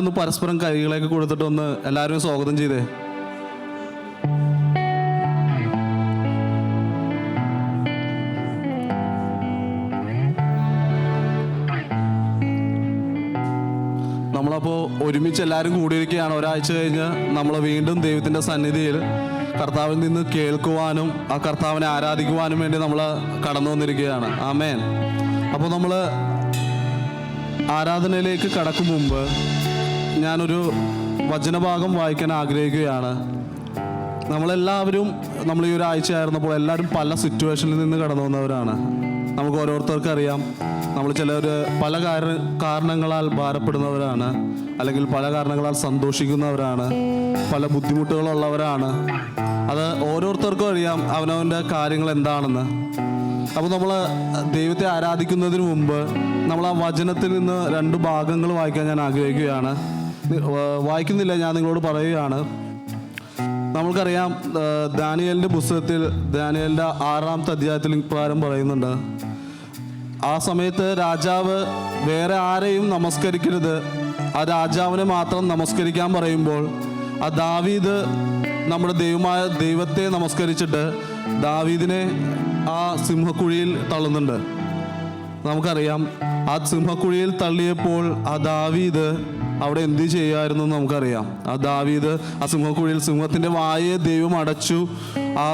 ഒന്ന് പരസ്പരം കൈകളൊക്കെ കൊടുത്തിട്ടൊന്ന് എല്ലാവരും സ്വാഗതം ചെയ്തേ. നമ്മളപ്പോൾ ഒരുമിച്ച് എല്ലാവരും കൂടിയിരിക്കുകയാണ്. ഒരാഴ്ച കഴിഞ്ഞ് നമ്മൾ വീണ്ടും ദൈവത്തിൻ്റെ സന്നിധിയിൽ കർത്താവിൽ നിന്ന് കേൾക്കുവാനും ആ കർത്താവിനെ ആരാധിക്കുവാനും വേണ്ടി നമ്മൾ കടന്നു വന്നിരിക്കുകയാണ്. ആമേൻ. അപ്പോൾ നമ്മൾ ആരാധനയിലേക്ക് കടക്കും മുമ്പ് ഞാനൊരു വചനഭാഗം വായിക്കാൻ ആഗ്രഹിക്കുകയാണ്. നമ്മളെല്ലാവരും നമ്മൾ ഈ ഒരാഴ്ച ആയിരുന്നപ്പോൾ എല്ലാവരും പല സിറ്റുവേഷനിൽ നിന്ന് കടന്നു വന്നവരാണ്. നമുക്ക് ഓരോരുത്തർക്കും അറിയാം, നമ്മൾ ചിലർ പല കാരണങ്ങളാൽ ഭാരപ്പെടുന്നവരാണ്, അല്ലെങ്കിൽ പല കാരണങ്ങളാൽ സന്തോഷിക്കുന്നവരാണ്, പല ബുദ്ധിമുട്ടുകളുള്ളവരാണ്. അത് ഓരോരുത്തർക്കും അറിയാം അവനവൻ്റെ കാര്യങ്ങൾ എന്താണെന്ന്. അപ്പോൾ നമ്മൾ ദൈവത്തെ ആരാധിക്കുന്നതിന് മുമ്പ് നമ്മൾ ആ വചനത്തിൽ നിന്ന് 2 ഭാഗങ്ങൾ വായിക്കാൻ ഞാൻ ആഗ്രഹിക്കുകയാണ്. വായിക്കുന്നില്ല, ഞാൻ നിങ്ങളോട് പറയുകയാണ്. നമ്മൾക്കറിയാം, ദാനിയേലിൻ്റെ പുസ്തകത്തിൽ ദാനിയേലിൻ്റെ 6-ാമത്തെ അധ്യായത്തിൽ ഇപ്രകാരം പറയുന്നുണ്ട്, ആ സമയത്ത് രാജാവ് വേറെ ആരെയും നമസ്കരിക്കരുത്, ആ രാജാവിനെ മാത്രം നമസ്കരിക്കാൻ പറയുമ്പോൾ ആ ദാവീദ് നമ്മുടെ ദൈവത്തെ നമസ്കരിച്ചിട്ട് ദാവീദിനെ ആ സിംഹക്കുഴിയിൽ തള്ളുന്നുണ്ട്. നമുക്കറിയാം, ആ സിംഹക്കുഴിയിൽ തള്ളിയപ്പോൾ ആ ദാവീദ് അവിടെ എന്ത് ചെയ്യുമായിരുന്നു എന്ന് നമുക്കറിയാം. ആ ദാവീദ് ആ സിംഹക്കുഴിയിൽ സിംഹത്തിൻ്റെ വായെ ദൈവം അടച്ചു. ആ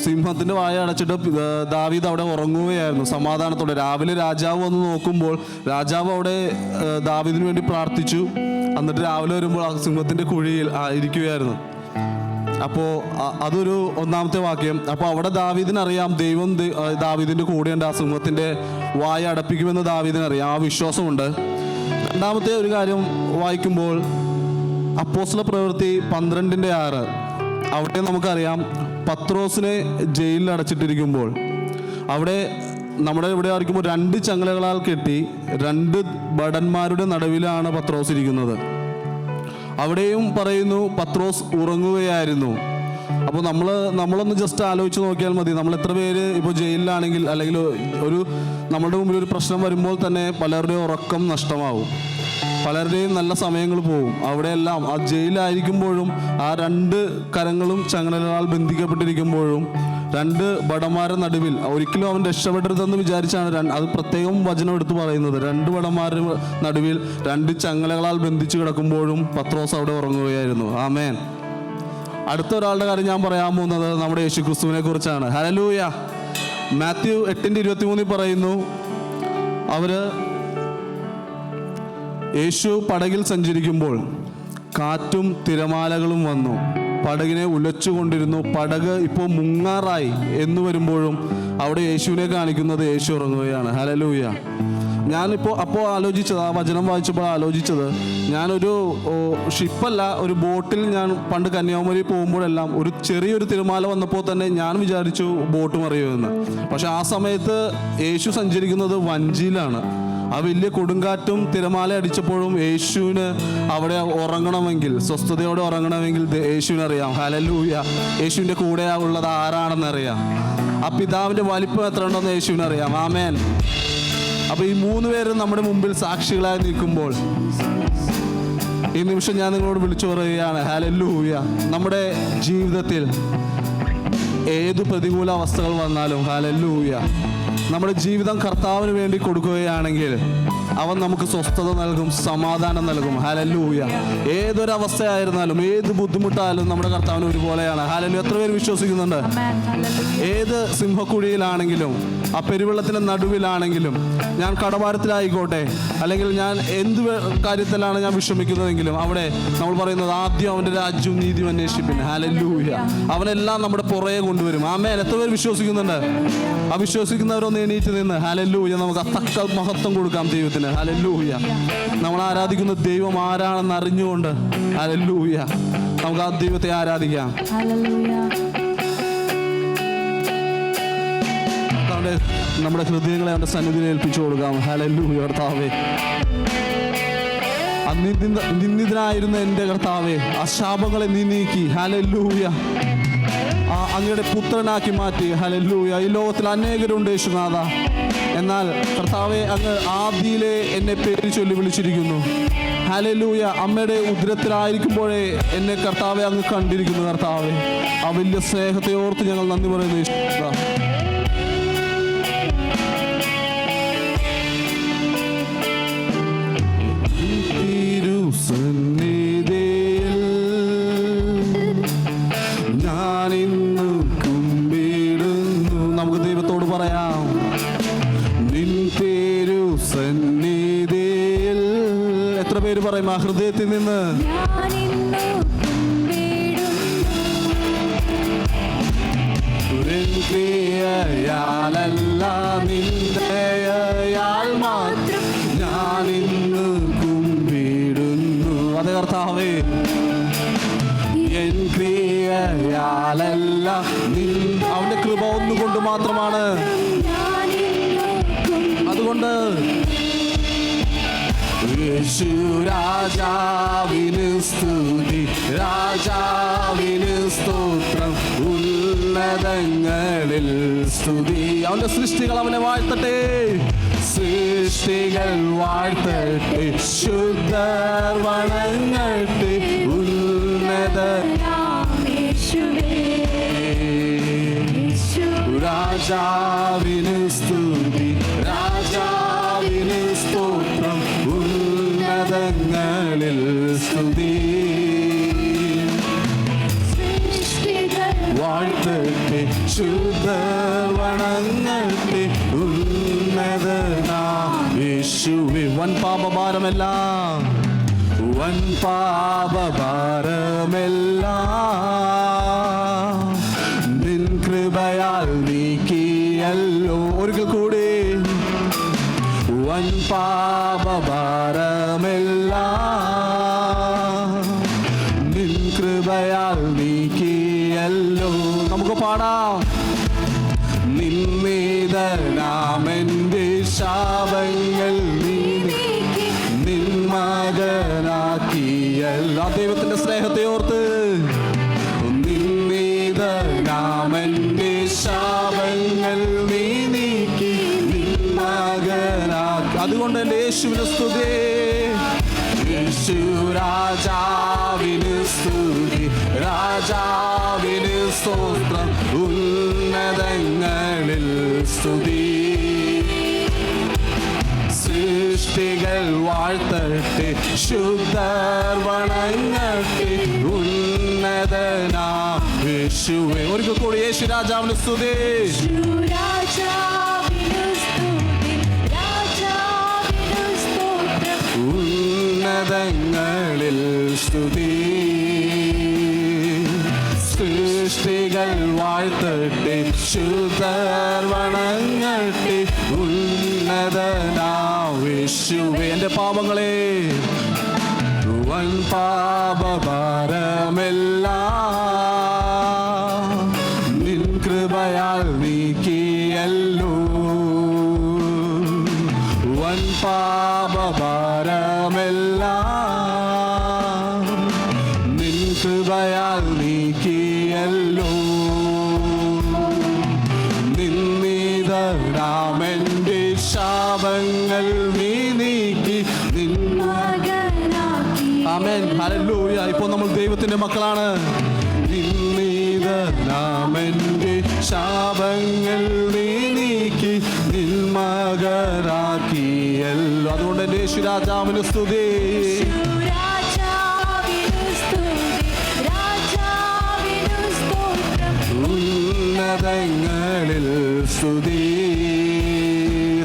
സിംഹത്തിൻ്റെ വായ അടച്ചിട്ട് ദാവീദ് അവിടെ ഉറങ്ങുകയായിരുന്നു സമാധാനത്തോടെ. രാവിലെ രാജാവ് വന്ന് നോക്കുമ്പോൾ രാജാവ് അവിടെ ദാവീദിന് വേണ്ടി പ്രാർത്ഥിച്ചു. എന്നിട്ട് രാവിലെ വരുമ്പോൾ ആ സിംഹത്തിൻ്റെ കുഴിയിൽ ഇരിക്കുകയായിരുന്നു. അപ്പോൾ അതൊരു 1-ാമത്തെ വാക്യം. അപ്പോൾ അവിടെ ദാവീദിനറിയാം ദൈവം ദാവീദിൻ്റെ കൂടെയുണ്ട്, ആ സിംഹത്തിൻ്റെ വായ അടപ്പിക്കുമെന്ന് ദാവീദിനറിയാം, ആ വിശ്വാസമുണ്ട്. 2-ാമത്തെ ഒരു കാര്യം വായിക്കുമ്പോൾ അപ്പോസ്തല പ്രവൃത്തി 12:6 അവിടെ നമുക്കറിയാം പത്രോസിനെ ജയിലിൽ അടച്ചിട്ടിരിക്കുമ്പോൾ അവിടെ നമ്മുടെ ഇവിടെ ആയിരിക്കുമ്പോൾ 2 ചങ്ങലകളാൽ കെട്ടി 2 ഭടന്മാരുടെ നടുവിലാണ് പത്രോസ് ഇരിക്കുന്നത്. അവിടെയും പറയുന്നു പത്രോസ് ഉറങ്ങുകയായിരുന്നു. അപ്പോൾ നമ്മളൊന്ന് ജസ്റ്റ് ആലോചിച്ച് നോക്കിയാൽ മതി. നമ്മൾ എത്ര പേര് ഇപ്പോൾ ജയിലിലാണെങ്കിൽ, അല്ലെങ്കിൽ നമ്മളുടെ മുമ്പിൽ ഒരു പ്രശ്നം വരുമ്പോൾ തന്നെ പലരുടെയും ഉറക്കം നഷ്ടമാവും, പലരുടെയും നല്ല സമയങ്ങൾ പോവും. അവിടെയെല്ലാം ആ ജയിലായിരിക്കുമ്പോഴും ആ 2 കരങ്ങളും ചങ്ങലകളാൽ ബന്ധിക്കപ്പെട്ടിരിക്കുമ്പോഴും 2 ഭടന്മാരുടെ നടുവിൽ ഒരിക്കലും അവൻ രക്ഷപ്പെടരുതെന്ന് വിചാരിച്ചാണ് അത് പ്രത്യേകം വചനം എടുത്ത് പറയുന്നത്. 2 ഭടന്മാരുടെ നടുവിൽ 2 ചങ്ങലകളാൽ ബന്ധിച്ച് കിടക്കുമ്പോഴും പത്രോസ് അവിടെ ഉറങ്ങുകയായിരുന്നു. ആമേൻ. അടുത്ത ഒരാളുടെ കാര്യം ഞാൻ പറയാൻ പോകുന്നത് നമ്മുടെ യേശുക്രിസ്തുവിനെ കുറിച്ചാണ്. ഹല്ലേലൂയ. മാത്യു 8:23 പറയുന്നു, യേശു പടകിൽ സഞ്ചരിക്കുമ്പോൾ കാറ്റും തിരമാലകളും വന്നു, പടകിനെ ഉലച്ചുകൊണ്ടിരുന്നു, പടക് ഇപ്പോൾ മുങ്ങാറായി എന്ന് വരുമ്പോഴും അവിടെ യേശുവിനെ കാണിക്കുന്നത് യേശു ഉറങ്ങുകയാണ്. ഹല്ലേലൂയ. അപ്പോൾ ആലോചിച്ചത്, ആ വചനം വായിച്ചപ്പോൾ ആലോചിച്ചത്, ഞാനൊരു ഷിപ്പല്ല, ഒരു ബോട്ടിൽ ഞാൻ പണ്ട് കന്യാകുമാരി പോകുമ്പോഴെല്ലാം ഒരു ചെറിയൊരു തിരമാല വന്നപ്പോൾ തന്നെ ഞാൻ വിചാരിച്ചു ബോട്ട് മറിയുമെന്ന്. പക്ഷെ ആ സമയത്ത് യേശു സഞ്ചരിക്കുന്നത് വഞ്ചിയിലാണ്. ആ വലിയ കൊടുങ്കാറ്റും തിരമാല അടിച്ചപ്പോഴും യേശുവിന് അവിടെ ഉറങ്ങണമെങ്കിൽ, സ്വസ്ഥതയോടെ ഉറങ്ങണമെങ്കിൽ യേശുവിനറിയാം. ഹല്ലേലൂയ. യേശുവിൻ്റെ കൂടെ ഉള്ളത് ആരാണെന്നറിയാം. ആ പിതാവിൻ്റെ വലിപ്പം എത്ര ഉണ്ടെന്ന് യേശുവിനറിയാം. ആമേൻ. അപ്പോൾ ഈ 3 പേരും നമ്മുടെ മുമ്പിൽ സാക്ഷികളായി നിൽക്കുമ്പോൾ ഈ നിമിഷം ഞാൻ നിങ്ങളോട് വിളിച്ചു പറയുകയാണ്, ഹല്ലേലൂയ. നമ്മുടെ ജീവിതത്തിൽ ഏതു പ്രതികൂല അവസ്ഥകൾ വന്നാലും, ഹല്ലേലൂയ, നമ്മുടെ ജീവിതം കർത്താവിന് വേണ്ടി കൊടുക്കുകയാണെങ്കിൽ അവൻ നമുക്ക് സ്വസ്ഥത നൽകും, സമാധാനം നൽകും. ഹല്ലേലൂയ. ഏതൊരവസ്ഥയായിരുന്നാലും, ഏത് ബുദ്ധിമുട്ടായാലും നമ്മുടെ കർത്താവിന് ഒരുപോലെയാണ്. ഹല്ലേലൂയ. എത്ര പേര് വിശ്വസിക്കുന്നുണ്ട്? ഏത് സിംഹക്കുഴിയിലാണെങ്കിലും, ആ പെരുവെള്ളത്തിൻ്റെ നടുവിലാണെങ്കിലും, ഞാൻ കടഭാരത്തിലായിക്കോട്ടെ, അല്ലെങ്കിൽ ഞാൻ എന്ത് കാര്യത്തിലാണ് ഞാൻ വിഷമിക്കുന്നതെങ്കിലും, അവിടെ നമ്മൾ പറയുന്നത് ആദ്യം അവൻ്റെ രാജ്യവും നീതിയും അന്വേഷിപ്പിൻ. ഹല്ലേലൂയ. അവനെല്ലാം നമ്മുടെ പുറകെ കൊണ്ടുവരും. ആമേൻ. എത്ര പേര് വിശ്വസിക്കുന്നുണ്ട്? ആ വിശ്വസിക്കുന്നവരൊന്ന് എണീറ്റ് നിന്ന് ഹല്ലേലൂയ നമുക്ക് തക്ക മഹത്വം കൊടുക്കാം ദൈവത്തിന്. ഹല്ലേലൂയ. നമ്മൾ ആരാധിക്കുന്ന ദൈവം ആരാണെന്ന് അറിഞ്ഞുകൊണ്ട് ഹല്ലേലൂയ നമുക്ക് ആ ദൈവത്തെ ആരാധിക്കാം. നമ്മുടെ ഹൃദയങ്ങളെ അവൻ്റെ സന്നിധിയിൽ ഏൽപ്പിച്ചു കൊടുക്കാം. ഹല്ലേലൂയ. കർത്താവേ, നിന്ദിതനായിരുന്ന എൻ്റെ കർത്താവേ, ആ ശാപങ്ങളെ നീ നീക്കി. ഹല്ലേലൂയ. ആ അങ്ങയുടെ പുത്രനാക്കി മാറ്റി. ഹല്ലേലൂയ. ഈ ലോകത്തിൽ അനേകരുണ്ട് യേശുനാഥ, എന്നാൽ കർത്താവെ അങ്ങ് ആദിയിലെ എന്നെ പേര് ചൊല്ലി വിളിച്ചിരിക്കുന്നു. ഹല്ലേലൂയ. അമ്മയുടെ ഉദരത്തിലായിരിക്കുമ്പോഴേ എന്നെ കർത്താവെ അങ്ങ് കണ്ടിരിക്കുന്നു. കർത്താവെ, ആ വലിയ സ്നേഹത്തെ ഓർത്ത് ഞങ്ങൾ നന്ദി പറയുന്നു യേശുനാഥ. നമുക്ക് ദൈവത്തോട് പറയാം, നിൻ പേരു സന്നിധിയിൽ. എത്ര പേര് പറയും ആ ഹൃദയത്തിൽ നിന്ന്? ക്രിയയാലല്ല നിന്ദയാൽ മാത്രം ഞാനിന്ന് കുമ്പിടുന്നു. അതെ കർത്താവേ, എൻ ക്രിയയാലല്ല അവന്റെ കൃപ ഒന്നുകൊണ്ട് മാത്രമാണ്. അതുകൊണ്ട് യേശു രാജാവിന് സ്തുതി, രാജാവിന് സ്തോത്രം, ഉന്നതങ്ങളിൽ സ്തുതി. അവന്റെ സൃഷ്ടികൾ അവനെ വാഴ്ത്തട്ടെ, സൃഷ്ടികൾ വാഴ്ത്തട്ടെ, ശുദ്ധർ വണങ്ങട്ടെ, ഉന്നത രാജാവിന് സ്തുതി, രാജാവിന് സ്തോത്രം, ഉന്നതങ്ങളിൽ സ്തുതി. വാഴ്ത്തട്ടെ, ശുദ്ധർ വണങ്ങട്ടെ, ഉന്നതനാം യേശുവേ. വൻ പാപഭാരമെല്ലാം, വൻ പാപഭാരമെല്ലാം നിൻ കൃപയാൽ നീക്കിയല്ലോ. ഒരിക്കൽ കൂടി, വൻ പാപഭാരമെല്ലാം നിൻ കൃപയാൽ നീക്കിയല്ലോ. നമുക്ക് പാടാം. നിന്നീതനാമെന്റെ ശാപങ്ങൾ നിൻ മകനാക്കിയല്ലോ. ആ ദൈവത്തിന്റെ സ്നേഹത്തെ ഓർത്ത്, നിന്നീതനാമെന്റെ ശാപങ്ങൾ നീ നീക്കി നിൻ മകനാക്കി. അതുകൊണ്ട് എൻ്റെ യേശുവിന് സ്തുതി, യേശു രാജാവിന് സ്തുതി, രാജാവിന് സ്തോത്രം, ഉന്നതങ്ങളിൽ സ്തുതി. സൃഷ്ടികൾ വാഴ്ത്തട്ടെ, ശുദ്ധർ വണങ്ങട്ടെ, ഉന്നതനാം യേശുവേ. ഒരിക്കൽ കൂടി യേശു രാജാവിന് സ്തുതി, ഉന്നതങ്ങളിൽ സ്തുതി. സൃഷ്ടികൾ വാഴ്ത്തട്ടെ, ശുദ്ധർ വണങ്ങട്ടെ, ഉന്നതനാം യേശുവേ. എൻ്റെ പാപങ്ങളെ, വൻ പാപഭാരമെല്ലാം നിൻ കൃപയാൽ നീക്കിയല്ലോ. വൻ പാപഭാരമെല്ലാം നിൻ കൃപയാൽ നീക്കിയല്ലോ. നിന്നീതനാമെന്റെ ശാപങ്ങൾ നീ നീക്കി നിൻ മകനാക്കി. ആമേൻ, ഹല്ലേലൂയ. ഇപ്പോൾ നമ്മൾ ദൈവത്തിന്റെ മക്കളാണ്. നിന്നീതനാമെന്റെ ശാപങ്ങൾ നീ നീക്കി നിൻ മകനാക്കിയല്ലോ. അതുകൊണ്ട് എൻ്റെ യേശു രാജാവിന് സ്തുതി, ഉന്നതങ്ങളിൽ സ്തുതി.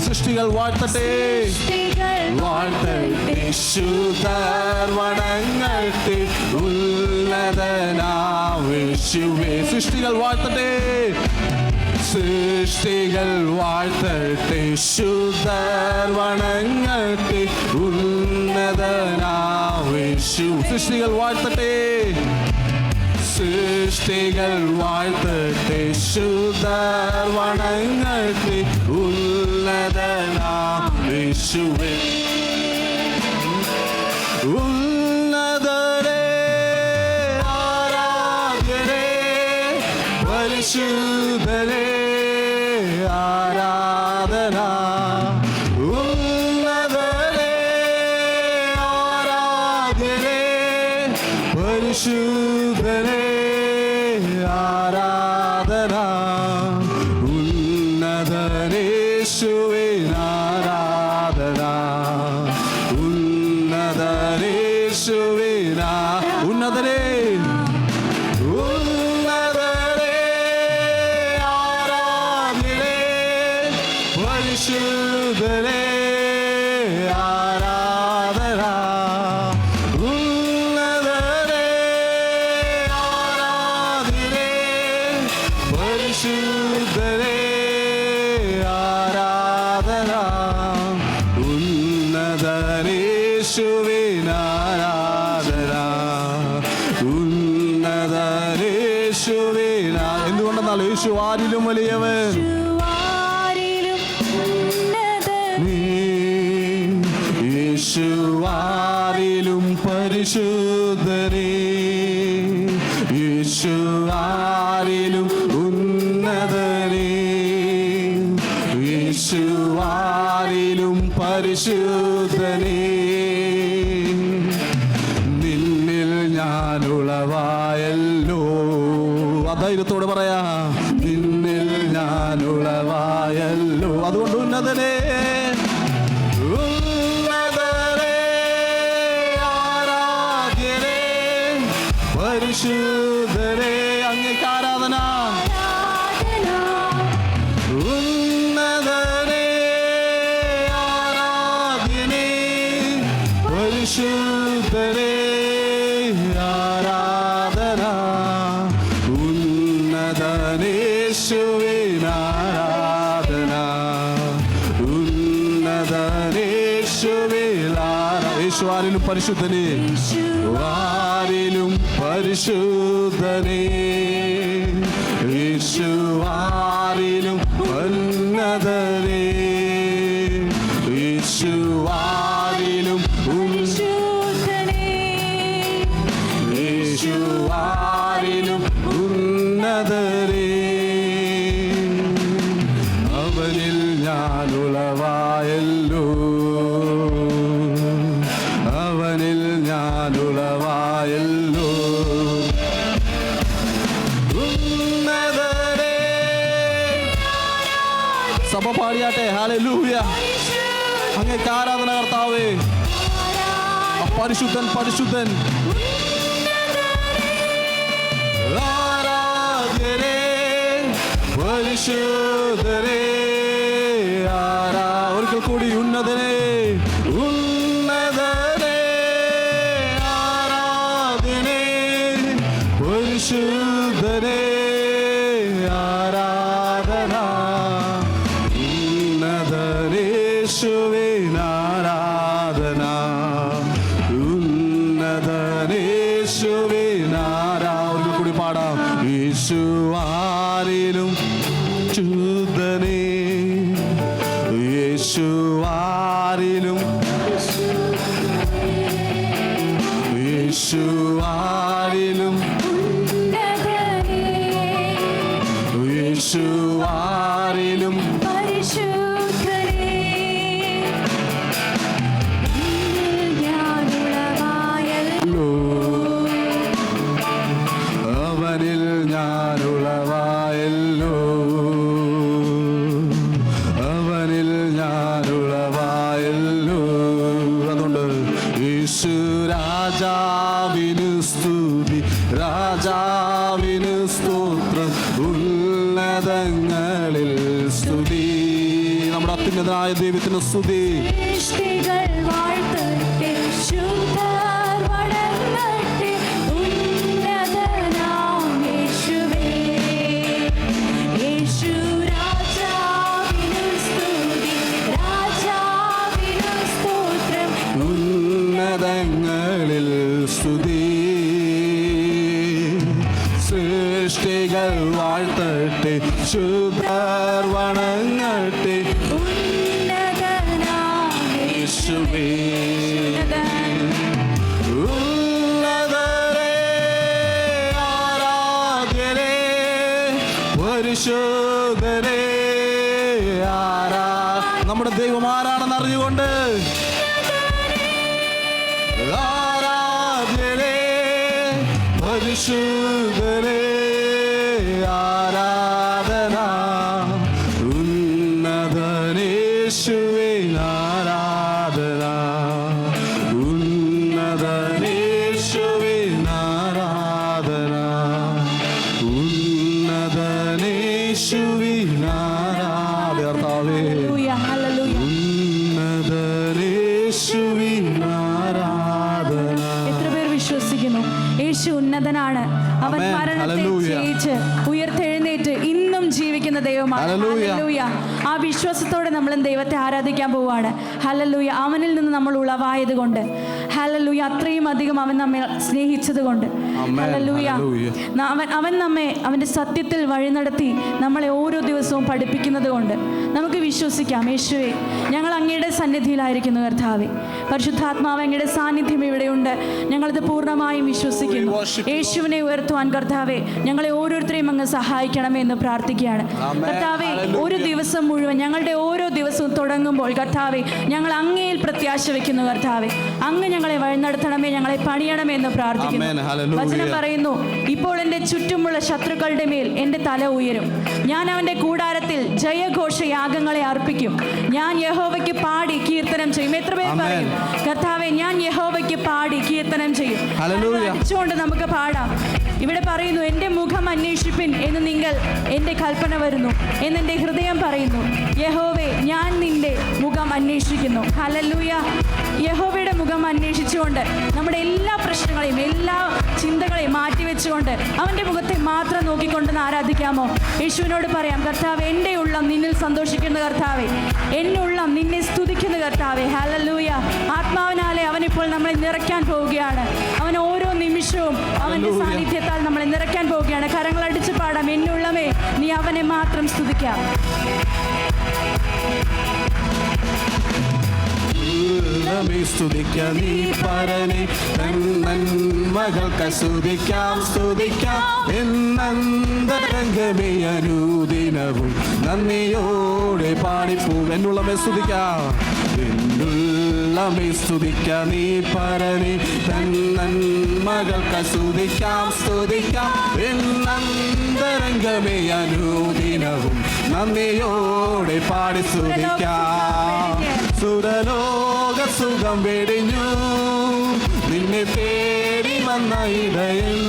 സൃഷ്ടികൾ വാഴ്ത്തട്ടെ, വാഴ്ത്തട്ടെ, ശുദ്ധർ വണങ്ങട്ടെ, ഉന്നതനാം യേശുവേ. സൃഷ്ടികൾ വാഴ്ത്തട്ടെ, സൃഷ്ടികൾ വാഴ്ത്തട്ടെ, ശുദ്ധർ വണങ്ങട്ടെ, ഉന്നതനാം യേശു. സൃഷ്ടികൾ വാഴ്ത്തട്ടെ, സൃഷ്ടികൾ വാഴ്ത്തട്ടെ, ശുദ്ധർ വണങ്ങട്ടെ, ഉന്നതനാം യേശുവേ. ഉന്നതരേ ആരാധ്യരേ, പരിശുദ്ധനേ ആരാധന, ഉന്നതനേ ആരാധ്യനേ, പരിശുദ്ധനേ ആരാധന, ഉന്നതനേശുവിനാരാധന, ഉന്നതനേശുവിനാ ഉന്നതനേ പരിശുദ്ധനേ ആരാധന, ഉന്നതനേ ആരാധ്യനേ, പരിശുദ്ധനേ ആരാധന, ഉന്നതനേശുവിനാരാധന, ഉന്നതനേശുവിനാ. എന്തുകൊണ്ടെന്നാൽ യേശു ആരിലും വലിയവൻ, യേശുവാരിലും പരിശുദ്ധനേ, യേശുവാരിലും ഉന്നതനേ, യേശുവാരിലും പരിശുദ്ധനേ, നിന്നിൽ ഞാനുളവായല്ലോ. അധൈര്യത്തോടെ പറയാ, നിന്നിൽ ഞാനുളവായല്ലോ. അതുകൊണ്ട് ഉന്നതനേ പരിശുദ്ധനേ അങ്ങേക്ക് ആരാധന, ഉന്നതനേ ആരാധ്യനേ, പരിശുദ്ധനേ ആരാധന, ഉന്നതനേശുവിനാരാധന, ഉന്നതനേശുവിനാരാധന. യേശുവാരിലും പരിശുദ്ധനേ, യേശുവാരിലും പരിശുദ്ധനേ, യേശുവാരിലും ഉന്നതനേ, യേശുവാരിലും പരിശുദ്ധനേ, യേശുവാരിലും ഉന്നതനേ, അവനിൽ ഞാനുളവായല്ലോ, അവനിൽ ഞാനുളവായല്ലോ, ഉന്നതനേ. സഭ പാടിയാട്ടെ ഹല്ലേലൂയ. അങ്ങേക്ക് ആരാധന കർത്താവേ, പരിശുദ്ധൻ പരിശുദ്ധൻ ആരാധ്യനേ, പരിശുദ്ധനേ ഒരിക്കൽ കൂടി ഉന്നതനേ, ഉന്നതനേ ആരാധ്യനേ, പരിശുദ്ധനേ ആരാധന, ഉന്നതനേശുവിനാരാധന, ഉന്നതനേശുവിനാരാ. ഒരിക്കൽ കൂടി പാടാം. യേശുവാരിലും ശുദ്ധനേ, യേശുവാരിലും, യേശുവാരിലും, യേശുവാരിലും അവനിൽ ഞാനുളവായല്ലോ, അവനിൽ ഞാനുളവായല്ലോ. അതുകൊണ്ട് യേശു രാജാവിന് സ്തുതി, രാജാവിന് സ്തോത്രം, ഉന്നതങ്ങളിൽ സ്തുതി. നമ്മുടെ അത്യുന്നതനായ ദൈവത്തിന് സ്തുതി. ഉന്നതങ്ങളിൽ സ്തുതി, സൃഷ്ടികൾ വാഴ്ത്തട്ടെ, ശുദ്ധർ വണങ്ങട്ടെ, യേശുവേ. ഉന്നതരേ ആരാധ്യനേ, പരിശുദ്ധരേ നമ്മുടെ ദൈവം ആരാണെന്ന് അറിഞ്ഞുകൊണ്ട് ആരാധ്യരേ പരിശുദ്ധരേ ആരാധന ഉന്നതനേശുവേ ആരാധന ഉന്നതനേശുവേ ആരാധന ഉന്നതനേശുവേ ആരാധന കർത്താവേ ഉന്നതനേശുവേ ആരാധന. എത്ര പേർ വിശ്വസിക്കുന്നു യേശു ഉന്നതനാണ്? അവൻ മരണത്തെ ജയിച്ച് ഉയർത്തെഴുന്നേറ്റ് ഇന്നും ജീവിക്കുന്ന ദൈവമാണ്. ഹല്ലേലൂയ. ആ വിശ്വാസത്തോടെ നമ്മൾ ദൈവത്തെ ആരാധിക്കാൻ പോവാണ്. ഹല്ലേലൂയ. അവനിൽ നിന്ന് നമ്മൾ ഉളവായത് കൊണ്ട്, ഹല്ലേലൂയ, അത്രയും അധികം അവൻ നമ്മെ സ്നേഹിച്ചത് കൊണ്ട്, ഹല്ലേലൂയ, അവൻ നമ്മെ അവൻ്റെ സത്യത്തിൽ വഴി നടത്തി നമ്മളെ ഓരോ ദിവസവും പഠിപ്പിക്കുന്നത് കൊണ്ട് നമുക്ക് വിശ്വസിക്കാം. യേശുവേ, ഞങ്ങൾ അങ്ങയുടെ സന്നിധിയിലായിരിക്കുന്നു കർത്താവേ. പരിശുദ്ധാത്മാവ് അങ്ങയുടെ സാന്നിധ്യം ഇവിടെയുണ്ട്. ഞങ്ങളത് പൂർണ്ണമായും വിശ്വസിക്കുന്നു. യേശുവിനെ ഉയർത്തുവാൻ കർത്താവേ ഞങ്ങളെ ഓരോരുത്തരെയും അങ്ങ് സഹായിക്കണമേ എന്ന് പ്രാർത്ഥിക്കുകയാണ് കർത്താവേ. ഒരു ദിവസം മുഴുവൻ ഞങ്ങളുടെ ഓരോ ദിവസവും തുടങ്ങുമ്പോൾ കർത്താവേ ഞങ്ങൾ അങ്ങയിൽ പ്രത്യാശ വെക്കുന്നു കർത്താവേ. അങ്ങ് ഞങ്ങളെ വഴി നടത്തണമേ, ഞങ്ങളെ പണിയണമേ എന്ന് പ്രാർത്ഥിക്കുന്നു. വചനം പറയുന്നു, ഇപ്പോൾ എൻ്റെ ചുറ്റുമുള്ള ശത്രുക്കളുടെ മേൽ എൻ്റെ തല ഉയരും. ഞാൻ അവൻ്റെ കൂടാരത്തിൽ ജയഘോഷയാഗങ്ങളെ അർപ്പിക്കും. ഞാൻ യഹോവയ്ക്ക് പാടി കീർത്തനം ചെയ്യും. എത്ര പേർ പറയും കർത്താവേ ഞാൻ യഹോവയ്ക്ക് പാടി കീർത്തനം ചെയ്യും? അടിച്ചുകൊണ്ട് നമുക്ക് പാടാം. ഇവിടെ പറയുന്നു, എൻ്റെ മുഖം അന്വേഷിപ്പിൻ എന്ന് നിങ്ങൾ എൻ്റെ കൽപ്പന വരുന്നു എന്നെൻ്റെ ഹൃദയം പറയുന്നു. യഹോവേ, ഞാൻ നിന്റെ മുഖം അന്വേഷിക്കുന്നു. ഹല്ലേലൂയ. യഹോവയുടെ മുഖം അന്വേഷിച്ചുകൊണ്ട് നമ്മുടെ എല്ലാ പ്രശ്നങ്ങളെയും എല്ലാ ചിന്തകളെയും മാറ്റിവെച്ചുകൊണ്ട് അവൻ്റെ മുഖത്തെ മാത്രം നോക്കിക്കൊണ്ടെന്ന് ആരാധിക്കാമോ? യേശുവിനോട് പറയാം, കർത്താവേ, എൻ്റെ ഉള്ളം നിന്നിൽ സന്തോഷിക്കുന്ന കർത്താവേ, എൻ്റെ ഉള്ളം നിന്നെ സ്തുതിക്കുന്ന കർത്താവേ. ഹല്ലേലൂയ. ആത്മാവിനാലെ അവനിപ്പോൾ നമ്മളെ നിറയ്ക്കാൻ പോവുകയാണ്. അവൻ ഓരോ നിമിഷവും അവൻ്റെ സാന്നിധ്യത്താൽ നമ്മളെ നിറയ്ക്കാൻ പോവുകയാണ്. കരങ്ങൾ അടിച്ച് പാടാം, എന്നുള്ളമേ നീ അവനെ മാത്രം സ്തുതിക്കാം. സ്തുതിക്കാം നീ പരനെ നന്മകൾക്ക് സ്തുതിക്കാം സ്തുതിക്കാം എന്നന്തരംഗമേ അനുദിനവും നന്ദിയോടെ പാടിപ്പൂ. എന്നുള്ളമേ സ്തുതിക്കാം, എന്നുള്ളമേ സ്തുതിക്കാം നീ പരനെ നന്മകൾക്ക് സ്തുതിക്കാം സ്തുതിക്കാം എന്നന്തരംഗമേ അനുദിനവും നന്ദിയോടെ പാടി സ്തുതിക്കാം. സുരലോക സുഖം വെടിഞ്ഞു നിന്നെ തേടി വന്ന ഇടയിൽ,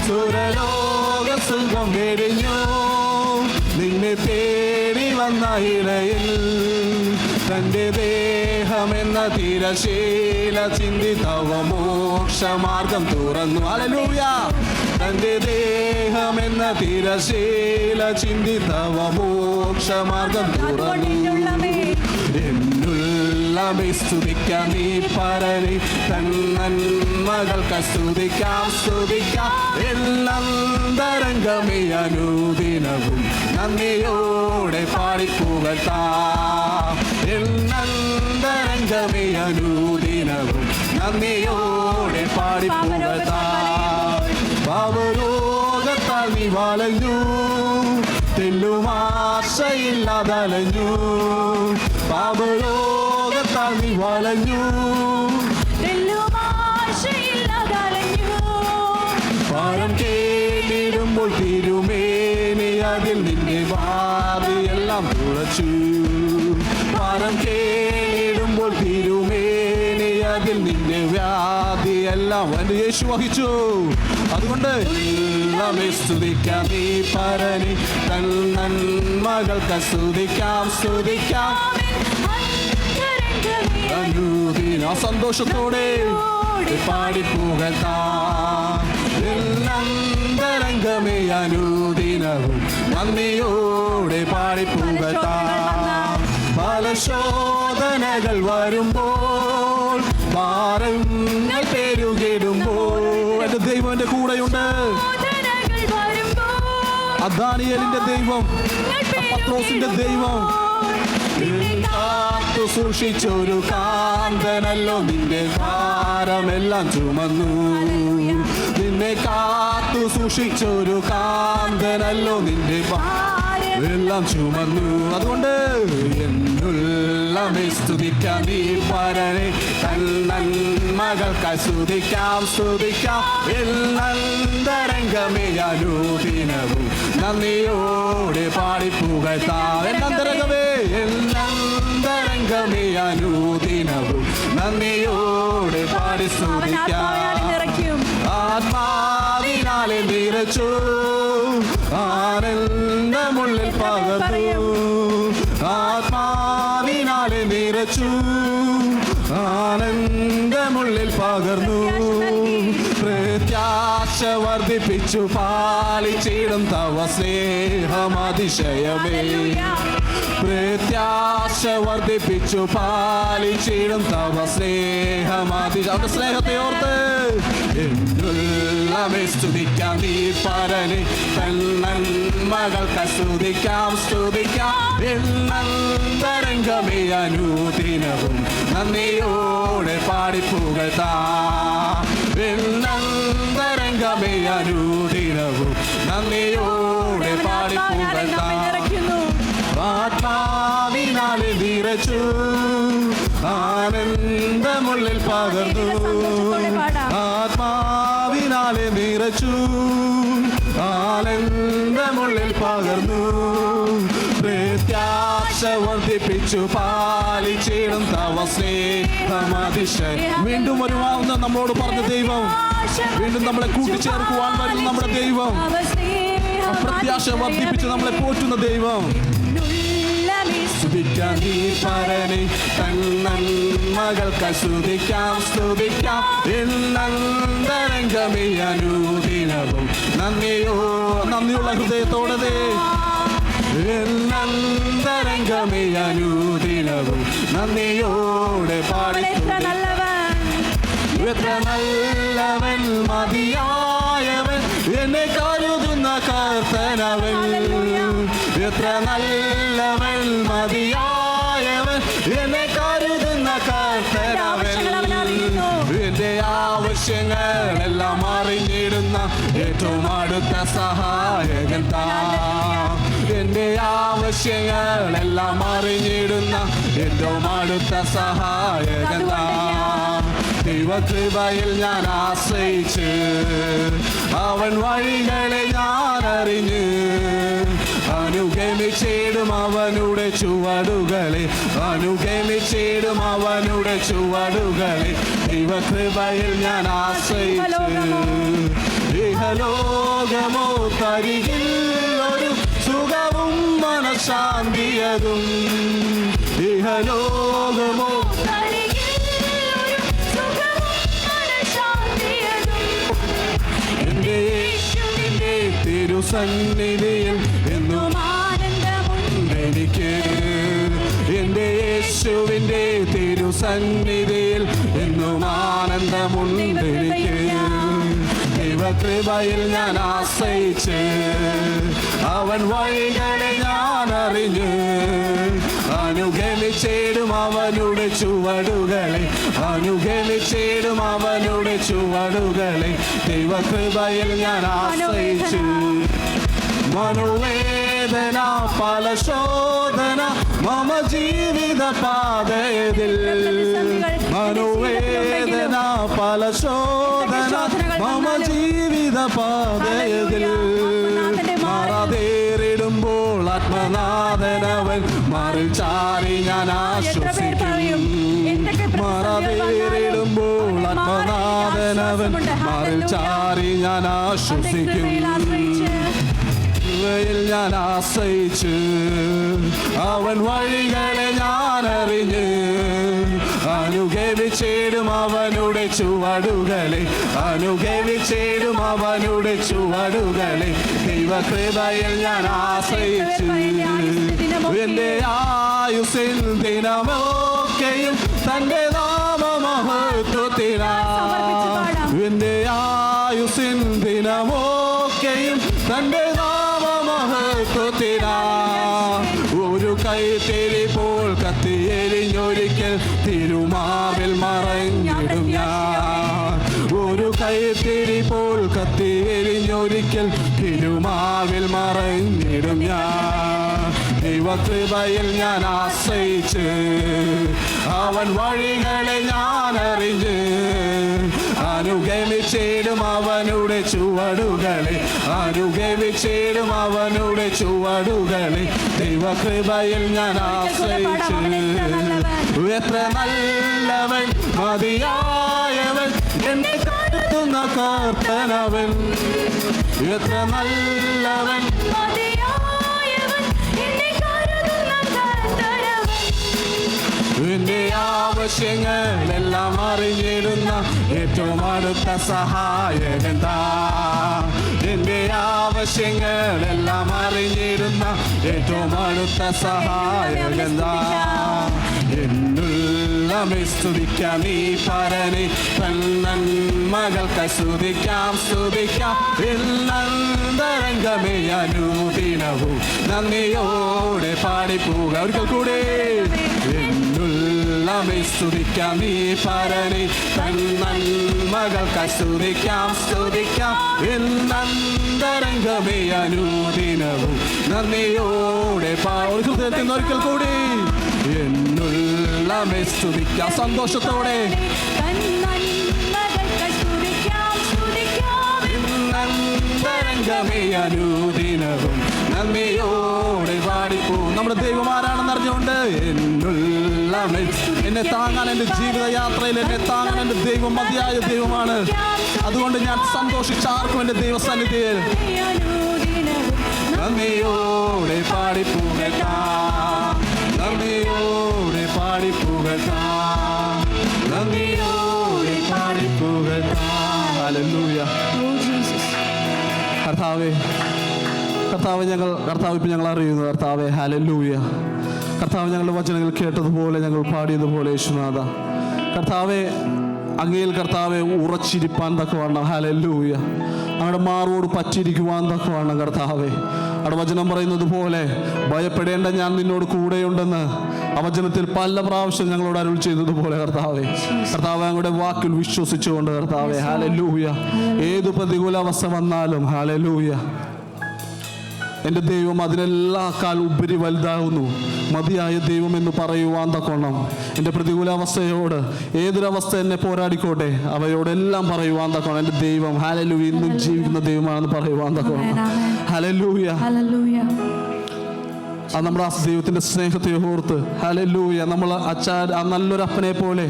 സുരലോക സുഖം വെടിഞ്ഞു നിന്നെ തേടി വന്ന ഇടയിൽ, തൻ്റെ ദേഹമെന്ന തിരശീല ചിന്തി തവ മോക്ഷമാർഗം തുറന്നു. ഹല്ലേലൂയ. തൻ്റെ ദേഹമെന്ന തിരശീല ചിന്തി തവ മോക്ഷമാർഗം തുറന്നു. എന്നുള്ളമേ സ്തുതിക്കാം നീ പരനെ തന്മകൾക്ക് സ്തുതിക്കാം സ്തുതിക്കാം എന്നന്തരംഗമേ അനുദിനവും നന്ദിയോടെ പാടിപ്പുകഴ്ത്താം. എന്നന്തരംഗമേ അനുദിനവും നന്ദിയോടെ പാടിപ്പുകഴ്ത്താം. പാപരോഗത്താൽ നീ വലഞ്ഞു, തെല്ലുമാശയില്ലാതലഞ്ഞു. പാപരോഗത്താൽ നീ വലഞ്ഞു, പാരം കേട്ടിടുമ്പോൾ തിരുമേനി അതിൽ നിന്റെ വാതിയെല്ലാം തുറച്ചു. പാരം കേട്ടിടുമ്പോൾ തിരുമേനി അതിൽ നിന്റെ വ്യാധിയെല്ലാം എൻ്റെ യേശു വഹിച്ചു. അതുകൊണ്ട് നമ്മെ സ്തുതിക്കാം നീ പരനെ തന്മകൾക്ക് സ്തുതിക്കാം സ്തുതിക്കാം അനുദിന സന്തോഷത്തോടെ പാടിപ്പുകഴ്ത്താം. എന്നന്തരംഗമേ അനുദിനവും നന്ദിയോടെ പാടിപ്പുകഴ്ത്താം. പല ശോധനകൾ വരുമ്പോൾ ഭാരങ്ങൾ പെരുകിടുമ്പോൾ എൻ്റെ ദൈവം എൻ്റെ കൂടെയുണ്ട്. ദാനിയേലിന്റെ ദൈവം, പത്രോസിന്റെ ദൈവം കാത്തു സൂക്ഷിച്ചൊരു കാന്തനല്ലോ നിന്റെ ഭാരമെല്ലാം ചുമന്നു. നിന്നെ കാത്തു സൂക്ഷിച്ചൊരു കാന്തനല്ലോ നിന്റെ എല്ലാം ചുമന്നു. അതുകൊണ്ട് എന്നുള്ളമേ സ്തുതിക്കാം നീ പരനെ തന്മകൾക്കായി സ്തുതിക്കാം എന്നന്തരംഗമേ അനുദിനവും നന്ദിയോടെ പാടിപ്പുകഴ്ത്താം. എന്നന്തരംഗമേ എന്നന്തരംഗമേ അനുദിനവും നന്ദിയോടെ പാടി സ്തുതിക്കാം. ആത്മാവിനാലെ നിറച്ചു ആനന്ദമുള്ളിൽ പകർന്നു. ആത്മാവിനാലെ നിറച്ചു ആനന്ദമുള്ളിൽ പകർന്നു. പ്രത്യാശ വർദ്ധിപ്പിച്ചു പാലിച്ചിടും തവ സ്നേഹമതിശയമേ. പ്രത്യാശ വർദ്ധിപ്പിച്ചു പാലിച്ചിടും തവ സ്നേഹമതിശയം. അവന്റെ സ്നേഹത്തെ ഓർത്ത് എന്നുള്ളമേ സ്തുതിക്കാം നീ പരനെ തന്മകൾക്ക് സ്തുതിക്കാം എന്നന്തരംഗമേ അനുദിനവും നന്ദിയോടെ പാടിപ്പുകഴ്ത്താം. എന്നന്തരംഗമേ അനുദിനവും നന്ദിയോടെ പാടിപ്പുകഴ്ത്താം. ആത്മാവിനാലെ നിറച്ചു ആനന്ദമുള്ളിൽ പകർന്നു. ആത്മാവിനാലെ നിറച്ചു ആനന്ദമുള്ളിൽ പകർന്നു. പ്രത്യാശ വർദ്ധിപ്പിച്ചു പാലിച്ചിടും തവ സ്നേഹമതിശയം. വീണ്ടും വരുവാന്ന് നമ്മളോട് പറഞ്ഞ ദൈവം, വീണ്ടും നമ്മളെ കൂട്ടിച്ചേർക്കുവാൻ വരുന്ന നമ്മുടെ ദൈവം, പ്രത്യാശ വർദ്ധിപ്പിച്ച് നമ്മളെ പോറ്റുന്ന ദൈവം. സ്തുതിക്കാം നീ പരനെ തന്മകൾക്ക് സ്തുതിക്കാം എന്നന്തരംഗമേ അനുദിനവും നന്ദിയുള്ള ഹൃദയത്തോടെ എന്നന്തരംഗമേ അനുദിനവും നന്ദിയോടെ പാടി. എത്ര നല്ലവൻ മതിയായവൻ എന്നെ കരുതുന്ന കർത്തനവൻ. എത്ര നല്ലവൻ മതിയായവൻ എന്നെ കരുതുന്ന കർത്തനവൻ. എന്റെ ആവശ്യങ്ങളെല്ലാം അറിഞ്ഞിടുന്ന ഏറ്റവും അടുത്ത സഹായകൻ താൻ. എന്റെ ആവശ്യങ്ങളെല്ലാം അറിഞ്ഞിടുന്ന ഏറ്റവും അടുത്ത സഹായകൻ താൻ. ദൈവകൃപയിൽ ഞാൻ ആശ്രയിച്ച് അവൻ വഴികളെ ഞാൻ അറിഞ്ഞ് അനുഗമിച്ചിടും അവനുടെ ചുവടുകളെ. അനുഗമിച്ചിടും അവനുടെ ചുവടുകളെ. ദൈവകൃപയിൽ ഞാൻ ആശ്രയിച്ച് ഇഹലോകമോ തരികിൽ ഒരു സുഖവും മനഃശാന്തിയതും. ഇഹലോകമോ എന്റെ യേശുവിന്റെ തിരുസന്നിധിയിൽ എന്നും ആനന്ദമുണ്ടെനിക്ക്. എന്റെ യേശുവിന്റെ തിരുസന്നിധിയിൽ എന്നും ആനന്ദമുണ്ടെനിക്ക്. ദൈവകൃപയിൽ ഞാൻ ആശ്രയിച്ച് അവൻ വഴികളെ ഞാൻ അറിഞ്ഞ് അനുഗമിച്ചിടും അവനുടെ ചുവടുകളെ. അനുഗമിച്ചിടും അവനുടെ ചുവടുകളെ. ദൈവകൃപയിൽ ഞാൻ ആശ്രയിച്ച് മനോവേദന പല ശോധന മമ ജീവിത പാതയിൽ. മനോവേദന പല ശോധന മമ ജീവിത പാതയിൽ. മാറാതേറിടുമ്പോൾ ആത്മനാഥനവൻ മാറിൽ ചാരി ഞാൻ ആശ്വസിക്കും. മാറാതേറിടുമ്പോൾ ആത്മനാഥനവൻ മാറിൽ ചാരി ഞാൻ ആശ്വസിക്കും. ഞാൻ ആശ്രയിച്ച് അവൻ വഴികളെ ഞാൻ അറിഞ്ഞ് അനുഗമിച്ചിടും അവനുടെ ചുവടുകളെ. അനുഗമിച്ചിടും അവനുടെ ചുവടുകളെ. ദൈവകൃപയിൽ ഞാൻ ആശ്രയിച്ച് എന്റെ ആയുസ്സിൻ ദിനമൊക്കെയും തന്റെ നാമമഹത്വത്തിനാ. എന്റെ ആയുസ്സിൻ ദിനമൊക്കെയും തന്റെ നാമമഹത്വത്തിനാ. ഒരു കൈത്തിരി പോൽ എരിഞ്ഞൊരിക്കൽ തിരുമാറിൽ മറഞ്ഞിടും ഞാൻ. ഒരു കൈത്തിരി പോൽ കത്തി എരിഞ്ഞൊരിക്കൽ തിരുമാവിൽ മറഞ്ഞിടും ഞാൻ. ദൈവകൃപയിൽ ഞാൻ ആശ്രയിച്ച് അവൻ വഴികളെ ഞാൻ അറിഞ്ഞ് അനുഗമിച്ചിടും അവനുടെ ചുവടുകളെ, അനുഗമിച്ചിടും അവനുടെ ചുവടുകളെ. ദൈവകൃപയിൽ ഞാൻ ആശ്രയിച്ച് എത്ര നല്ലവൻ മതിയായവൻ എന്നെ കരുതുന്ന കർത്തനവൻ. എത്ര നല്ലവൻ എന്റെ ആവശ്യങ്ങളെല്ലാം അറിഞ്ഞിടുന്ന ഏറ്റവും അടുത്ത സഹായകൻ താൻ. എന്റെ ആവശ്യങ്ങളെല്ലാം അറിഞ്ഞിടുന്ന ഏറ്റവും അടുത്ത സഹായകൻ താൻ. എന്നുള്ളമേ സ്തുതിക്കാം നീ പരനെ, തന്മകൾക്ക് സ്തുതിക്കാം സ്തുതിക്കാം. എന്നന്തരംഗമേ അനുദിനവും നന്ദിയോടെ പാടിപ്പോക. ഒരിക്കൽ കൂടെ എന്നുള്ളമേ സ്തുതിക്കാം നീ പരനെ, തന്മകൾക്ക് സ്തുതിക്കാം സ്തുതിക്കാം. എന്നന്തരംഗമേ അനുദിനവും നന്ദിയോടെ ഒരിക്കൽ കൂടി എന്നുള്ളമേ സ്തുതിക്കാം സന്തോഷത്തോടെ. അനുദിനവും നന്ദിയോടെ പാടിപ്പോ. നമ്മുടെ ദൈവം ആരാണെന്ന് അറിഞ്ഞുകൊണ്ട് എന്നുള്ളമേ എന്നെ താങ്ങാൻ, എൻ്റെ ജീവിതയാത്രയിൽ എന്നെ താങ്ങാൻ എൻ്റെ ദൈവം മതിയായ ദൈവമാണ്. അതുകൊണ്ട് ഞാൻ സന്തോഷിച്ചാർക്കും എൻ്റെ ദൈവസന്നിധിയിൽ നന്ദിയോടെ പാടിപ്പൂകൾക്കാം, നന്ദിയോടെ പാടിപ്പൂകൾക്കാം, നന്ദിയോടെ പാടിപ്പൂകൾക്കാം. ഹല്ലേലൂയ. കർത്താവേ, കർത്താവ് ഇപ്പം ഞങ്ങൾ അറിയുന്നു കർത്താവേ. ഹല്ലേലൂയ. കർത്താവ് ഞങ്ങളുടെ വചനങ്ങൾ കേട്ടതുപോലെ ഞങ്ങൾ പാടിയതുപോലെ യേശുനാഥ കർത്താവെ അങ്ങയിൽ കർത്താവെ ഉറച്ചിരിപ്പാൻ തക്കവണ്ണം. ഹല്ലേലൂയ. അങ്ങയുടെ മാറോട് പറ്റിയിരിക്കുവാൻ തക്കവണ്ണം കർത്താവെ. അവിടെ വചനം പറയുന്നത് പോലെ ഭയപ്പെടേണ്ട ഞാൻ നിന്നോട് കൂടെയുണ്ടെന്ന് ആ വചനത്തിൽ പല പ്രാവശ്യം ഞങ്ങളോട് അരുൾ ചെയ്തതുപോലെ കർത്താവെ, കർത്താവ് അങ്ങയുടെ വാക്കിൽ വിശ്വസിച്ചുകൊണ്ട് കർത്താവെ ഹല്ലേലൂയ, ഏത് പ്രതികൂല അവസ്ഥ വന്നാലും ഹല്ലേലൂയ എൻ്റെ ദൈവം അതിനെല്ലാക്കാൾ ഉപരി വലുതാകുന്നു, മതിയായ ദൈവം എന്ന് പറയുവാൻ തക്കോണം. എൻ്റെ പ്രതികൂലാവസ്ഥയോട് ഏതൊരവസ്ഥ എന്നെ പോരാടിക്കോട്ടെ അവയോടെല്ലാം പറയുവാൻ തക്കോണം എൻ്റെ ദൈവം ഹല്ലേലൂയ ഇന്നും ജീവിക്കുന്ന ദൈവമാണെന്ന് പറയുവാൻ തക്കോണം. ഹല്ലേലൂയ. അത് നമ്മുടെ ആ ദൈവത്തിൻ്റെ സ്നേഹത്തെ ഓർത്ത് ഹല്ലേലൂയ, നമ്മൾ ആ നല്ലൊരു അപ്പനെ പോലെ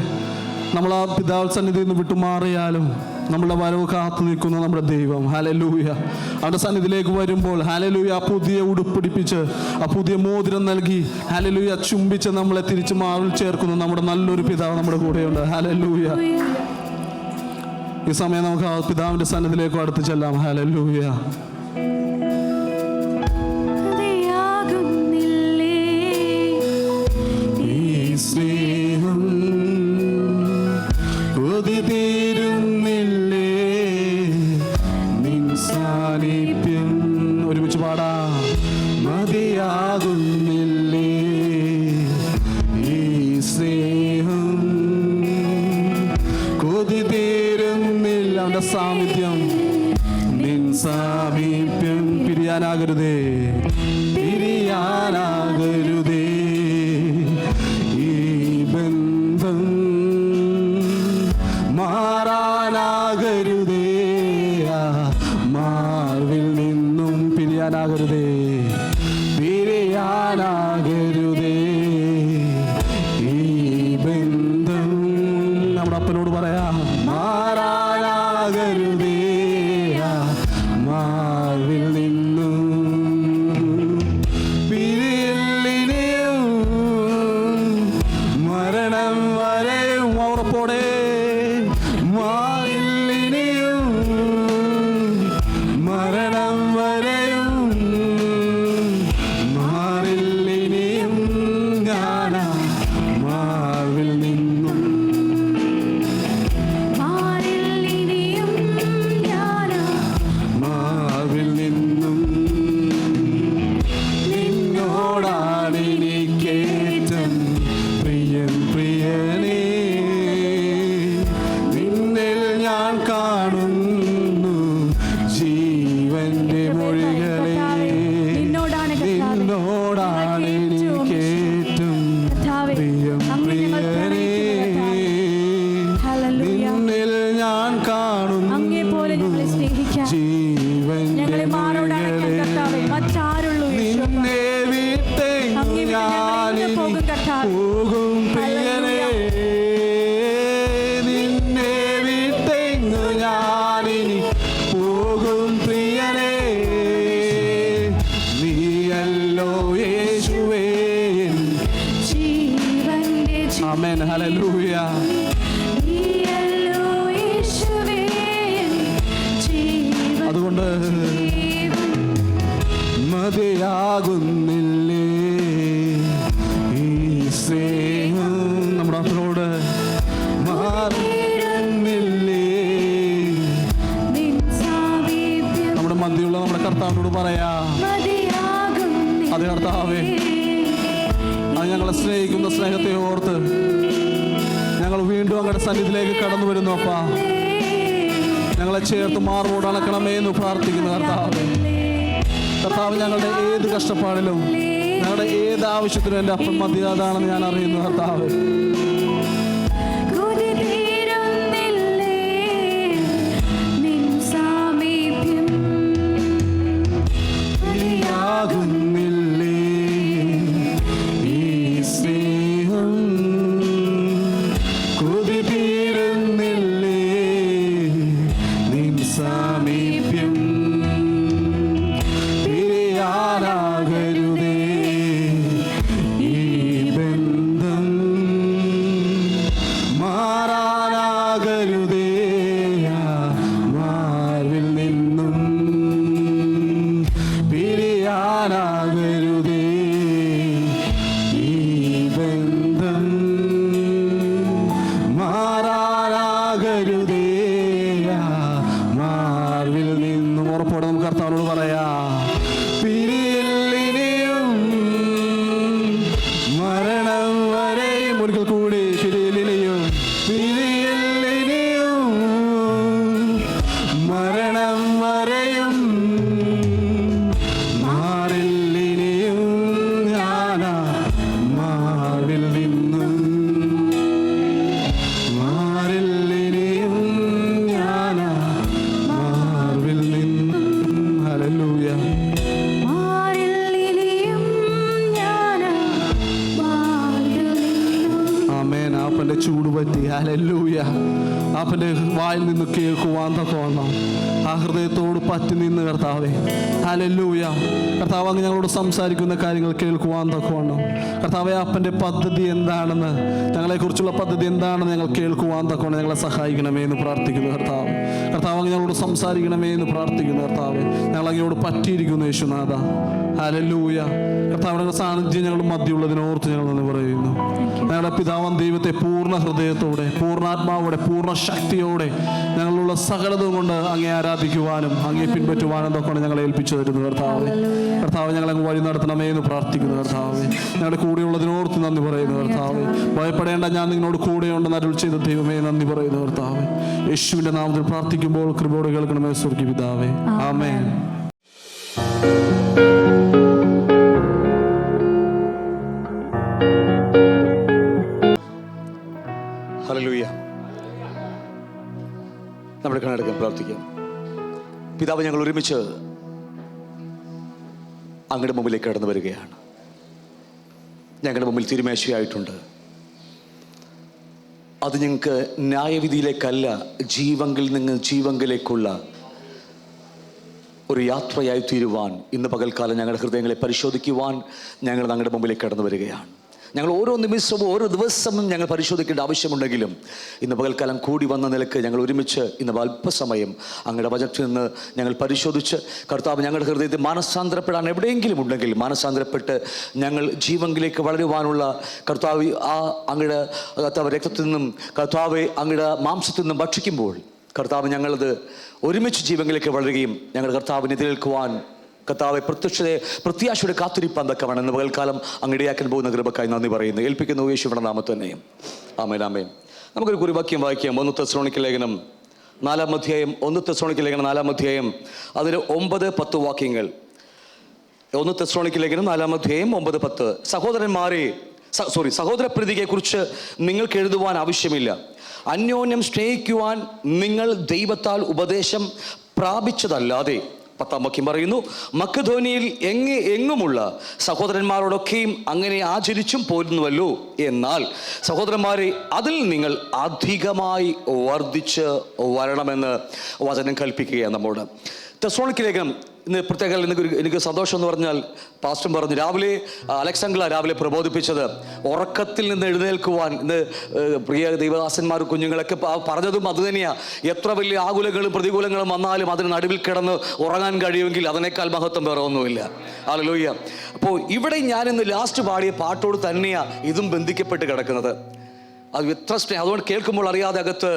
നമ്മൾ ആ പിതാവ് സന്നിധിയിൽ നിന്ന് വിട്ടുമാറിയാലും നമ്മുടെ വരവ് കാത്തു നിൽക്കുന്ന നമ്മുടെ ദൈവം ഹല്ലേലൂയ. അവൻ്റെ സന്നിധിയിലേക്ക് വരുമ്പോൾ ഹല്ലേലൂയ ആ പുതിയ ഉടുപ്പിടിപ്പിച്ച് ആ പുതിയ മോതിരം നൽകി ഹല്ലേലൂയ ചുംബിച്ച് നമ്മളെ തിരിച്ച് മാറിൽ ചേർക്കുന്ന നമ്മുടെ നല്ലൊരു പിതാവ് നമ്മുടെ കൂടെയുണ്ട്. ഹല്ലേലൂയ. ഈ സമയം നമുക്ക് ആ പിതാവിൻ്റെ സന്നിധിയിലേക്ക് അടുത്ത് ചെല്ലാം. ഹല്ലേലൂയ. ഒരുമിച്ച് പാടാം. മതിയാകുന്നില്ലേ ഈ സ്നേഹം, കൊതി തീരുന്നില്ല അവന്റെ സാമീപ്യം, നിൻ സാമീപ്യം പിരിയാനാകരുതേ, പിരിയാനാകരുതേ ഈ ബന്ധം മാറാനാകരുതേ, മാർവിൽ നിന്നും പിരിയാനാകരുതേ, പിരിയാനാകരുതേ ഈ ബന്ധം. നമ്മുടെ അപ്പനോട് പറയാം, മാറാനാകരുതേ മാർവിൽ നിന്നും പിരിയില്ലിനിയും മരണം വരെയും ഉറപ്പോടെ മാറില്ലിനിയും മരണം വരെയും കാണുന്നു ജീവന്റെ മൊഴികളെ, നിന്നോടാണ് എനിക്കേറ്റം പ്രിയം പ്രിയനേ. നിന്നിൽ ഞാൻ കാണുന്നു ജീവന്റെ മൊഴികളെ, നിന്നെ വിട്ടെങ്ങു ഞാനിനി പോകും പ്രിയനേ, നിന്നെ വിട്ടെങ്ങു ഞാനിനി പോകും പ്രിയനേ. നീയല്ലോ യേശുവേ ആമേൻ ഹല്ലേലൂയ. അതുകൊണ്ട് മതിയാകുന്നില്ലേ ഈ സ്നേഹം നമ്മുടെ അപ്പനോട് മാറുന്നില്ലേ. നമ്മുടെ മധ്യയുള്ള നമ്മുടെ കർത്താവിനോട് പറയാ, അത് കർത്താവേ, അത് ഞങ്ങളെ സ്നേഹിക്കുന്ന സ്നേഹത്തെ ഓർത്ത് ഞങ്ങൾ വീണ്ടും അങ്ങയുടെ സന്നിധിയിലേക്ക് കടന്നു വരുന്നു. അപ്പാ, ഞങ്ങളെ ചേർത്ത് മാർവോട് അണക്കണമേ എന്ന് പ്രാർത്ഥിക്കുന്നു കർത്താവേ. കർത്താവ്, ഞങ്ങളുടെ ഏത് കഷ്ടപ്പാടിലും ഞങ്ങളുടെ ഏത് ആവശ്യത്തിലും എൻ്റെ അപ്പം മതിയാതാണെന്ന് ഞാൻ അറിയുന്നു കർത്താവ്. കർത്താവിനോട് പറയാ, പിരിയിലിനിയും മരണം വരെയും, ഒരിക്കൽ കൂടി പിരിയിലിനിയും മരണം വരെയും മാറില്ലിനിയും ഞാനാ മാറിൽ നിന്നും മാറില്ലിനിയും ഞാനാ മാറിൽ നിന്നും. ഹല്ലേലൂയ. ആമേൻ. ആപ്പന്റെ ചൂട് പറ്റി. ഹല്ലേലൂയ. ആപ്പന്റെ വായിൽ നിന്ന് കേൾക്കുവാൻ തക്കവണ്ണം ആ ഹൃദയത്തോട് പറ്റി നിന്ന് കർത്താവേ, ഹല്ലേലൂയ. കർത്താവ്, അങ്ങ് ഞങ്ങളോട് സംസാരിക്കുന്ന കാര്യങ്ങൾ കേൾക്കുവാൻ തക്കവണ്ണം കർത്താവേ, ആപ്പന്റെ പദ്ധതി എന്താണെന്ന്, ഞങ്ങളെക്കുറിച്ചുള്ള പദ്ധതി എന്താണെന്ന് ഞങ്ങൾ കേൾക്കുവാൻ തക്കവണ്ണം ഞങ്ങളെ സഹായിക്കണമേ എന്ന് പ്രാർത്ഥിക്കുന്നു കർത്താവ്. കർത്താവ്, അങ്ങ് ഞങ്ങളോട് സംസാരിക്കണമേ എന്ന് പ്രാർത്ഥിക്കുന്നു കർത്താവ്. ഞങ്ങൾ അങ്ങയോട് പറ്റിയിരിക്കുന്നു യേശുനാഥ. ഹല്ലേലൂയ. കർത്താവിന്റെ സാന്നിധ്യം ഞങ്ങളുടെ മധ്യമുള്ളതിനോർത്ത് ഞങ്ങൾ നന്ദി പറയുന്നു. ഞങ്ങളുടെ പിതാവാം ദൈവത്തെ പൂർണ്ണ ഹൃദയത്തോടെ, പൂർണ്ണാത്മാവോടെ, പൂർണ്ണ ശക്തിയോടെ, ഞങ്ങളുള്ള സകലതും കൊണ്ട് അങ്ങേ ആരാധിക്കുവാനും അങ്ങേ പിൻപറ്റുവാനും തൊക്കെ ഞങ്ങളെ ഏൽപ്പിച്ചു തരുന്നു കർത്താവ്. കർത്താവ്, ഞങ്ങളെ വഴി നടത്തണമേ എന്ന് പ്രാർത്ഥിക്കുന്നു കർത്താവ്. ഞങ്ങളുടെ കൂടെയുള്ളതിനോർത്ത് നന്ദി പറയുന്നു കർത്താവ്. ഭയപ്പെടേണ്ട, ഞാൻ നിങ്ങളോട് കൂടെയുണ്ടെന്ന് അരുൾ ചെയ്ത ദൈവമേ നന്ദി പറയുന്നു കർത്താവ്. യേശുവിന്റെ നാമത്തിൽ പ്രാർത്ഥിക്കുമ്പോൾ കൃപയോടെ കേൾക്കണമേ സ്വർഗ്ഗീയ പിതാവേ. ആമേൻ. ഹല്ലേലൂയ. നമ്മുടെ കണ്ണടക്കാൻ പ്രാർത്ഥിക്കാം. പിതാവ്, ഞങ്ങൾ ഒരുമിച്ച് അങ്ങയുടെ മുമ്പിലേക്ക് കടന്നു വരികയാണ്. ഞങ്ങളുടെ മുമ്പിൽ തിരുമേശയായിട്ടുണ്ട്. അത് ഞങ്ങൾക്ക് ന്യായവിധിയിലേക്കല്ല, ജീവങ്കിൽ നിന്ന് ജീവങ്കിലേക്കുള്ള ഒരു യാത്രയായി തീരുവാൻ ഇന്ന് പകൽക്കാലം ഞങ്ങളുടെ ഹൃദയങ്ങളെ പരിശോധിക്കുവാൻ ഞങ്ങൾ അങ്ങയുടെ മുമ്പിലേക്ക് കടന്നു വരികയാണ്. ഞങ്ങൾ ഓരോ നിമിഷവും ഓരോ ദിവസവും ഞങ്ങൾ പരിശോധിക്കേണ്ട ആവശ്യമുണ്ടെങ്കിലും ഇന്ന് പകൽക്കാലം കൂടി വന്ന നിലക്ക് ഞങ്ങൾ ഒരുമിച്ച് ഇന്ന് അല്പസമയം അങ്ങയുടെ വചനത്തിൽ നിന്ന് ഞങ്ങൾ പരിശോധിച്ച് കർത്താവ്, ഞങ്ങളുടെ ഹൃദയത്തിൽ മാനസാന്തരപ്പെടാൻ എവിടെയെങ്കിലും ഉണ്ടെങ്കിൽ മാനസാന്തരപ്പെട്ട് ഞങ്ങൾ ജീവങ്കിലേക്ക് വളരുവാനുള്ള കർത്താവ്, ആ അങ്ങയുടെ കർത്താവ് രക്തത്തിൽ നിന്നും കർത്താവ് അങ്ങയുടെ മാംസത്തിൽ നിന്നും ഭക്ഷിക്കുമ്പോൾ കർത്താവ്, ഞങ്ങളത് ഒരുമിച്ച് ജീവങ്കിലേക്ക് വളരുകയും ഞങ്ങളുടെ കർത്താവിനെ എതിരേൽക്കുവാൻ കർത്താവെ പ്രത്യാശയുടെ കാത്തിരിപ്പാൻ തക്കമാണ് ഇന്ന് പകൽക്കാലം അങ്ങടിയാക്കാൻ പോകുന്ന കൃപക്കായി നന്ദി പറയുന്നു, ഏൽപ്പിക്കുന്നു യേശുവിന്റെ നാമത്തിൽ തന്നെ. ആമേൻ, ആമേൻ. നമുക്കൊരു കുറിവാക്യം വായിക്കാം. 1 തെസ്സലോനിക്ക ലേഖനം 4-ാം അധ്യായം, 1 തെസ്സലോനിക്ക ലേഖനം 4-ാം അധ്യായം, അതിന് 9-10 വാക്യങ്ങൾ. 1 തെസ്സലോനിക്ക ലേഖനം 4-ാം അധ്യായം 9-10. സഹോദരപ്രീതിയെക്കുറിച്ച് നിങ്ങൾക്ക് എഴുതുവാൻ ആവശ്യമില്ല. അന്യോന്യം സ്നേഹിക്കുവാൻ നിങ്ങൾ ദൈവത്താൽ ഉപദേശം പ്രാപിച്ചതല്ലാതെ. 10-ാം വാക്യം പറയുന്നു, മക്കെദോന്യയിൽ എങ്ങുമുള്ള സഹോദരന്മാരോടൊക്കെയും അങ്ങനെ ആചരിച്ചും പോരുന്നുവല്ലോ. എന്നാൽ സഹോദരന്മാരെ, അതിൽ നിങ്ങൾ അധികമായി വർദ്ധിച്ച് വരണമെന്ന് വചനം കൽപ്പിക്കുകയാണ് നമ്മോട്. തെസ്സലോനിക്ക ലേഖനം ഇന്ന് പ്രത്യേക എനിക്ക് സന്തോഷം എന്ന് പറഞ്ഞാൽ, പാസ്റ്റർ പറഞ്ഞു രാവിലെ, അലക്സാണ്ടർ രാവിലെ പ്രബോധിപ്പിച്ചത് ഉറക്കത്തിൽ നിന്ന് എഴുന്നേൽക്കുവാൻ. ഇന്ന് പ്രിയ ദൈവദാസന്മാർ കുഞ്ഞുങ്ങളൊക്കെ പറഞ്ഞതും അത് തന്നെയാണ്. എത്ര വലിയ ആകുലങ്ങളും പ്രതികൂലങ്ങളും വന്നാലും അതിന് നടുവിൽ കിടന്ന് ഉറങ്ങാൻ കഴിയുമെങ്കിൽ അതിനേക്കാൾ മഹത്വം വേറെ ഒന്നുമില്ല. ഹല്ലേലൂയ. അപ്പോൾ ഇവിടെ ഞാനിന്ന് ലാസ്റ്റ് പാടിയ പാട്ടോട് തന്നെയാണ് ഇതും ബന്ധിക്കപ്പെട്ട് കിടക്കുന്നത്. അത് എത്ര സ്നേഹം, അതുകൊണ്ട് കേൾക്കുമ്പോൾ അറിയാതെ അകത്ത്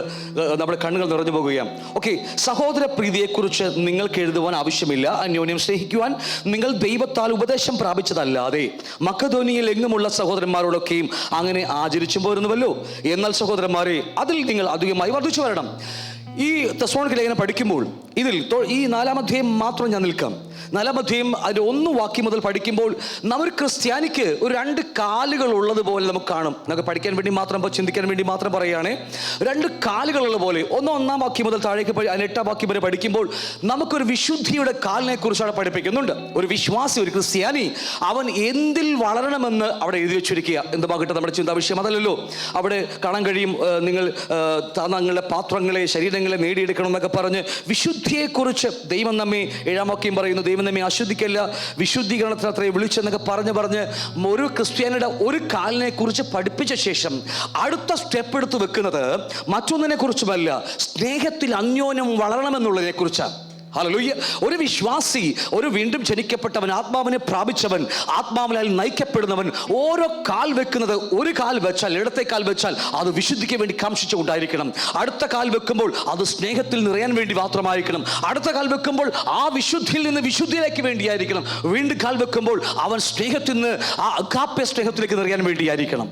നമ്മുടെ കണ്ണുകൾ നിറഞ്ഞു പോകുകയാണ്. ഓക്കെ, സഹോദരപ്രീതിയെക്കുറിച്ച് നിങ്ങൾക്ക് എഴുതുവാൻ ആവശ്യമില്ല. അന്യോന്യം സ്നേഹിക്കുവാൻ നിങ്ങൾ ദൈവത്താൽ ഉപദേശം പ്രാപിച്ചതല്ലാതെ മക്കെദോന്യയിൽ എങ്ങുമുള്ള സഹോദരന്മാരോടൊക്കെയും അങ്ങനെ ആചരിച്ചും പോരുന്നുവല്ലോ. എന്നാൽ സഹോദരന്മാരെ, അതിൽ നിങ്ങൾ അധികമായി വർദ്ധിച്ചു വരണം. ഈ തെസ്സലോനിക്ക ലേഖനം പഠിക്കുമ്പോൾ ഈ 4-ാം അധ്യായം മാത്രം ഞാൻ നിൽക്കാം. 4-ാം അധ്യായം അതിൻ്റെ 1 വാക്യം മുതൽ പഠിക്കുമ്പോൾ നമ്മൾ ക്രിസ്ത്യാനിക്ക് ഒരു 2 കാലുകൾ ഉള്ളതുപോലെ നമുക്ക് കാണും. നമുക്ക് പഠിക്കാൻ വേണ്ടി മാത്രം, ചിന്തിക്കാൻ വേണ്ടി മാത്രം പറയുകയാണ്. 2 കാലുകളുള്ള പോലെ 1-ാം വാക്യം മുതൽ താഴേക്ക് 8-ാം വാക്യം വരെ പഠിക്കുമ്പോൾ നമുക്കൊരു വിശുദ്ധിയുടെ കാലിനെ കുറിച്ചാണ് പഠിപ്പിക്കുന്നുണ്ട്. ഒരു വിശ്വാസി, ഒരു ക്രിസ്ത്യാനി, അവൻ എന്തിൽ വളരണമെന്ന് അവിടെ എഴുതി വെച്ചിരിക്കുക. എന്തുമാകട്ടെ, നമ്മുടെ ചിന്താ വിഷയം അതല്ലല്ലോ. അവിടെ കാണാൻ കഴിയും, നിങ്ങൾ നിങ്ങളുടെ പാത്രങ്ങളെ, ശരീരങ്ങളെ നേടിയെടുക്കണം എന്നൊക്കെ പറഞ്ഞ് വിശുദ്ധിയെക്കുറിച്ച് ദൈവം നമ്മെ 7-ാം വാക്യം പറയുന്നു, ദൈവം നമ്മെ അശുദ്ധിക്കല്ല വിശുദ്ധീകരണത്തിന് അത്രയും വിളിച്ചെന്നൊക്കെ പറഞ്ഞ് ഒരു ക്രിസ്ത്യാനിയുടെ ഒരു കാലിനെ കുറിച്ച് പഠിപ്പിച്ച ശേഷം അടുത്ത സ്റ്റെപ്പ് എടുത്ത് വെക്കുന്നത് മറ്റൊന്നിനെ കുറിച്ചുമല്ല, സ്നേഹത്തിൽ അന്യോന്യം വളരണമെന്നുള്ളതിനെ കുറിച്ചാണ്. ഹല്ലേലൂയ. ഒരു വിശ്വാസി, ഒരു വീണ്ടും ജനിക്കപ്പെട്ടവൻ, ആത്മാവിനെ പ്രാപിച്ചവൻ, ആത്മാവിനാൽ നയിക്കപ്പെടുന്നവൻ ഓരോ കാൽ വെക്കുന്നത്, ഒരു കാൽ വെച്ചാൽ, ഇടത്തെ കാൽ വെച്ചാൽ അത് വിശുദ്ധിക്ക് വേണ്ടി കാംക്ഷിച്ചുകൊണ്ടായിരിക്കണം. അടുത്ത കാൽ വെക്കുമ്പോൾ അത് സ്നേഹത്തിൽ നിറയാൻ വേണ്ടി മാത്രമായിരിക്കണം. അടുത്ത കാൽ വെക്കുമ്പോൾ ആ വിശുദ്ധിയിൽ നിന്ന് വിശുദ്ധിയിലേക്ക് വേണ്ടിയായിരിക്കണം. വീണ്ടും കാൽ വെക്കുമ്പോൾ അവൻ സ്നേഹത്തിൽ നിന്ന് ആ അഗാപ്പെ സ്നേഹത്തിലേക്ക് നിറയാൻ വേണ്ടിയായിരിക്കണം.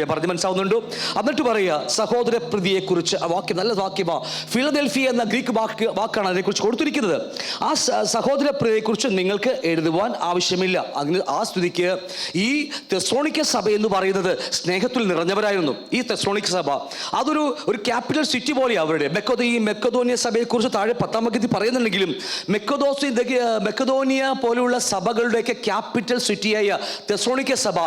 പറഞ്ഞ് മനസ്സിലാവുന്നുണ്ടോ? എന്നിട്ട് പറയുക, സഹോദരപ്രീതിയെക്കുറിച്ച് ആ വാക്യം നല്ല വാക്യമാ. ഫിലദൽഫിയ എന്ന ഗ്രീക്ക് വാക്കാണ് അതിനെക്കുറിച്ച് കൊടുത്തിരിക്കുന്നത്. ആ സഹോദരപ്രീതിയെക്കുറിച്ച് നിങ്ങൾക്ക് എഴുതുവാൻ ആവശ്യമില്ല. അതിന് ആ സ്ഥിതിക്ക് ഈ തെസ്സലോനിക്ക സഭ എന്ന് പറയുന്നത് സ്നേഹത്തിൽ നിറഞ്ഞവരായിരുന്നു. ഈ തെസ്സലോനിക്ക സഭ അതൊരു ക്യാപിറ്റൽ സിറ്റി പോലെയാണ് അവരുടെ. ഈ മെക്കദോനിയ സഭയെക്കുറിച്ച് താഴെ 10-ാം വാക്യത്തിൽ പറയുന്നുണ്ടെങ്കിലും മെക്കദോനിയ പോലെയുള്ള സഭകളുടെയൊക്കെ ക്യാപിറ്റൽ സിറ്റിയായ തെസ്സലോനിക്ക സഭ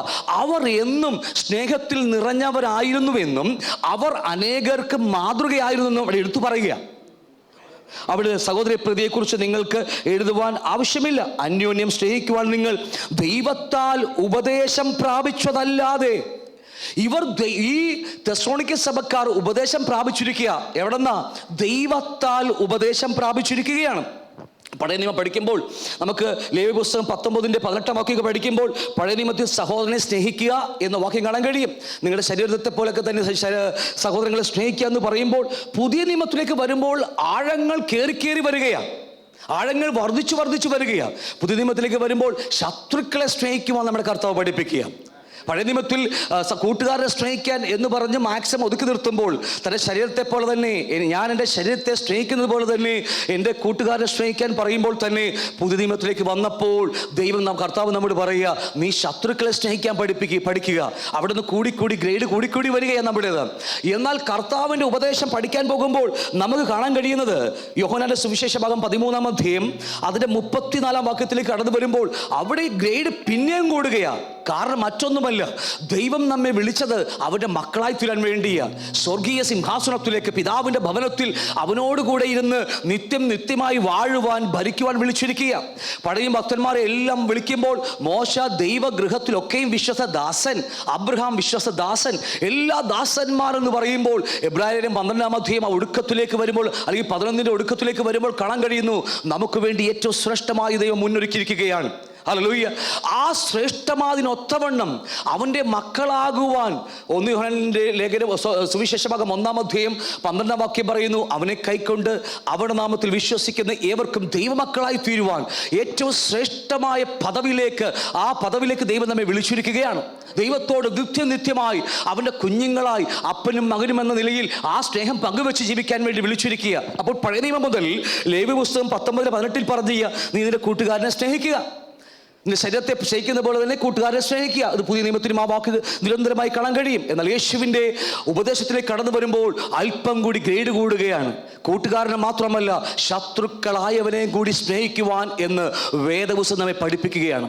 അവർ എന്നും സ്നേഹത്തിൽ നിറഞ്ഞവരായിരുന്നുവെന്നും അവർ അനേകർക്ക് മാതൃകയായിരുന്നെന്നും അവിടെ എടുത്തു പറയുക. അവിടെ സഹോദരപ്രീതിയെക്കുറിച്ച് നിങ്ങൾക്ക് എഴുതുവാൻ ആവശ്യമില്ല. അന്യോന്യം സ്നേഹിക്കുവാൻ നിങ്ങൾ ദൈവത്താൽ ഉപദേശം പ്രാപിച്ചതല്ലാതെ. ഈ തെസ്സലോനിക്ക സഭക്കാർ ഉപദേശം പ്രാപിച്ചിരിക്കുക. എവിടെന്നാ? ദൈവത്താൽ ഉപദേശം പ്രാപിച്ചിരിക്കുകയാണ്. പഴയ നിയമം പഠിക്കുമ്പോൾ നമുക്ക് ലേവ്യ പുസ്തകം 19-ന്റെ 18-ാം വാക്യം പഠിക്കുമ്പോൾ പഴയ നിയമത്തിൽ സഹോദരനെ സ്നേഹിക്കുക എന്ന വാക്യം കാണാൻ കഴിയും. നിങ്ങളുടെ ശരീരത്തെ പോലൊക്കെ തന്നെ സഹോദരങ്ങളെ സ്നേഹിക്കുക എന്ന് പറയുമ്പോൾ പുതിയ നിയമത്തിലേക്ക് വരുമ്പോൾ ആഴങ്ങൾ കയറി വരികയാണ്. ആഴങ്ങൾ വർദ്ധിച്ചു വരികയാണ്. പുതിയ നിയമത്തിലേക്ക് വരുമ്പോൾ ശത്രുക്കളെ സ്നേഹിക്കുവാൻ നമ്മുടെ കർത്താവ് പഠിപ്പിക്കുക. പഴയ നിയമത്തിൽ കൂട്ടുകാരെ സ്നേഹിക്കാൻ എന്ന് പറഞ്ഞ് മാക്സിമം ഒതുക്കി നിർത്തുമ്പോൾ തൻ്റെ ശരീരത്തെ പോലെ തന്നെ, ഞാൻ എൻ്റെ ശരീരത്തെ സ്നേഹിക്കുന്നത് പോലെ തന്നെ എൻ്റെ കൂട്ടുകാരെ സ്നേഹിക്കാൻ പറയുമ്പോൾ തന്നെ പുതിയ നിയമത്തിലേക്ക് വന്നപ്പോൾ ദൈവം കർത്താവ് നമ്മോട് പറയുക, നീ ശത്രുക്കളെ സ്നേഹിക്കാൻ പഠിക്കുക. അവിടുന്ന് ഗ്രേഡ് കൂടി വരികയാണ് നമ്മുടേത്. എന്നാൽ കർത്താവിൻ്റെ ഉപദേശം പഠിക്കാൻ പോകുമ്പോൾ നമുക്ക് കാണാൻ കഴിയുന്നത് യോഹന്നാന്റെ സുവിശേഷ ഭാഗം 13-ാം അധ്യായം അതിൻ്റെ 34-ാം വാക്യത്തിലേക്ക് കടന്നു വരുമ്പോൾ അവിടെ ഗ്രേഡ് പിന്നെയും കൂടുകയാണ്. കാരണം മറ്റൊന്നുമല്ല, ദൈവം നമ്മെ വിളിച്ചത് അവൻ്റെ മക്കളായി തീരാൻ വേണ്ടിയാണ്. സ്വർഗീയ സിംഹാസനത്തിലേക്ക്, പിതാവിൻ്റെ ഭവനത്തിൽ അവനോടുകൂടെ ഇരുന്ന് നിത്യമായി വാഴുവാൻ, ഭരിക്കുവാൻ വിളിച്ചിരിക്കുക. പഴയ ഭക്തന്മാരെ എല്ലാം വിളിക്കുമ്പോൾ മോശ ദൈവഗൃഹത്തിലൊക്കെയും വിശ്വസദാസൻ, അബ്രഹാം വിശ്വസദാസൻ, എല്ലാ ദാസന്മാരെന്ന് പറയുമ്പോൾ എബ്രായരും 12-ാം അധ്യായം ഒടുക്കത്തിലേക്ക് വരുമ്പോൾ, അല്ലെങ്കിൽ 11-ന്റെ ഒടുക്കത്തിലേക്ക് വരുമ്പോൾ കാണാൻ കഴിയുന്നു നമുക്ക് വേണ്ടി ഏറ്റവും ശ്രേഷ്ഠമായ ദൈവം മുന്നൊരുക്കിയിരിക്കുകയാണ്. ഹല്ലേലൂയ. ആ ശ്രേഷ്ഠമാതിനൊത്തവണ്ണം അവൻ്റെ മക്കളാകുവാൻ 1 യോഹന്നാന്റെ ലേഖനം സുവിശേഷ ഭാഗം 1-ാം അധ്യായം 12-ാം വാക്യം പറയുന്നു, അവനെ കൈക്കൊണ്ട് അവരുടെ നാമത്തിൽ വിശ്വസിക്കുന്ന ഏവർക്കും ദൈവമക്കളായി തീരുവാൻ ഏറ്റവും ശ്രേഷ്ഠമായ പദവിയിലേക്ക്, ആ പദവിയിലേക്ക് ദൈവം നമ്മെ വിളിച്ചിരിക്കുകയാണ്. ദൈവത്തോട് നിത്യമായി അവൻ്റെ കുഞ്ഞുങ്ങളായി അപ്പനും മകനും എന്ന നിലയിൽ ആ സ്നേഹം പങ്കുവെച്ച് ജീവിക്കാൻ വേണ്ടി വിളിച്ചിരിക്കുക. അപ്പോൾ പഴയ നിയമം മുതൽ ലേവ്യ പുസ്തകം 19:18 പറഞ്ഞു, നീ നിന്റെ കൂട്ടുകാരനെ സ്നേഹിക്കുക, നിന്റെ ശരീരത്തെ സ്നേഹിക്കുന്ന പോലെ തന്നെ കൂട്ടുകാരെ സ്നേഹിക്കുക. അത് പുതിയ നിയമത്തിനും ആ വാക്ക് നിരന്തരമായി കാണാൻ കഴിയും. എന്നാൽ യേശുവിൻ്റെ ഉപദേശത്തിലേക്ക് കടന്നു വരുമ്പോൾ അല്പം കൂടി ഗ്രേഡ് കൂടുകയാണ്. കൂട്ടുകാരനെ മാത്രമല്ല, ശത്രുക്കളായവനെയും കൂടി സ്നേഹിക്കുവാൻ എന്ന് വേദപുസ്തകം നമ്മെ പഠിപ്പിക്കുകയാണ്.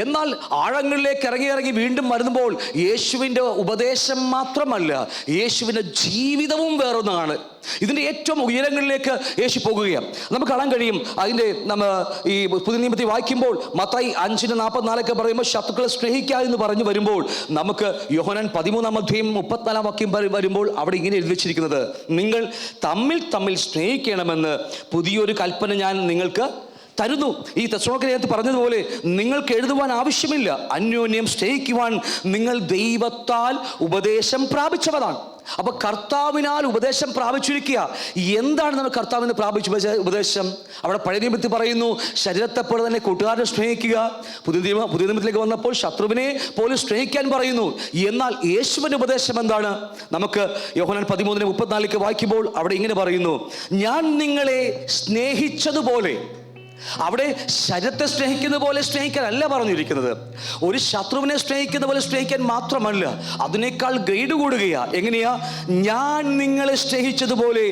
എന്നാൽ ആഴങ്ങളിലേക്ക് ഇറങ്ങി വീണ്ടും വരുമ്പോൾ യേശുവിൻ്റെ ഉപദേശം മാത്രമല്ല, യേശുവിൻ്റെ ജീവിതവും വേറൊന്നാണ്. ഇതിൻ്റെ ഏറ്റവും ഉയരങ്ങളിലേക്ക് യേശു പോകുകയാണ്. നമുക്ക് കാണാൻ കഴിയും. അതിൻ്റെ നമ്മൾ ഈ പുതിയ നിയമത്തിൽ വായിക്കുമ്പോൾ മത്തായി 5:44 പറയുമ്പോൾ ശത്രുക്കളെ സ്നേഹിക്കുക എന്ന് പറഞ്ഞു വരുമ്പോൾ, നമുക്ക് യോഹന്നാൻ 13-ാം അധ്യായം 34-ാം വാക്യം വരുമ്പോൾ അവിടെ ഇങ്ങനെ എഴുതി വെച്ചിരിക്കുന്നത്, നിങ്ങൾ തമ്മിൽ സ്നേഹിക്കണമെന്ന് പുതിയൊരു കൽപ്പന ഞാൻ നിങ്ങൾക്ക് തരുന്നു. ഈ തെസ്സലോനിക്കയർക്ക് പറഞ്ഞതുപോലെ നിങ്ങൾക്ക് എഴുതുവാൻ ആവശ്യമില്ല, അന്യോന്യം സ്നേഹിക്കുവാൻ നിങ്ങൾ ദൈവത്താൽ ഉപദേശം പ്രാപിച്ചവരാണ്. അപ്പൊ കർത്താവിനാൽ ഉപദേശം പ്രാപിച്ചിരിക്കുക. എന്താണ് നമ്മൾ കർത്താവിന് പ്രാപിച്ച ഉപദേശം? അവിടെ പഴയ നിയമത്തിൽ പറയുന്നു, ശരീരത്തെ പോലെ തന്നെ കൂട്ടുകാരനെ സ്നേഹിക്കുക. പുതിയ നിയമത്തിലേക്ക് വന്നപ്പോൾ ശത്രുവിനെ പോലും സ്നേഹിക്കാൻ പറയുന്നു. എന്നാൽ യേശുവിൻ്റെ ഉപദേശം എന്താണ്? നമുക്ക് യോഹന്നാൻ 13:34 വായിക്കുമ്പോൾ അവിടെ ഇങ്ങനെ പറയുന്നു, ഞാൻ നിങ്ങളെ സ്നേഹിച്ചതുപോലെ. അവിടെ ശരീരത്തെ സ്നേഹിക്കുന്ന പോലെ സ്നേഹിക്കാനല്ല പറഞ്ഞിരിക്കുന്നത്, ഒരു ശത്രുവിനെ സ്നേഹിക്കുന്ന പോലെ സ്നേഹിക്കാൻ മാത്രമല്ല, അതിനേക്കാൾ ഗ്രേഡ് കൂടുകയാ. എങ്ങനെയാ? ഞാൻ നിങ്ങളെ സ്നേഹിച്ചതുപോലെ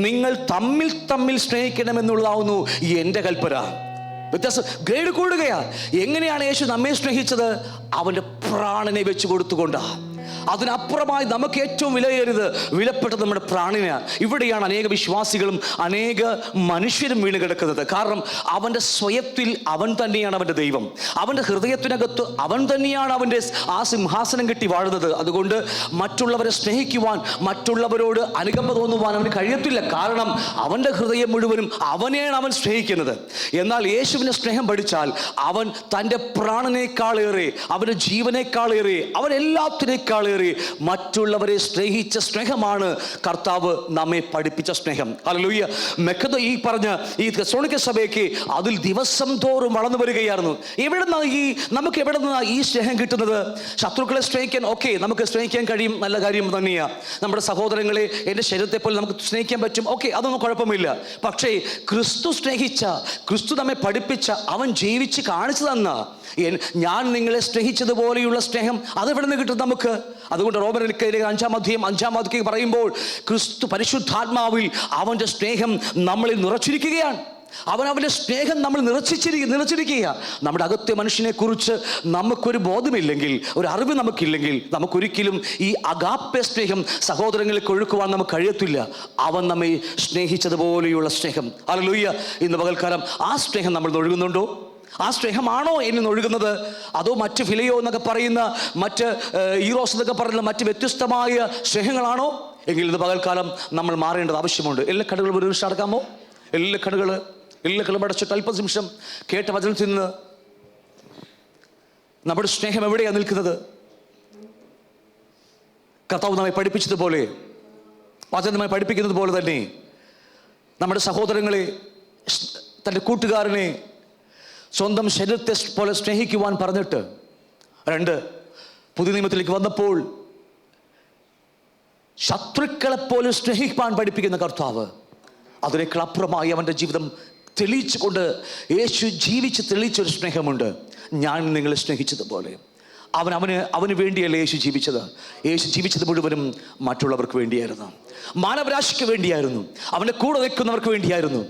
നിങ്ങൾ തമ്മിൽ സ്നേഹിക്കണമെന്നുള്ളതാവുന്നു എൻ്റെ കൽപ്പന. വ്യത്യാസം, ഗ്രേഡ് കൂടുകയാ. എങ്ങനെയാണ് യേശു നമ്മെ സ്നേഹിച്ചത്? അവൻ്റെ പ്രാണനെ വെച്ച് കൊടുത്തുകൊണ്ടാണ്. അതിനപ്പുറമായി നമുക്ക് ഏറ്റവും വിലപ്പെട്ടത് നമ്മുടെ പ്രാണനാണ്. ഇവിടെയാണ് അനേക വിശ്വാസികളും അനേക മനുഷ്യരും വീണ് കിടക്കുന്നത്. കാരണം അവൻ്റെ സ്വയത്തിൽ അവൻ തന്നെയാണ് അവൻ്റെ ദൈവം. അവൻ്റെ ഹൃദയത്തിനകത്ത് അവൻ തന്നെയാണ് അവൻ്റെ ആ സിംഹാസനം കെട്ടി വാഴുന്നത്. അതുകൊണ്ട് മറ്റുള്ളവരെ സ്നേഹിക്കുവാൻ, മറ്റുള്ളവരോട് അനുകമ്പ തോന്നുവാൻ അവന് കഴിയത്തില്ല. കാരണം അവൻ്റെ ഹൃദയം മുഴുവനും അവനെയാണ് അവൻ സ്നേഹിക്കുന്നത്. എന്നാൽ യേശുവിനെ സ്നേഹം പഠിച്ചാൽ അവൻ തൻ്റെ പ്രാണനേക്കാളേറെ, അവൻ്റെ ജീവനേക്കാളേറെ, അവൻ എല്ലാത്തിനേക്കാളേറെ മറ്റുള്ളവരെ സ്നേഹിച്ച സ്നേഹമാണ് കർത്താവ് നമ്മെ പഠിപ്പിച്ച സ്നേഹം. ഹല്ലേലൂയ. ഈ പറഞ്ഞ ഈ തെസ്സലോനിക്ക സഭയ്ക്ക് അതിൽ ദിവസം തോറും വളർന്നു വരികയായിരുന്നു. നമുക്ക് എവിടെ നിന്നാണ് ഈ സ്നേഹം കിട്ടുന്നത്? ശത്രുക്കളെ സ്നേഹിക്കാൻ നമുക്ക് സ്നേഹിക്കാൻ കഴിയും, നല്ല കാര്യം തന്നെയാണ്. നമ്മുടെ സഹോദരങ്ങളെ എൻ്റെ ശരീരത്തെ പോലെ നമുക്ക് സ്നേഹിക്കാൻ പറ്റും, അതൊന്നും കുഴപ്പമില്ല. പക്ഷേ ക്രിസ്തു നമ്മെ പഠിപ്പിച്ച, അവൻ ജീവിച്ച് കാണിച്ചു തന്ന ഞാൻ നിങ്ങളെ സ്നേഹിച്ചതുപോലെയുള്ള സ്നേഹം അതെവിടെ നിന്ന് കിട്ടും നമുക്ക്? അതുകൊണ്ട് റോമർക്ക് 5-ാം അധ്യായം 5-ാം വാക്യം പറയുമ്പോൾ ക്രിസ്തു പരിശുദ്ധാത്മാവിൽ അവൻ്റെ സ്നേഹം നമ്മളിൽ നിറച്ചിരിക്കുകയാണ്. അവൻ്റെ സ്നേഹം നമ്മൾ നിറച്ചിരിക്കുക. നമ്മുടെ അകത്തെ മനുഷ്യനെ കുറിച്ച് നമുക്കൊരു ബോധമില്ലെങ്കിൽ, ഒരു അറിവ് നമുക്കില്ലെങ്കിൽ, നമുക്കൊരിക്കലും ഈ അഗാപ്പെ സ്നേഹം സഹോദരങ്ങൾക്ക് ഒഴുക്കുവാൻ നമുക്ക് കഴിയത്തില്ല. അവൻ നമ്മെ സ്നേഹിച്ചതുപോലെയുള്ള സ്നേഹം. ഹല്ലേലൂയ. ഇന്ന് പകൽക്കാലം ആ സ്നേഹം നമ്മൾ ഒഴുകുന്നുണ്ടോ? ആ സ്നേഹമാണോ എന്നിൽ ഒഴുകുന്നത്? അതോ മറ്റ് ഫിലിയോ എന്നൊക്കെ പറയുന്ന, മറ്റ് ഈറോസ് എന്നൊക്കെ പറയുന്ന മറ്റ് വ്യത്യസ്തമായ സ്നേഹങ്ങളാണോ? എങ്കിൽ ഇന്ന് പകൽക്കാലം നമ്മൾ മാറേണ്ടത് ആവശ്യമുണ്ട്. എല്ലാ കണ്ണുകളും ഒരു നിമിഷം അടക്കാമോ? എല്ലാ കണ്ണുകളും അടച്ചിട്ട് അല്പ നിമിഷം കേട്ട വചനത്തിൽ നിന്ന് നമ്മുടെ സ്നേഹം എവിടെയാണ് നിൽക്കുന്നത്? കർത്താവ് നമ്മെ പഠിപ്പിച്ചതുപോലെ, വചനം നമ്മെ പഠിപ്പിക്കുന്നത് പോലെ തന്നെ നമ്മുടെ സഹോദരങ്ങളെ, തൻ്റെ കൂട്ടുകാരനെ സ്വന്തം ശരീരത്തെ പോലെ സ്നേഹിക്കുവാൻ പറഞ്ഞിട്ട്, 2 പുതിയ നിയമത്തിലേക്ക് വന്നപ്പോൾ ശത്രുക്കളെപ്പോലും സ്നേഹിക്കാൻ പഠിപ്പിക്കുന്ന കർത്താവ്, അതിനേക്കാൾ അപ്പുറമായി അവൻ്റെ ജീവിതം തെളിയിച്ചുകൊണ്ട് യേശു ജീവിച്ച് തെളിയിച്ചൊരു സ്നേഹമുണ്ട്. ഞാൻ നിങ്ങളെ സ്നേഹിച്ചതുപോലെ. അവന് വേണ്ടിയല്ല യേശു ജീവിച്ചത്. യേശു ജീവിച്ചത് മുഴുവനും മറ്റുള്ളവർക്ക് വേണ്ടിയായിരുന്നു, മാനവരാശിക്ക് വേണ്ടിയായിരുന്നു, അവൻ്റെ കൂടെ നിൽക്കുന്നവർക്ക് വേണ്ടിയായിരുന്നു.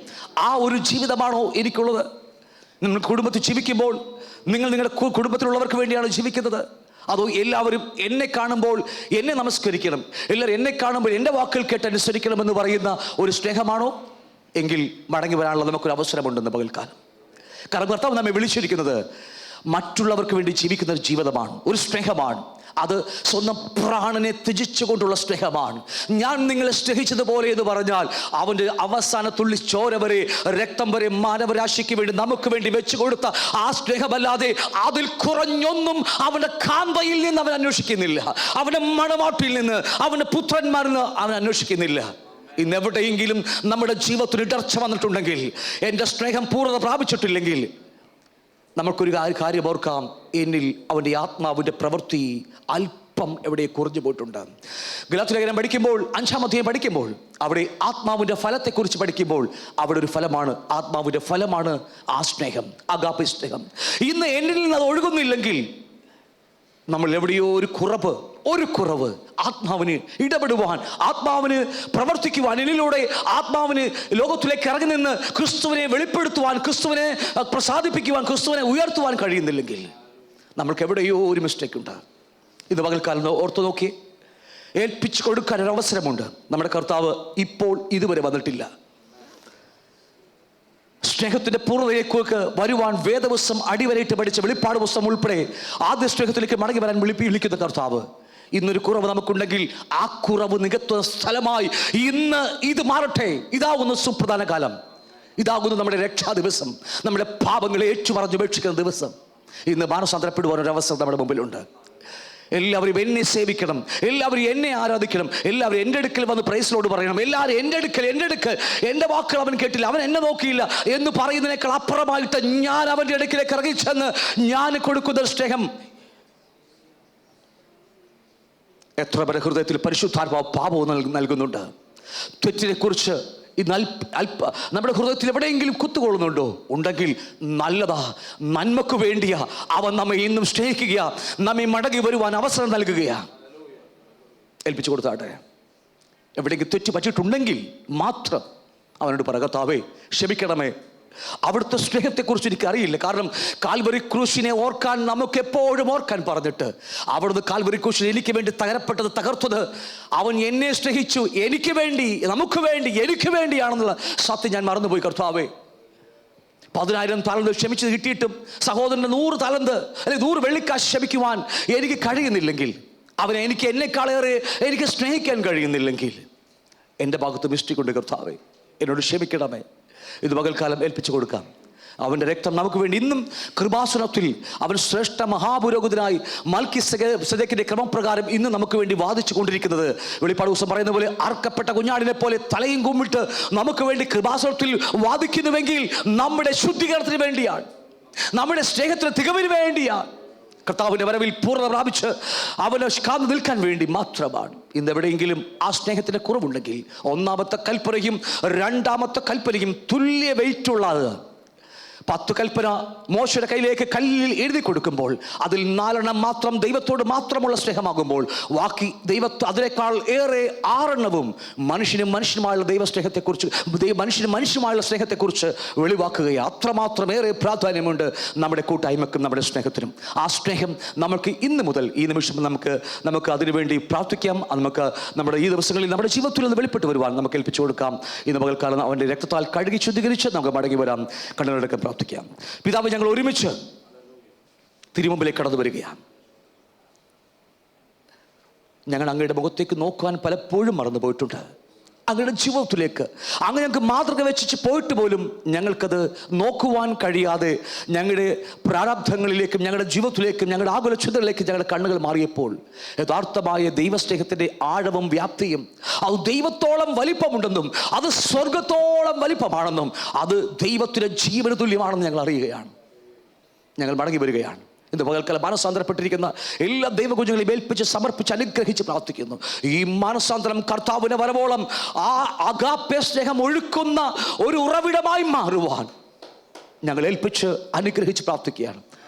ആ ഒരു ജീവിതമാണോ എനിക്കുള്ളത്? നിങ്ങൾ കുടുംബത്തിൽ ജീവിക്കുമ്പോൾ നിങ്ങളുടെ കുടുംബത്തിലുള്ളവർക്ക് വേണ്ടിയാണ് ജീവിക്കുന്നത്? അതോ എല്ലാവരും എന്നെ കാണുമ്പോൾ എന്നെ നമസ്കരിക്കണം, എല്ലാവരും എന്നെ കാണുമ്പോൾ എൻ്റെ വാക്കുകൾ കേട്ട് അനുസരിക്കണമെന്ന് പറയുന്ന ഒരു സ്നേഹമാണോ? എങ്കിൽ മടങ്ങി വരാനുള്ള നമുക്കൊരു അവസരമുണ്ടെന്ന് പകൽക്കാലം. കാരണം കർത്താവ് നമ്മെ വിളിച്ചിരിക്കുന്നത് മറ്റുള്ളവർക്ക് വേണ്ടി ജീവിക്കുന്ന ഒരു ജീവിതമാണ്, ഒരു സ്നേഹമാണ്. അത് സ്വന്തം പ്രാണനെ ത്യജിച്ചുകൊണ്ടുള്ള സ്നേഹമാണ്. ഞാൻ നിങ്ങളെ സ്നേഹിച്ചതുപോലെ എന്ന് പറഞ്ഞാൽ അവൻ്റെ അവസാനത്തുള്ളി ചോര വരെ, രക്തം വരെ മാനവരാശിക്ക് വേണ്ടി നമുക്ക് വേണ്ടി വെച്ചു കൊടുത്ത ആ സ്നേഹമല്ലാതെ അതിൽ കുറഞ്ഞൊന്നും അവൻ്റെ കാന്തയിൽ നിന്ന് അവൻ അന്വേഷിക്കുന്നില്ല, അവൻ്റെ മണവാട്ടിയിൽ നിന്ന്, അവൻ്റെ പുത്രന്മാരിൽ നിന്ന് അവൻ അന്വേഷിക്കുന്നില്ല. ഇന്നെവിടെയെങ്കിലും നമ്മുടെ ജീവിതത്തിൽ ഇടർച്ച വന്നിട്ടുണ്ടെങ്കിൽ, എൻ്റെ സ്നേഹം പൂർണ്ണത പ്രാപിച്ചിട്ടില്ലെങ്കിൽ, നമുക്കൊരു കാര്യം ഓർക്കാം, എന്നിൽ അവൻ്റെ ആത്മാവിൻ്റെ പ്രവൃത്തി അല്പം എവിടെ കുറഞ്ഞു പോയിട്ടുണ്ട്. ഗലാത്യലേഖനം പഠിക്കുമ്പോൾ 5-ാം അധ്യായം പഠിക്കുമ്പോൾ അവിടെ ആത്മാവിൻ്റെ ഫലത്തെക്കുറിച്ച് പഠിക്കുമ്പോൾ അവിടെ ഒരു ഫലമാണ്, ആത്മാവിൻ്റെ ഫലമാണ് ആ സ്നേഹം, അഗാപ്പെ സ്നേഹം. ഇന്ന് എന്നിൽ നിന്ന് അത് ഒഴുകുന്നില്ലെങ്കിൽ നമ്മൾ എവിടെയോ ഒരു കുറവ് ആത്മാവിന് ഇടപെടുവാൻ, ആത്മാവിന് പ്രവർത്തിക്കുവാൻ, എന്നിലൂടെ ആത്മാവിന് ലോകത്തിലേക്ക് ഇറങ്ങി നിന്ന് ക്രിസ്തുവിനെ വെളിപ്പെടുത്തുവാൻ, ക്രിസ്തുവിനെ പ്രസാദിപ്പിക്കുവാൻ, ക്രിസ്തുവിനെ ഉയർത്തുവാൻ കഴിയുന്നില്ലെങ്കിൽ നമ്മൾക്ക് എവിടെയോ ഒരു മിസ്റ്റേക്ക് ഉണ്ട്. ഇത് പകൽക്കാലം ഓർത്തു നോക്കി, ഏൽപ്പിച്ചു കൊടുക്കാൻ ഒരു അവസരമുണ്ട്. നമ്മുടെ കർത്താവ് ഇപ്പോൾ ഇതുവരെ വന്നിട്ടില്ല. സ്നേഹത്തിന്റെ പൂർണ്ണതയിലേക്ക് വരുവാൻ വേദപുസ്തകം അടിവരയിട്ട് പഠിച്ച വെളിപ്പാട് പുസ്തകം ഉൾപ്പെടെ ആദ്യ സ്നേഹത്തിലേക്ക് മടങ്ങി വരാൻ വിളിക്കുന്ന കർത്താവ് ഇന്നൊരു കുറവ് നമുക്കുണ്ടെങ്കിൽ ആ കുറവ് നികത്തുന്ന സ്ഥലമായി ഇന്ന് ഇത് മാറട്ടെ. ഇതാകുന്ന സുപ്രധാന കാലം, ഇതാകുന്നു നമ്മുടെ രക്ഷാ ദിവസം, നമ്മുടെ പാപങ്ങളെ ഏറ്റുപറഞ്ഞുപേക്ഷിക്കുന്ന ദിവസം. ഇന്ന് മാനസാന്തരപ്പെടുവാൻ ഒരു അവസരം നമ്മുടെ മുമ്പിലുണ്ട്. എല്ലാവരും എന്നെ സേവിക്കണം, എല്ലാവരും എന്നെ ആരാധിക്കണം, എല്ലാവരും എൻ്റെ അടുക്കൽ വന്ന് പ്രൈസിലോട് പറയണം, എല്ലാവരും എൻ്റെ അടുക്കൽ എൻ്റെ വാക്കുകൾ അവൻ കേട്ടില്ല, അവൻ എന്നെ നോക്കിയില്ല എന്ന് പറയുന്നതിനേക്കാൾ അപ്പുറമായിട്ട് ഞാൻ അവൻ്റെ അടുക്കിലേക്ക് ഇറങ്ങിച്ചെന്ന് ഞാൻ കൊടുക്കുന്ന സ്നേഹം എത്ര പേരുടെ ഹൃദയത്തിൽ പരിശുദ്ധാത്മാവ് പാപവും നൽകുന്നുണ്ട്. തെറ്റിനെ കുറിച്ച് നമ്മുടെ ഹൃദയത്തിൽ എവിടെയെങ്കിലും കുത്തുകൊള്ളുന്നുണ്ടോ? ഉണ്ടെങ്കിൽ നല്ലതാ, നന്മക്ക് വേണ്ടിയാ അവൻ നമ്മെ ഇന്നും സ്നേഹിക്കുക, നമ്മെ മടങ്ങി വരുവാൻ അവസരം നൽകുകയാ. ഏൽപ്പിച്ചു കൊടുത്താട്ടെ. എവിടെയെങ്കിലും തെറ്റ് പറ്റിയിട്ടുണ്ടെങ്കിൽ മാത്രം അവനോട് പറ, കർത്താവേ ക്ഷമിക്കണമേ, അവിടുത്തെ സ്നേഹത്തെക്കുറിച്ച് എനിക്കറിയില്ല. കാരണം കാൽവരി ക്രൂശിനെ ഓർക്കാൻ നമുക്ക് എപ്പോഴും ഓർക്കാൻ പറഞ്ഞിട്ട് അവിടുന്ന് കാൽവരി ക്രൂശിനെ എനിക്ക് വേണ്ടി തകർത്തത് അവൻ എന്നെ സ്നേഹിച്ചു, എനിക്ക് വേണ്ടി, നമുക്ക് വേണ്ടി, എനിക്ക് വേണ്ടിയാണെന്നുള്ള സത്യം ഞാൻ മറന്നുപോയി. കർത്താവേ, 10,000 താലന്ത് ക്ഷമിച്ചത് കിട്ടിയിട്ടും സഹോദരൻ്റെ 100 താലന്ത് അല്ലെങ്കിൽ 100 വെള്ളിക്കാശ് ക്ഷമിക്കുവാൻ എനിക്ക് കഴിയുന്നില്ലെങ്കിൽ, അവനെ എന്നെക്കാളേറെ എനിക്ക് സ്നേഹിക്കാൻ കഴിയുന്നില്ലെങ്കിൽ എൻ്റെ ഭാഗത്ത് മിസ്റ്റേക്ക് ഉണ്ട്. കർത്താവേ, എന്നോട് ക്ഷമിക്കണമേ. ഇത് പകൽക്കാലം ഏൽപ്പിച്ചു കൊടുക്കാം. അവൻ്റെ രക്തം നമുക്ക് വേണ്ടി ഇന്നും കൃപാസനത്തിൽ അവൻ ശ്രേഷ്ഠ മഹാപുരോഹിതനായി മൽക്കിസേദെക്കിന്റെ ക്രമപ്രകാരം ഇന്ന് നമുക്ക് വേണ്ടി വാദിച്ചു കൊണ്ടിരിക്കുന്നത്. വെളിപ്പാട് ദിവസം പറയുന്ന പോലെ അർക്കപ്പെട്ട കുഞ്ഞാടിനെ പോലെ തലയും കുമ്മിട്ട് നമുക്ക് വേണ്ടി കൃപാസനത്തിൽ വാദിക്കുന്നുവെങ്കിൽ നമ്മുടെ ശുദ്ധീകരണത്തിന് വേണ്ടിയാണ്, നമ്മുടെ സ്നേഹത്തിന് തികവിന് വേണ്ടിയാണ്, കർത്താവിൻ്റെ വരവിൽ പൂർണ്ണത പ്രാപിച്ച് അവനെ കാത്തു നിൽക്കാൻ വേണ്ടി മാത്രമാണ്. ഇന്ന് എവിടെയെങ്കിലും ആ സ്നേഹത്തിൻ്റെ കുറവുണ്ടെങ്കിൽ 1-ാമത്തെ കൽപ്പനയും 2-ാമത്തെ കൽപ്പനയും തുല്യ വെയിറ്റുള്ളത്. 10 കൽപ്പന മോശയുടെ കയ്യിലേക്ക് കല്ലിൽ എഴുതി കൊടുക്കുമ്പോൾ അതിൽ 4 മാത്രം ദൈവത്തോട് മാത്രമുള്ള സ്നേഹമാകുമ്പോൾ ബാക്കി അതിനേക്കാൾ ഏറെ 6 മനുഷ്യനുമായുള്ള മനുഷ്യനുമായുള്ള സ്നേഹത്തെക്കുറിച്ച് വെളിവാക്കുകയാണ്. അത്രമാത്രം ഏറെ പ്രാധാന്യമുണ്ട് നമ്മുടെ കൂട്ടായ്മക്കും നമ്മുടെ സ്നേഹത്തിനും. ആ സ്നേഹം നമുക്ക് ഇന്ന് മുതൽ ഈ നിമിഷം നമുക്ക് അതിനുവേണ്ടി പ്രാർത്ഥിക്കാം. നമുക്ക് നമ്മുടെ ഈ ദിവസങ്ങളിൽ നമ്മുടെ ജീവിതത്തിൽ നിന്ന് വെളിപ്പെട്ട് വരുവാൻ നമുക്ക് ഏൽപ്പിച്ചു കൊടുക്കാം. ഇന്ന് പകൽക്കാലം അവൻ്റെ രക്തത്താൽ കഴുകി ശുദ്ധീകരിച്ച് നമുക്ക് മടങ്ങി വരാം. കണ്ണുകളടക്കം പ്രാർത്ഥിക്കാം. പിതാവ്, ഞങ്ങൾ ഒരുമിച്ച് തിരുമുമ്പിലേക്ക് കടന്നു വരികയാണ്. ഞങ്ങൾ അങ്ങയുടെ മുഖത്തേക്ക് നോക്കുവാൻ പലപ്പോഴും മറന്നു പോയിട്ടുണ്ട്. അങ്ങയുടെ ജീവിതത്തിലേക്ക് അങ്ങ് ഞങ്ങൾക്ക് മാതൃക വെച്ച് പോയിട്ട് പോലും ഞങ്ങൾക്കത് നോക്കുവാൻ കഴിയാതെ ഞങ്ങളുടെ പ്രാരാബ്ധങ്ങളിലേക്കും ഞങ്ങളുടെ ജീവിതത്തിലേക്കും ഞങ്ങളുടെ ആകുലച്ഛതകളിലേക്കും ഞങ്ങളുടെ കണ്ണുകൾ മാറിയപ്പോൾ യഥാർത്ഥമായ ദൈവസ്നേഹത്തിൻ്റെ ആഴവും വ്യാപ്തിയും അത് ദൈവത്തോളം വലിപ്പമുണ്ടെന്നും അത് സ്വർഗത്തോളം വലിപ്പമാണെന്നും അത് ദൈവത്തിൻ്റെ ജീവന തുല്യമാണെന്ന് ഞങ്ങൾ അറിയുകയാണ്. ഞങ്ങൾ മടങ്ങി വരികയാണ്. ഇന്ന് പകൽക്കാലം മാനസാന്തരപ്പെട്ടിരിക്കുന്ന എല്ലാ ദൈവകുഞ്ഞുങ്ങളെയും ഏൽപ്പിച്ച് സമർപ്പിച്ച് അനുഗ്രഹിച്ച് പ്രാർത്ഥിക്കുന്നു. ഈ മാനസാന്തരം കർത്താവിനെ വരവോളം ആ അഗാപ്പെ സ്നേഹം ഒഴുക്കുന്ന ഒരു ഉറവിടമായി മാറുവാൻ ഞങ്ങൾ ഏൽപ്പിച്ച് അനുഗ്രഹിച്ച് പ്രാർത്ഥിക്കുകയാണ്.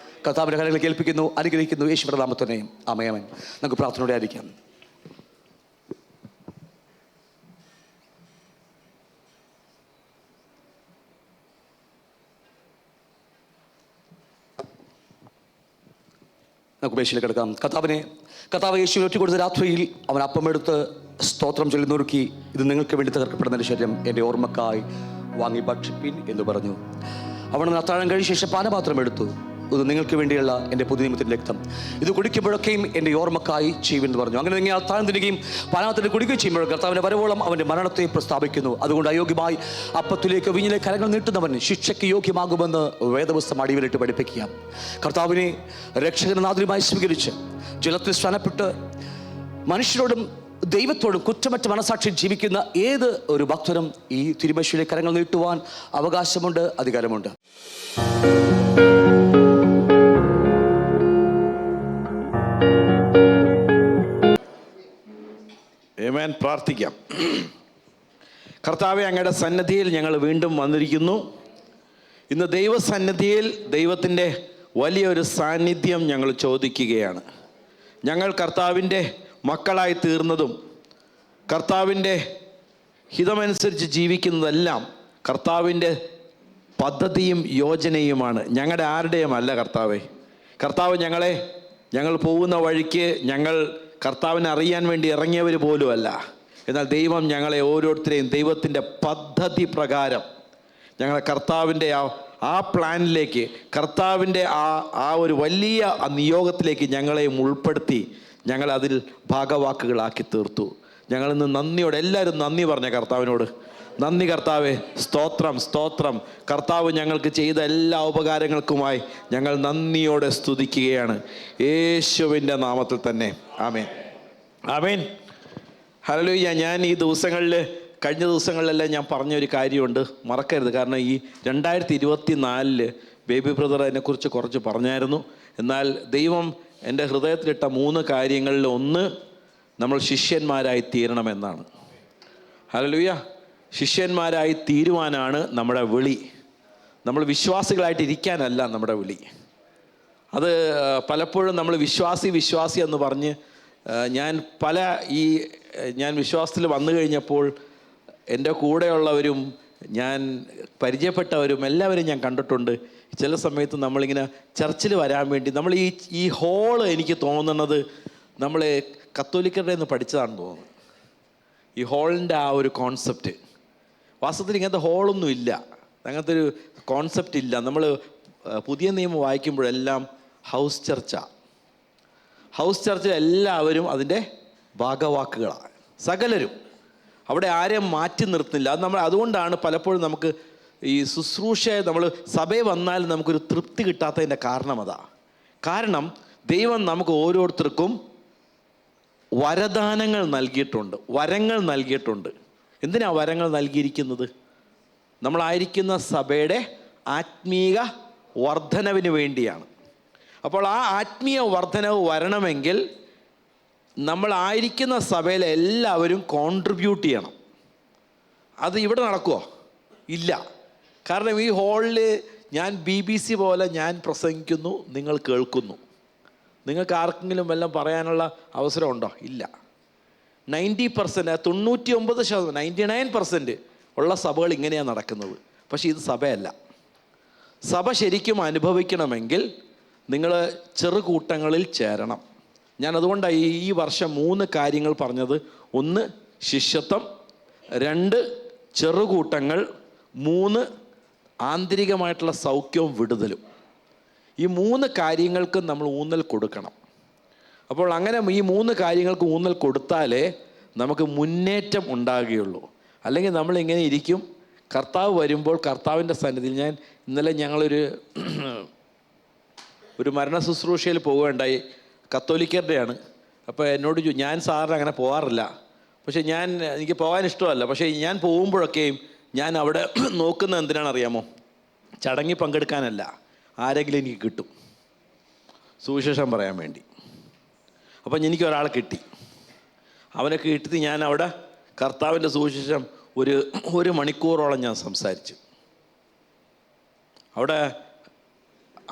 കർത്താവിൻ്റെ കരങ്ങളിലേക്ക് ഏൽപ്പിക്കുന്നു, അനുഗ്രഹിക്കുന്നു. യേശുവിന്റെ നാമത്തിൽ ആമേൻ. നമുക്ക് പ്രാർത്ഥനയോടെ ആയിരിക്കാം. നമുക്ക് ഉപേക്ഷയിലേക്ക് കിടക്കാം. കർത്താവ് യേശുവിനെ ഒറ്റ കൊടുത്ത രാത്രിയിൽ അവൻ അപ്പമെടുത്ത് സ്തോത്രം ചൊല്ലി നുറുക്കി, ഇത് നിങ്ങൾക്ക് വേണ്ടി തകർക്കപ്പെടുന്ന ശരീരം എൻ്റെ ഓർമ്മക്കായി വാങ്ങി ഭക്ഷിപ്പിൻ എന്ന് പറഞ്ഞു. അവൻ അത്താഴം കഴിച്ച ശേഷം പാനപാത്രം എടുത്തു, ഇത് നിങ്ങൾക്ക് വേണ്ടിയുള്ള എൻ്റെ പുതിയ നിയമത്തിൻ്റെ രക്തം. ഇത് കുടിക്കുമ്പോഴൊക്കെയും എൻ്റെ ഓർമ്മക്കായി ചെയ്യുമെന്ന് പറഞ്ഞു. അങ്ങനെ നിങ്ങൾ താഴ്ന്നിരിക്കുകയും പാനത്തിന് കുടിക്കുകയും ചെയ്യുമ്പോൾ കർത്താവിൻ്റെ വരവോളം അവൻ്റെ മരണത്തെ പ്രസ്താവിക്കുന്നു. അതുകൊണ്ട് അയോഗ്യമായി അപ്പത്തിലേക്ക് വീഞ്ഞിലേക്ക് കരങ്ങൾ നീട്ടുന്നവൻ ശിക്ഷയ്ക്ക് യോഗ്യമാകുമെന്ന് വേദപുസ്തകം അടിവരിട്ട് പഠിപ്പിക്കുക. കർത്താവിനെ രക്ഷകനാഥനുമായി സ്വീകരിച്ച് ജലത്തിൽ സ്നാനപ്പെട്ട് മനുഷ്യരോടും ദൈവത്തോടും കുറ്റമറ്റ മനസാക്ഷി ജീവിക്കുന്ന ഏത് ഒരു ഭക്തനും ഈ തിരുമേശയിലെ കരങ്ങൾ നീട്ടുവാൻ അവകാശമുണ്ട്, അധികാരമുണ്ട്. ആമേൻ. പ്രാർത്ഥിക്കാം. കർത്താവെ, അങ്ങയുടെ സന്നിധിയിൽ ഞങ്ങൾ വീണ്ടും വന്നിരിക്കുന്നു. ഇന്ന് ദൈവസന്നിധിയിൽ ദൈവത്തിൻ്റെ വലിയൊരു സാന്നിധ്യം ഞങ്ങൾ ചോദിക്കുകയാണ്. ഞങ്ങൾ കർത്താവിൻ്റെ മക്കളായി തീർന്നതും കർത്താവിൻ്റെ ഹിതമനുസരിച്ച് ജീവിക്കുന്നതെല്ലാം കർത്താവിൻ്റെ പദ്ധതിയും യോജനയുമാണ്, ഞങ്ങളുടെ ആരുടെയും അല്ല. കർത്താവ് ഞങ്ങൾ പോകുന്ന വഴിക്ക് ഞങ്ങൾ കർത്താവിനെ അറിയാൻ വേണ്ടി ഇറങ്ങിയവർ പോലുമല്ല. എന്നാൽ ദൈവം ഞങ്ങളെ ഓരോരുത്തരെയും ദൈവത്തിൻ്റെ പദ്ധതി പ്രകാരം ഞങ്ങളെ കർത്താവിൻ്റെ ആ പ്ലാനിലേക്ക്, കർത്താവിൻ്റെ ആ ഒരു വലിയ നിയോഗത്തിലേക്ക് ഞങ്ങളെയും ഉൾപ്പെടുത്തി ഞങ്ങളതിൽ ഭാഗവാക്കുകളാക്കി തീർത്തു. ഞങ്ങളിന്ന് നന്ദിയോടെ എല്ലാവരും നന്ദി പറഞ്ഞ കർത്താവിനോട്. നന്ദി കർത്താവേ, സ്തോത്രം സ്തോത്രം. കർത്താവ് ഞങ്ങൾക്ക് ചെയ്ത എല്ലാ ഉപകാരങ്ങൾക്കുമായി ഞങ്ങൾ നന്ദിയോടെ സ്തുതിക്കുകയാണ്, യേശുവിൻ്റെ നാമത്തിൽ തന്നെ. ആമേൻ, ആമേൻ, ഹല്ലേലൂയ. ഞാൻ ഈ കഴിഞ്ഞ ദിവസങ്ങളിലെല്ലാം ഞാൻ പറഞ്ഞൊരു കാര്യമുണ്ട്, മറക്കരുത്. കാരണം ഈ 2024 ബേബി ബ്രദർ അതിനെക്കുറിച്ച് കുറച്ച് പറഞ്ഞായിരുന്നു. എന്നാൽ ദൈവം എൻ്റെ ഹൃദയത്തിലിട്ട 3 കാര്യങ്ങളിൽ ഒന്ന് നമ്മൾ ശിഷ്യന്മാരായി തീരണമെന്നാണ്. ഹല്ലേലൂയ. ശിഷ്യന്മാരായി തീരുവാനാണ് നമ്മുടെ വിളി. നമ്മൾ വിശ്വാസികളായിട്ട് ഇരിക്കാനല്ല നമ്മുടെ വിളി. അത് പലപ്പോഴും നമ്മൾ വിശ്വാസി എന്ന് പറഞ്ഞ് ഞാൻ വിശ്വാസത്തിൽ വന്നു കഴിഞ്ഞപ്പോൾ എൻ്റെ കൂടെയുള്ളവരും ഞാൻ പരിചയപ്പെട്ടവരും എല്ലാവരും ഞാൻ കണ്ടിട്ടുണ്ട്. ചില സമയത്ത് നമ്മളിങ്ങനെ ചർച്ചിൽ വരാൻ വേണ്ടി നമ്മൾ ഈ ഹോള് എനിക്ക് തോന്നുന്നത് നമ്മൾ കത്തോലിക്കരുടെ നിന്ന് പഠിച്ചതാണെന്ന് തോന്നുന്നു. ഈ ഹോളിൻ്റെ ആ ഒരു കോൺസെപ്റ്റ്, വാസ്തവത്തിൽ ഇങ്ങനത്തെ ഹോളൊന്നും ഇല്ല, അങ്ങനത്തെ ഒരു കോൺസെപ്റ്റ് ഇല്ല. നമ്മൾ പുതിയ നിയമം വായിക്കുമ്പോഴെല്ലാം ഹൗസ് ചർച്ചിൽ എല്ലാവരും അതിൻ്റെ ഭാഗവാക്കുകളാണ്, സകലരും. അവിടെ ആരെയും മാറ്റി നിർത്തുന്നില്ല. അതുകൊണ്ടാണ് പലപ്പോഴും നമുക്ക് ഈ ശുശ്രൂഷയെ നമ്മൾ സഭയിൽ വന്നാൽ നമുക്കൊരു തൃപ്തി കിട്ടാത്തതിൻ്റെ കാരണം അതാ. കാരണം ദൈവം നമുക്ക് ഓരോരുത്തർക്കും വരദാനങ്ങൾ നൽകിയിട്ടുണ്ട്, വരങ്ങൾ നൽകിയിട്ടുണ്ട്. എന്തിനാ വരങ്ങൾ നൽകിയിരിക്കുന്നത്? നമ്മളായിരിക്കുന്ന സഭയുടെ ആത്മീയ വർധനവിന് വേണ്ടിയാണ്. അപ്പോൾ ആ ആത്മീയ വർധനവ് വരണമെങ്കിൽ നമ്മളായിരിക്കുന്ന സഭയിലെ എല്ലാവരും കോൺട്രിബ്യൂട്ട് ചെയ്യണം. അത് ഇവിടെ നടക്കുമോ? ഇല്ല. കാരണം ഈ ഹോളിൽ ഞാൻ BBC പോലെ ഞാൻ പ്രസംഗിക്കുന്നു, നിങ്ങൾ കേൾക്കുന്നു. നിങ്ങൾക്ക് ആർക്കെങ്കിലും വല്ലതും പറയാനുള്ള അവസരമുണ്ടോ? ഇല്ല. 90%, 99%, 99% ഉള്ള സഭകൾ ഇങ്ങനെയാണ് നടക്കുന്നത്. പക്ഷേ ഇത് സഭയല്ല. സഭ ശരിക്കും അനുഭവിക്കണമെങ്കിൽ നിങ്ങൾ ചെറുകൂട്ടങ്ങളിൽ ചേരണം. ഞാൻ അതുകൊണ്ടാണ് ഈ വർഷം 3 കാര്യങ്ങൾ പറഞ്ഞത്. 1 ശിഷ്യത്വം, 2 ചെറുകൂട്ടങ്ങൾ, 3 ആന്തരികമായിട്ടുള്ള സൗഖ്യവും വിടുതലും. ഈ 3 കാര്യങ്ങൾക്ക് നമ്മൾ ഊന്നൽ കൊടുക്കണം. അപ്പോൾ അങ്ങനെ ഈ 3 കാര്യങ്ങൾക്ക് ഊന്നൽ കൊടുത്താലേ നമുക്ക് മുന്നേറ്റം ഉണ്ടാകുകയുള്ളൂ. അല്ലെങ്കിൽ നമ്മളിങ്ങനെ ഇരിക്കും. കർത്താവ് വരുമ്പോൾ കർത്താവിൻ്റെ സന്നിധിയിൽ ഇന്നലെ ഞങ്ങളൊരു മരണ ശുശ്രൂഷയിൽ പോവുകയുണ്ടായി. കത്തോലിക്കരുടെയാണ്. അപ്പോൾ എന്നോട് ഞാൻ സാറിന് അങ്ങനെ പോകാറില്ല, പക്ഷേ എനിക്ക് പോകാൻ ഇഷ്ടമല്ല. പക്ഷേ ഞാൻ പോകുമ്പോഴൊക്കെയും ഞാൻ അവിടെ നോക്കുന്നത് എന്തിനാണെന്നറിയാമോ? ചടങ്ങിൽ പങ്കെടുക്കാനല്ല, ആരെങ്കിലും എനിക്ക് കിട്ടും സുവിശേഷം പറയാൻ വേണ്ടി. അപ്പം എനിക്ക് ഒരാളെ കിട്ടി. അവനെ കിട്ടി ഞാൻ അവിടെ കർത്താവിൻ്റെ സുവിശേഷം ഒരു മണിക്കൂറോളം ഞാൻ സംസാരിച്ചു. അവിടെ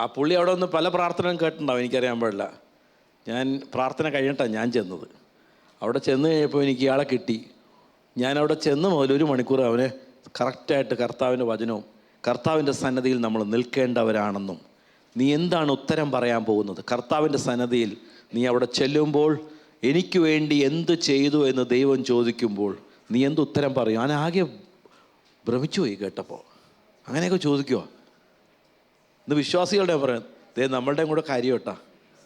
ആ പുള്ളി അവിടെ ഒന്ന് പല പ്രാർത്ഥനയും കേട്ടിട്ടുണ്ടാവും, എനിക്കറിയാൻ പാടില്ല. ഞാൻ പ്രാർത്ഥന കഴിഞ്ഞിട്ടാണ് ഞാൻ ചെന്നത്. അവിടെ ചെന്ന് കഴിഞ്ഞപ്പോൾ എനിക്ക് ഇയാളെ കിട്ടി. ഞാനവിടെ ചെന്ന് മുതൽ 1 മണിക്കൂർ അവനെ കറക്റ്റായിട്ട് കർത്താവിൻ്റെ വചനവും കർത്താവിൻ്റെ സന്നദ്ധിയിൽ നമ്മൾ നിൽക്കേണ്ടവരാണെന്നും നീ എന്താണ് ഉത്തരം പറയാൻ പോകുന്നത്, കർത്താവിൻ്റെ സന്നദ്ധിയിൽ നീ അവിടെ ചെല്ലുമ്പോൾ എനിക്ക് വേണ്ടി എന്ത് ചെയ്തു എന്ന് ദൈവം ചോദിക്കുമ്പോൾ നീ എന്ത് ഉത്തരം പറയും? ഞാൻ ആകെ ഭ്രമിച്ചു പോയി കേട്ടപ്പോൾ. അങ്ങനെയൊക്കെ ചോദിക്കുമോ? ഇന്ന് വിശ്വാസികളുടെ പറയാം, നമ്മളുടെയും കൂടെ കാര്യം കേട്ടോ.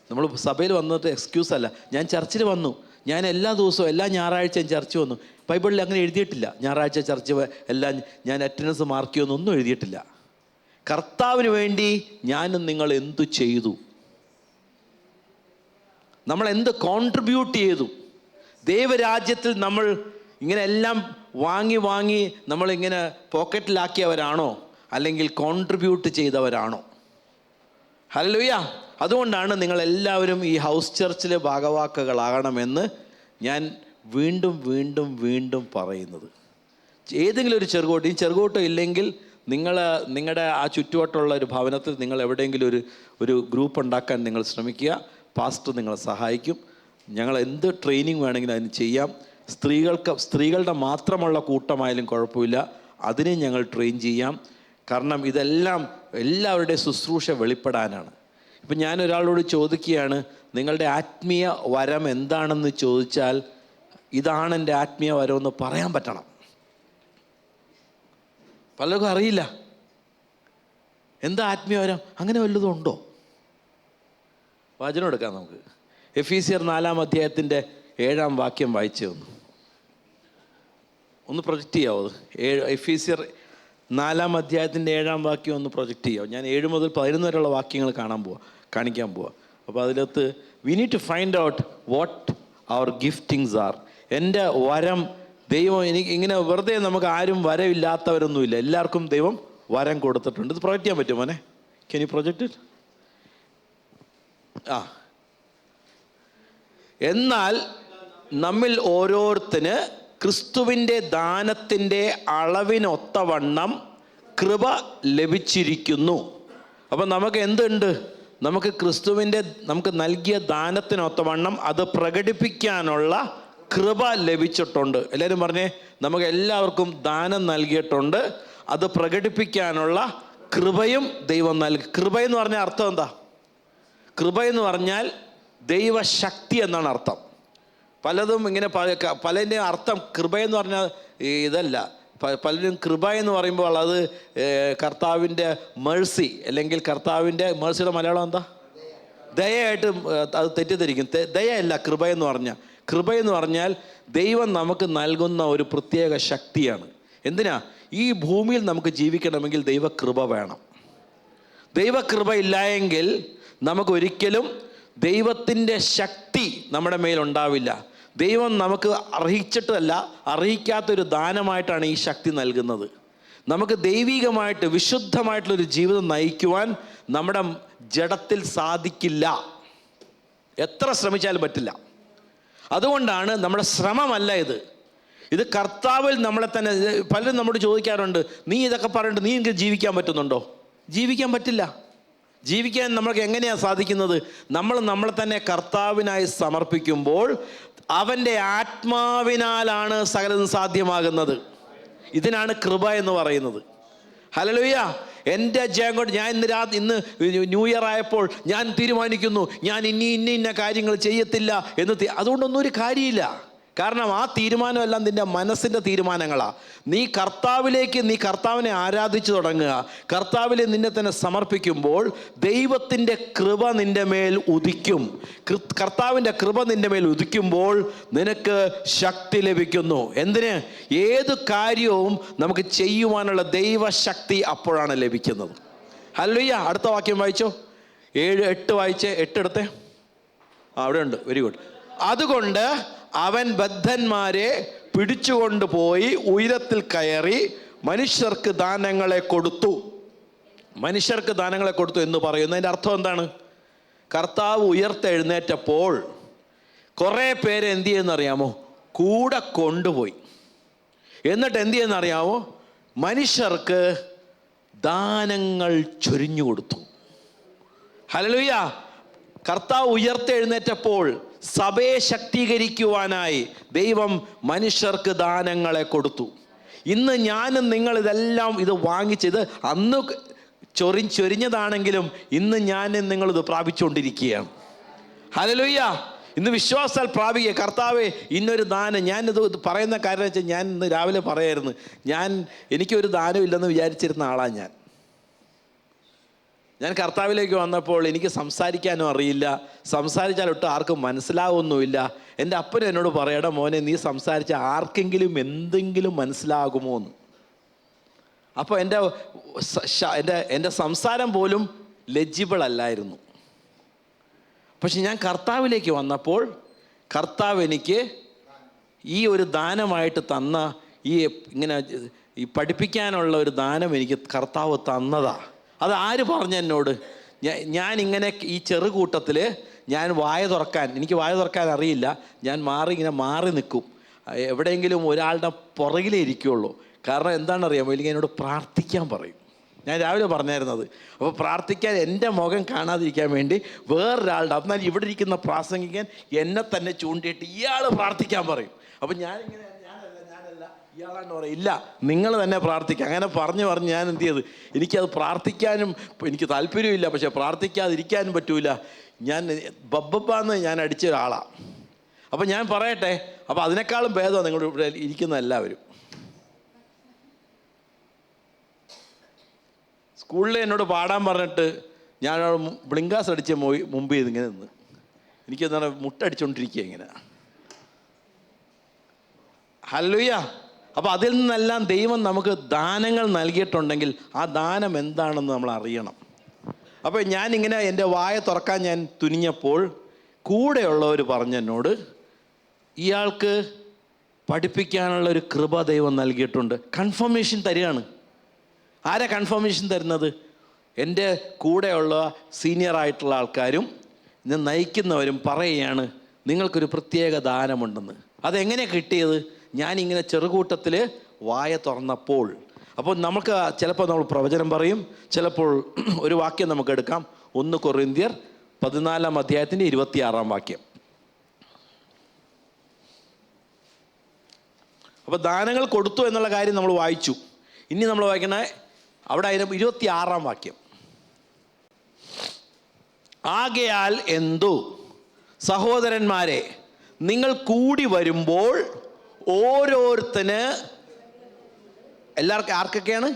നമ്മൾ സഭയിൽ വന്നിട്ട് എക്സ്ക്യൂസ് അല്ല. ഞാൻ ചർച്ചിൽ വന്നു, ഞാൻ എല്ലാ ദിവസവും എല്ലാ ഞായറാഴ്ചയും ചർച്ച് വന്നു. ബൈബിളിൽ അങ്ങനെ എഴുതിയിട്ടില്ല ഞായറാഴ്ച ചർച്ച് എല്ലാം ഞാൻ അറ്റൻഡൻസ് മാർക്ക് ചെയ്യുമെന്നൊന്നും എഴുതിയിട്ടില്ല. കർത്താവിന് വേണ്ടി ഞാനും നിങ്ങൾ എന്തു ചെയ്തു, നമ്മൾ എന്ത് കോൺട്രിബ്യൂട്ട് ചെയ്തു, ദൈവരാജ്യത്തിൽ നമ്മൾ ഇങ്ങനെ എല്ലാം വാങ്ങി നമ്മളിങ്ങനെ പോക്കറ്റിലാക്കിയവരാണോ അല്ലെങ്കിൽ കോൺട്രിബ്യൂട്ട് ചെയ്തവരാണോ? ഹല്ലേലൂയ. അതുകൊണ്ടാണ് നിങ്ങളെല്ലാവരും ഈ ഹൗസ് ചർച്ചിലെ ഭാഗവാക്കുകളാകണമെന്ന് ഞാൻ വീണ്ടും വീണ്ടും വീണ്ടും പറയുന്നത്. ഏതെങ്കിലും ഒരു ചെറുകോട്ട്, ഈ ചെറുകോട്ടം ഇല്ലെങ്കിൽ നിങ്ങളുടെ ആ ചുറ്റുവട്ടമുള്ള ഒരു ഭവനത്തിൽ നിങ്ങൾ എവിടെയെങ്കിലും ഒരു ഗ്രൂപ്പ് ഉണ്ടാക്കാൻ നിങ്ങൾ ശ്രമിക്കുക. പാസ്റ്റർ നിങ്ങളെ സഹായിക്കും. ഞങ്ങൾ എന്ത് ട്രെയിനിങ് വേണമെങ്കിലും അതിന് ചെയ്യാം. സ്ത്രീകളുടെ മാത്രമുള്ള കൂട്ടമായാലും കുഴപ്പമില്ല, അതിനെ ഞങ്ങൾ ട്രെയിൻ ചെയ്യാം. കാരണം ഇതെല്ലാം എല്ലാവരുടെയും ശുശ്രൂഷ വെളിപ്പെടാനാണ്. ഇപ്പം ഞാൻ ഒരാളോട് ചോദിക്കുകയാണ്, നിങ്ങളുടെ ആത്മീയ വരം എന്താണെന്ന് ചോദിച്ചാൽ ഇതാണ് എൻ്റെ ആത്മീയ വരം എന്ന് പറയാൻ പറ്റണം. പലർക്കും അറിയില്ല എന്താ ആത്മീയ വരം. അങ്ങനെ വല്ലതും ഉണ്ടോ? വചനം എടുക്കാം നമുക്ക്. എഫീസിയർ 4-ാം അധ്യായത്തിൻ്റെ 7-ാം വാക്യം വായിച്ചു ഒന്ന് പ്രൊജക്റ്റ് ചെയ്യാവോ? എഫീസിയർ 4-ാം അധ്യായത്തിൻ്റെ 7-ാം വാക്യം ഒന്ന് പ്രൊജക്റ്റ് ചെയ്യാമോ? ഞാൻ 7 മുതൽ 11 വരെയുള്ള വാക്യങ്ങൾ കാണിക്കാൻ പോവാം. അപ്പോൾ അതിനകത്ത് we need to find out what our giftings are. എൻ്റെ വരം ദൈവം എനിക്ക് ഇങ്ങനെ വെറുതെ, നമുക്ക് ആരും വരമില്ലാത്തവരൊന്നുമില്ല, എല്ലാവർക്കും ദൈവം വരം കൊടുത്തിട്ടുണ്ട്. ഇത് പ്രൊജക്റ്റ് ചെയ്യാൻ പറ്റുമോ മോനെ? Can you project it? എന്നാൽ നമ്മിൽ ഓരോരുത്തന് ക്രിസ്തുവിൻ്റെ ദാനത്തിൻ്റെ അളവിനൊത്തവണ്ണം കൃപ ലഭിച്ചിരിക്കുന്നു. അപ്പം നമുക്ക് എന്തുണ്ട്? നമുക്ക് ക്രിസ്തുവിൻ്റെ നമുക്ക് നൽകിയ ദാനത്തിനൊത്തവണ്ണം അത് പ്രകടിപ്പിക്കാനുള്ള കൃപ ലഭിച്ചിട്ടുണ്ട്. എല്ലാവരും പറഞ്ഞേ, നമുക്ക് എല്ലാവർക്കും ദാനം നൽകിയിട്ടുണ്ട്, അത് പ്രകടിപ്പിക്കാനുള്ള കൃപയും ദൈവം നൽകി. കൃപയെന്ന് പറഞ്ഞാൽ അർത്ഥം എന്താ? കൃപയെന്ന് പറഞ്ഞാൽ ദൈവശക്തി എന്നാണ് അർത്ഥം. പലതും ഇങ്ങനെ പലതിൻ്റെ അർത്ഥം കൃപയെന്ന് പറഞ്ഞാൽ ഇതല്ല. പലരും കൃപ എന്ന് പറയുമ്പോൾ അത് കർത്താവിൻ്റെ മേഴ്സി അല്ലെങ്കിൽ കർത്താവിൻ്റെ മേഴ്സിയുടെ മലയാളം എന്താ? ദയയായിട്ട് അത് തെറ്റിദ്ധരിക്കും. ദയയല്ല കൃപയെന്ന് പറഞ്ഞാൽ. കൃപയെന്ന് പറഞ്ഞാൽ ദൈവം നമുക്ക് നൽകുന്ന ഒരു പ്രത്യേക ശക്തിയാണ്. എന്തിനാ? ഈ ഭൂമിയിൽ നമുക്ക് ജീവിക്കണമെങ്കിൽ ദൈവകൃപ വേണം. ദൈവകൃപ ഇല്ലായെങ്കിൽ നമുക്കൊരിക്കലും ദൈവത്തിൻ്റെ ശക്തി നമ്മുടെ മേലുണ്ടാവില്ല. ദൈവം നമുക്ക് അർഹിക്കാത്തൊരു ദാനമായിട്ടാണ് ഈ ശക്തി നൽകുന്നത്. നമുക്ക് ദൈവികമായിട്ട് വിശുദ്ധമായിട്ടുള്ളൊരു ജീവിതം നയിക്കുവാൻ നമ്മുടെ ജഡത്തിൽ സാധിക്കില്ല, എത്ര ശ്രമിച്ചാലും പറ്റില്ല. അതുകൊണ്ടാണ് നമ്മുടെ ശ്രമമല്ല ഇത് കർത്താവിൽ നമ്മളെ തന്നെ. പലരും നമ്മോട് ചോദിക്കാറുണ്ട്, നീ ഇതൊക്കെ പറഞ്ഞിട്ട് നീ എനിക്ക് ജീവിക്കാൻ പറ്റുന്നുണ്ടോ? ജീവിക്കാൻ പറ്റില്ല. ജീവിക്കാൻ നമ്മൾക്ക് എങ്ങനെയാണ് സാധിക്കുന്നത്? നമ്മളെ തന്നെ കർത്താവിനായി സമർപ്പിക്കുമ്പോൾ അവൻ്റെ ആത്മാവിനാലാണ് സകലതും സാധ്യമാകുന്നത്. ഇതിനാണ് കൃപ എന്ന് പറയുന്നത്. ഹല്ലേലൂയ. എൻ്റെ ജയം കൊണ്ട് ഞാൻ ഇന്ന് ന്യൂ ഇയർ ആയപ്പോൾ ഞാൻ തീരുമാനിക്കുന്നു, ഞാൻ ഇന്ന കാര്യങ്ങൾ ചെയ്യത്തില്ല എന്ന്. അതുകൊണ്ടൊന്നും ഒരു കാര്യമില്ല. കാരണം ആ തീരുമാനമെല്ലാം നിൻ്റെ മനസ്സിൻ്റെ തീരുമാനങ്ങളാണ്. നീ കർത്താവിനെ ആരാധിച്ചു തുടങ്ങുക. കർത്താവിൽ നിന്നെ തന്നെ സമർപ്പിക്കുമ്പോൾ ദൈവത്തിൻ്റെ കൃപ നിൻ്റെ മേൽ ഉദിക്കും. കർത്താവിൻ്റെ കൃപ നിൻ്റെ മേൽ ഉദിക്കുമ്പോൾ നിനക്ക് ശക്തി ലഭിക്കുന്നു. എന്തിന്? ഏത് കാര്യവും നമുക്ക് ചെയ്യുവാനുള്ള ദൈവശക്തി അപ്പോഴാണ് ലഭിക്കുന്നത്. ഹല്ലേലൂയ. അടുത്ത വാക്യം വായിച്ചോ. 7-8 വായിച്ചേ. 8 എടുത്തേ. അവിടെ ഉണ്ട്. Very good. അതുകൊണ്ട് അവൻ ബദ്ധന്മാരെ പിടിച്ചുകൊണ്ടുപോയി ഉയരത്തിൽ കയറി മനുഷ്യർക്ക് ദാനങ്ങളെ കൊടുത്തു. മനുഷ്യർക്ക് ദാനങ്ങളെ കൊടുത്തു എന്ന് പറയുന്നതിൻ്റെ അർത്ഥം എന്താണ്? കർത്താവ് ഉയർത്തെഴുന്നേറ്റപ്പോൾ കുറേ പേര് എന്ത് ചെയ്യുന്നറിയാമോ? കൂടെ കൊണ്ടുപോയി. എന്നിട്ട് എന്ത് ചെയ്യുന്നറിയാമോ? മനുഷ്യർക്ക് ദാനങ്ങൾ ചൊരിഞ്ഞു കൊടുത്തു. ഹല്ലേലൂയ. കർത്താവ് ഉയർത്തെഴുന്നേറ്റപ്പോൾ സഭയെ ശക്തീകരിക്കുവാനായി ദൈവം മനുഷ്യർക്ക് ദാനങ്ങളെ കൊടുത്തു. ഇന്ന് ഞാനും നിങ്ങൾ ഇത് വാങ്ങിച്ചത് അന്ന് ചൊരിഞ്ഞതാണെങ്കിലും ഇന്ന് ഞാനും നിങ്ങളിത് പ്രാപിച്ചുകൊണ്ടിരിക്കുകയാണ്. ഹല്ലേലൂയ. ഇന്ന് വിശ്വാസാൽ പ്രാപിക്കുക. കർത്താവേ, ഇന്നൊരു ദാനം. ഞാനിത് പറയുന്ന കാര്യം വെച്ചാൽ ഞാൻ ഇന്ന് രാവിലെ പറയായിരുന്നു, എനിക്കൊരു ദാനം ഇല്ലെന്ന് വിചാരിച്ചിരുന്ന ആളാണ് ഞാൻ. ഞാൻ കർത്താവിലേക്ക് വന്നപ്പോൾ എനിക്ക് സംസാരിക്കാനും അറിയില്ല, സംസാരിച്ചാലൊട്ട് ആർക്കും മനസ്സിലാവുന്നുമില്ല. എൻ്റെ അപ്പനും എന്നോട് പറയടാ മോനെ, നീ സംസാരിച്ച ആർക്കെങ്കിലും എന്തെങ്കിലും മനസ്സിലാകുമോ എന്ന്. അപ്പോൾ എൻ്റെ സംസാരം പോലും ലെജിബിൾ അല്ലായിരുന്നു. പക്ഷെ ഞാൻ കർത്താവിലേക്ക് വന്നപ്പോൾ കർത്താവ് എനിക്ക് ഈ ഒരു ദാനമായിട്ട് തന്ന ഇങ്ങനെ ഈ പഠിപ്പിക്കാനുള്ള ഒരു ദാനം എനിക്ക് കർത്താവ് തന്നതാ. അത് ആര് പറഞ്ഞു എന്നോട്? ഞാനിങ്ങനെ ഈ ചെറുകൂട്ടത്തിൽ ഞാൻ എനിക്ക് വായ തുറക്കാൻ അറിയില്ല. ഞാൻ ഇങ്ങനെ മാറി നിൽക്കും, എവിടെയെങ്കിലും ഒരാളുടെ പുറകിലേ ഇരിക്കുകയുള്ളൂ. കാരണം എന്താണെന്നറിയാമോ? ഇല്ലെങ്കിൽ എന്നോട് പ്രാർത്ഥിക്കാൻ പറയും. ഞാൻ രാവിലെ പറഞ്ഞായിരുന്നത്. അപ്പോൾ പ്രാർത്ഥിക്കാൻ എൻ്റെ മുഖം കാണാതിരിക്കാൻ വേണ്ടി വേറൊരാളുടെ, എന്നാൽ ഇവിടെ ഇരിക്കുന്ന പ്രാസംഗികൻ എന്നെ തന്നെ ചൂണ്ടിയിട്ട് ഇയാൾ പ്രാർത്ഥിക്കാൻ പറയും. അപ്പം ഞാനിങ്ങനെ ഞാനല്ല ഇയാളാണ് പറയും, ഇല്ല നിങ്ങൾ തന്നെ പ്രാർത്ഥിക്കുക. അങ്ങനെ പറഞ്ഞ് ഞാൻ എന്ത് ചെയ്ത്, എനിക്കത് പ്രാർത്ഥിക്കാനും എനിക്ക് താല്പര്യമില്ല, പക്ഷെ പ്രാർത്ഥിക്കാതിരിക്കാനും പറ്റൂല. ഞാൻ ബബ്ബാന്ന് ഞാൻ അടിച്ച ഒരാളാണ്. അപ്പം ഞാൻ പറയട്ടെ, അപ്പോൾ അതിനേക്കാളും ഭേദമാണ് നിങ്ങളുടെ ഇവിടെ ഇരിക്കുന്ന എല്ലാവരും. സ്കൂളിൽ എന്നോട് പാടാൻ പറഞ്ഞിട്ട് ഞാൻ ബ്ലിങ്കാസ് അടിച്ച് മുമ്പ് ചെയ്ത് ഇങ്ങനെ നിന്ന് എനിക്കെന്താണ് മുട്ടടിച്ചുകൊണ്ടിരിക്കുക ഇങ്ങനെ. ഹല്ലേലൂയ. അപ്പോൾ അതിൽ നിന്നെല്ലാം ദൈവം നമുക്ക് ദാനങ്ങൾ നൽകിയിട്ടുണ്ടെങ്കിൽ ആ ദാനം എന്താണെന്ന് നമ്മൾ അറിയണം. അപ്പോൾ ഞാനിങ്ങനെ എൻ്റെ വായ തുറക്കാൻ ഞാൻ തുനിഞ്ഞപ്പോൾ കൂടെയുള്ളവർ പറഞ്ഞെന്നോട്, ഇയാൾക്ക് പഠിപ്പിക്കാനുള്ള ഒരു കൃപ ദൈവം നൽകിയിട്ടുണ്ട്. കൺഫർമേഷൻ തരികയാണ്. ആരാ കൺഫർമേഷൻ തരുന്നത്? എൻ്റെ കൂടെയുള്ള സീനിയറായിട്ടുള്ള ആൾക്കാരും ഞാൻ നയിക്കുന്നവരും പറയുകയാണ്, നിങ്ങൾക്കൊരു പ്രത്യേക ദാനമുണ്ടെന്ന്. അതെങ്ങനെ കിട്ടിയത്? ഞാനിങ്ങനെ ചെറുകൂട്ടത്തിൽ വായ തുറന്നപ്പോൾ. അപ്പോൾ നമുക്ക് ചിലപ്പോൾ നമ്മൾ പ്രവചനം പറയും, ചിലപ്പോൾ ഒരു വാക്യം നമുക്ക് എടുക്കാം. 1 കൊറിന്ത്യർ 14 അധ്യായത്തിൻ്റെ 26 വാക്യം. അപ്പോൾ ദാനങ്ങൾ കൊടുത്തു എന്നുള്ള കാര്യം നമ്മൾ വായിച്ചു. ഇനി നമ്മൾ വായിക്കണേ അവിടെ 26 വാക്യം. ആകയാൽ എന്തു സഹോദരന്മാരെ, നിങ്ങൾ കൂടി വരുമ്പോൾ ഓരോരുത്തന്, എല്ലാവർക്കും ആർക്കൊക്കെയാണ്?